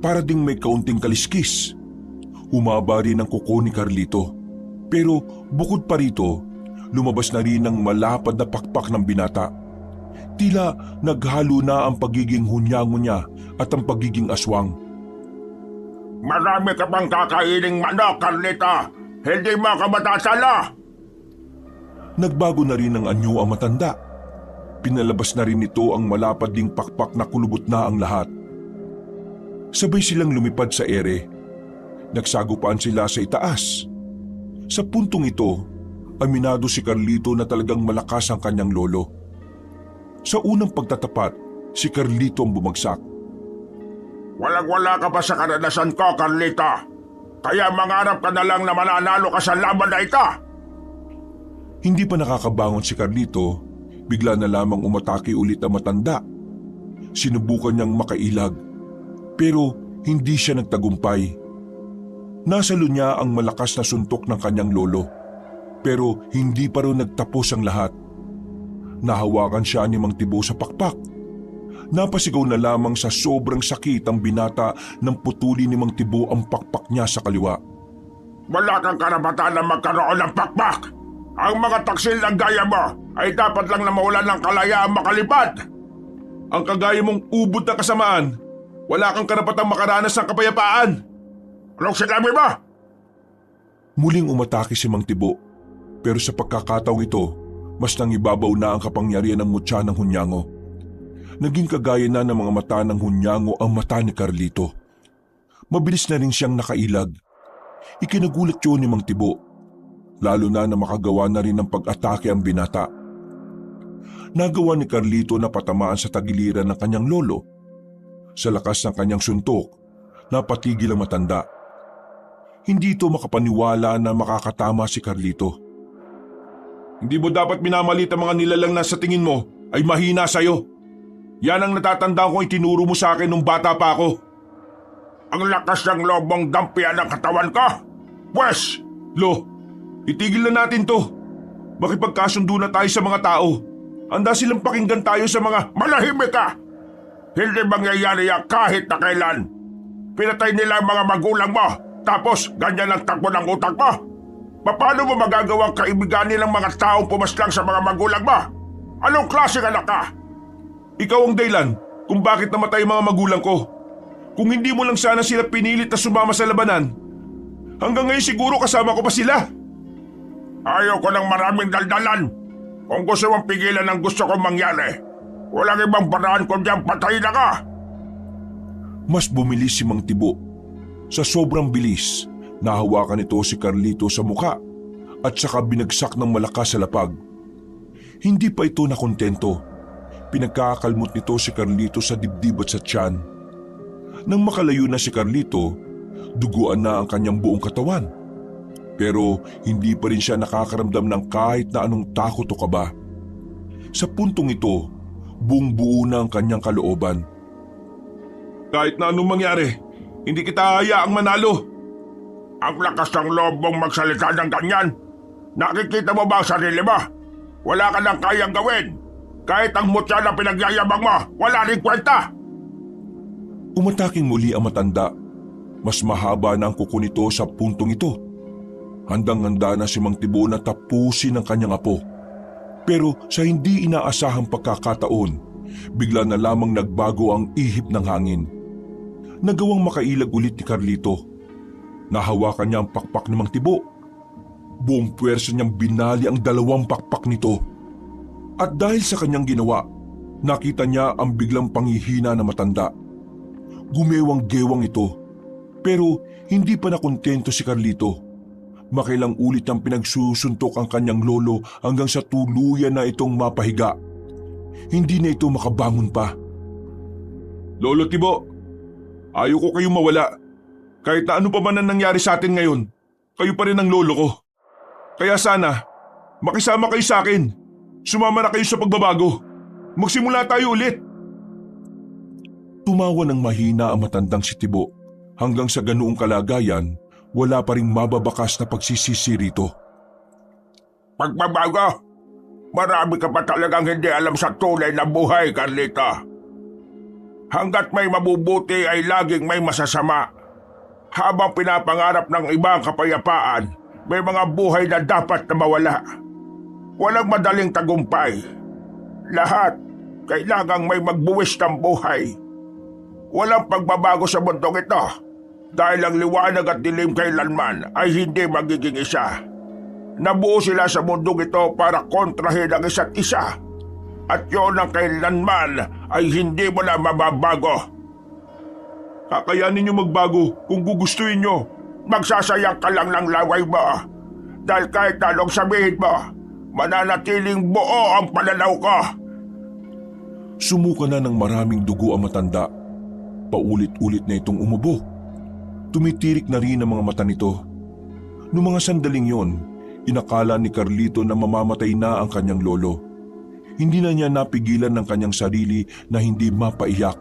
Para ding may kaunting kaliskis. Humaba rin ang kuko ni Carlito. Pero bukod pa rito, lumabas na rin ang malapad na pakpak ng binata. Tila naghalo na ang pagiging hunyango niya at ang pagiging aswang. Marami ka pang kakaining manok, Carlita. Hindi mo ka matasala. Nagbago na rin ang anyo ang matanda. Pinalabas na rin nito ang malapad ding pakpak na kulubot na ang lahat. Sabay silang lumipad sa ere. Nagsagupaan sila sa itaas. Sa puntong ito, aminado si Carlito na talagang malakas ang kanyang lolo. Sa unang pagtatapat, si Carlito ang bumagsak. Walang-wala ka pa sa karanasan ko, Carlita. Kaya mangarap ka na lang na mananalo ka sa laban na ito. Hindi pa nakakabangon si Carlito, bigla na lamang umatake ulit ang matanda. Sinubukan niyang makailag, pero hindi siya nagtagumpay. Nasalo niya ang malakas na suntok ng kanyang lolo, pero hindi pa rin nagtapos ang lahat. Nahawakan siya ni Mang Tibo sa pakpak. Napasigaw na lamang sa sobrang sakit ang binata nang putuli ni Mang Tibo ang pakpak niya sa kaliwa. Wala kang karapatan na magkaroon ng pakpak. Ang mga taksil ng gaya mo ay dapat lang na mawalan ng kalayaang makalipad. Ang kagaya mong ubod na kasamaan, wala kang karapatang makaranas ng kapayapaan. Anong sinabi mo? Muling umatake si Mang Tibo, pero sa pagkakataong ito, mas nangibabaw na ang kapangyarihan ng mutya ng hunyango. Naging kagaya na ng mga mata ng hunyango ang mata ni Carlito. Mabilis na rin siyang nakailag. Ikinagulat yun ni Mang Tibo, lalo na makagawa na rin ng pag-atake ang binata. Nagawa ni Carlito na patamaan sa tagiliran ng kanyang lolo. Sa lakas ng kanyang suntok, napatigil ang matanda. Hindi ito makapaniwala na makakatama si Carlito. Hindi mo dapat minamalit ang mga nilalang na sa tingin mo ay mahina sa'yo. Yan ang natatandaan kong itinuro mo sa akin nung bata pa ako. Ang lakas ng loob mong dampian ang katawan ko. Pwes! Lo, itigil na natin to. Makipagkasundo na tayo sa mga tao. Handa silang pakinggan tayo sa mga... Malahimik ka! Hindi mangyayari yan kahit na kailan. Pinatay nila ang mga magulang mo, tapos ganyan ang takbo ng utak mo. Paano mo magagawang kaibigan nilang mga taong pumaslang sa mga magulang mo? Anong klaseng anak ka? Ikaw ang dahilan kung bakit namatay ang mga magulang ko. Kung hindi mo lang sana sila pinilit na sumama sa labanan, hanggang ngayon siguro kasama ko pa sila. Ayaw ko ng maraming daldalan. Kung gusto mong pigilan ang gusto kong mangyari, walang ibang paraan kundi ang patayin na ka. Mas bumilis si Mang Tibo. Sa sobrang bilis, nahawakan nito si Carlito sa muka at saka binagsak ng malakas sa lapag. Hindi pa ito nakontento. Pinagkakalmot nito si Carlito sa dibdib at sa tiyan. Nang makalayo na si Carlito, duguan na ang kanyang buong katawan. Pero hindi pa rin siya nakakaramdam ng kahit na anong takot o kaba. Sa puntong ito, buong buo na ang kanyang kalooban. Kahit na anong mangyari, hindi kita hayaang manalo. Ang lakas ng loob mong magsalita ng ganyan. Nakikita mo ba ang sarili mo? Wala ka nang kayang gawin. Kahit ang mutya na pinagyayabang mo, wala rin kwenta. Umataking muli ang matanda. Mas mahaba na ang kuko nito sa puntong ito. Handang-handa na si Mang Tibo na tapusin ang kanyang apo. Pero sa hindi inaasahang pagkakataon, bigla na lamang nagbago ang ihip ng hangin. Nagawang makailag ulit ni Carlito. Nahawakan niya ang pakpak ni Mang Tibo. Buong puwersa niyang binali ang 2 pakpak nito. At dahil sa kanyang ginawa, nakita niya ang biglang panghihina na matanda. Gumewang-gewang ito. Pero hindi pa nakontento si Carlito. Makailang ulit ang pinagsusuntok ang kanyang lolo hanggang sa tuluyan na itong mapahiga. Hindi na ito makabangon pa. Lolo Tibo, ayaw ko kayong mawala. Kahit na ano pa man ang nangyari sa atin ngayon, kayo pa rin ang lolo ko. Kaya sana, makisama kayo sa akin. Sumama na kayo sa pagbabago. Magsimula tayo ulit. Tumawa ng mahina ang matandang si Tibo. Hanggang sa ganoong kalagayan, wala pa ring mababakas na pagsisisi rito. Pagbabago? Marami ka pa talagang hindi alam sa tunay na buhay, Carlito. Hanggat may mabubuti ay laging may masasama. Habang pinapangarap ng ibang kapayapaan, may mga buhay na dapat na mawala. Walang madaling tagumpay. Lahat kailangang may magbuwis ng buhay. Walang pagbabago sa mundong ito dahil ang liwanag at dilim kailanman ay hindi magiging isa. Nabuo sila sa mundong ito para kontrahin ang isa't isa. At yun ang kailanman ay hindi mo na mababago. Kakayanin nyo magbago kung gugustuhin nyo. Magsasayang ka lang ng laway mo. Dahil kahit anong sabihin mo, mananatiling buo ang pananaw ko. Sumuka na ng maraming dugo ang matanda. Paulit-ulit na itong umubo. Tumitirik na rin ang mga mata nito. Noong mga sandaling yon, inakala ni Carlito na mamamatay na ang kanyang lolo. Hindi na niya napigilan ng kanyang sarili na hindi mapaiyak.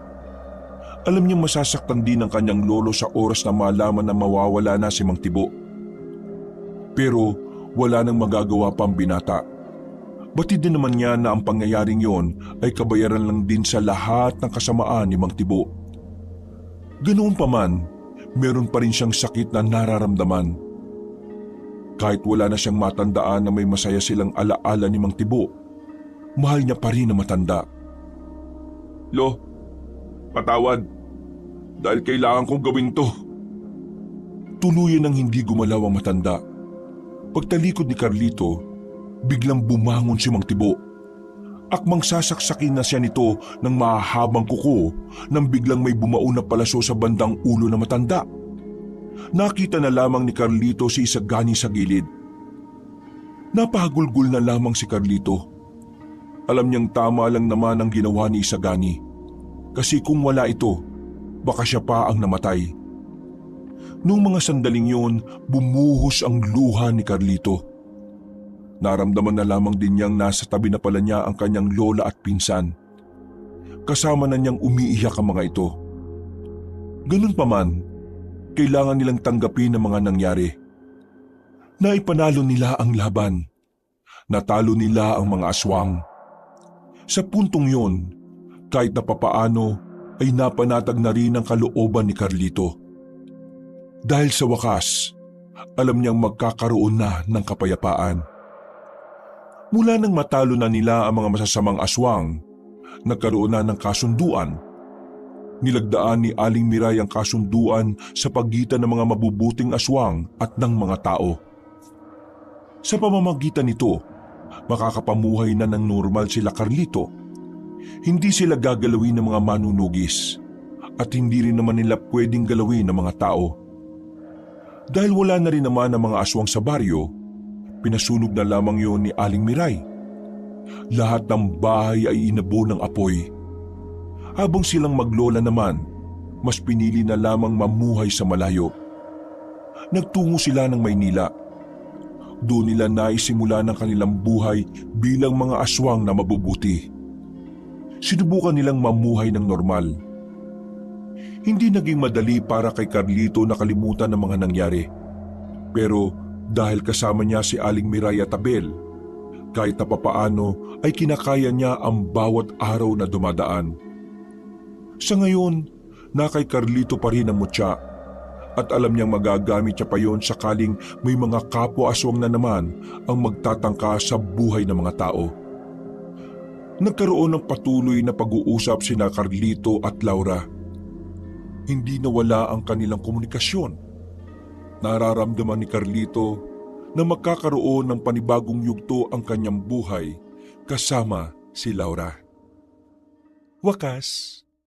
Alam niyang masasaktan din ang kanyang lolo sa oras na malaman na mawawala na si Mang Tibo. Pero wala nang magagawa pa ang binata. Batid din naman niya na ang pangyayaring yon ay kabayaran lang din sa lahat ng kasamaan ni Mang Tibo. Ganoon pa man, meron pa rin siyang sakit na nararamdaman. Kahit wala na siyang matandaan na may masaya silang alaala ni Mang Tibo, mahal niya pa rin na matanda. Lo, patawad. Dahil kailangan kong gawin to. Tuluyan ng hindi gumalaw ang matanda. Pagtalikod ni Carlito, biglang bumangon si Mang Tibo. Akmang sasaksakin na siya nito ng mahahabang kuko nang biglang may bumaon na palaso sa bandang ulo na matanda. Nakita na lamang ni Carlito si Isagani sa gilid. Napahagulgul na lamang si Carlito. Alam niyang tama lang naman ang ginawa ni Isagani. Kasi kung wala ito, baka siya pa ang namatay. Noong mga sandaling yun, bumuhos ang luha ni Carlito. Naramdaman na lamang din niyang nasa tabi na pala niya ang kanyang lola at pinsan. Kasama na niyang umiiyak ang mga ito. Ganun pa man, kailangan nilang tanggapin ang mga nangyari. Naipanalo nila ang laban. Natalo nila ang mga aswang. Sa puntong yon, kahit na papaano ay napanatag na rin ang kalooban ni Carlito. Dahil sa wakas, alam niyang magkakaroon na ng kapayapaan. Mula nang matalo na nila ang mga masasamang aswang, nagkaroon na ng kasunduan Nilagdaan ni Aling Miray ang kasunduan sa pagitan ng mga mabubuting aswang at ng mga tao. Sa pamamagitan nito, makakapamuhay na ng normal sila Carlito. Hindi sila gagalawin ng mga manunugis at hindi rin naman nila pwedeng galawin ng mga tao. Dahil wala na rin naman ang mga aswang sa baryo, pinasunog na lamang yon ni Aling Miray. Lahat ng bahay ay inabo ng apoy. Habang silang maglola naman, mas pinili na lamang mamuhay sa malayo. Nagtungo sila ng Maynila. Doon nila naisimula ng kanilang buhay bilang mga aswang na mabubuti. Sinubukan nilang mamuhay ng normal. Hindi naging madali para kay Carlito na kalimutan ang mga nangyari. Pero dahil kasama niya si Aling Miray at Abel, kahit na papaano ay kinakaya niya ang bawat araw na dumadaan. Sa ngayon, na kay Carlito pa rin ang mutya at alam niyang magagamit siya pa yon sakaling may mga kapwa-aswang na naman ang magtatangka sa buhay ng mga tao. Nagkaroon ng patuloy na pag-uusap sina Carlito at Laura. Hindi nawala ang kanilang komunikasyon. Nararamdaman ni Carlito na magkakaroon ng panibagong yugto ang kanyang buhay kasama si Laura. Wakas,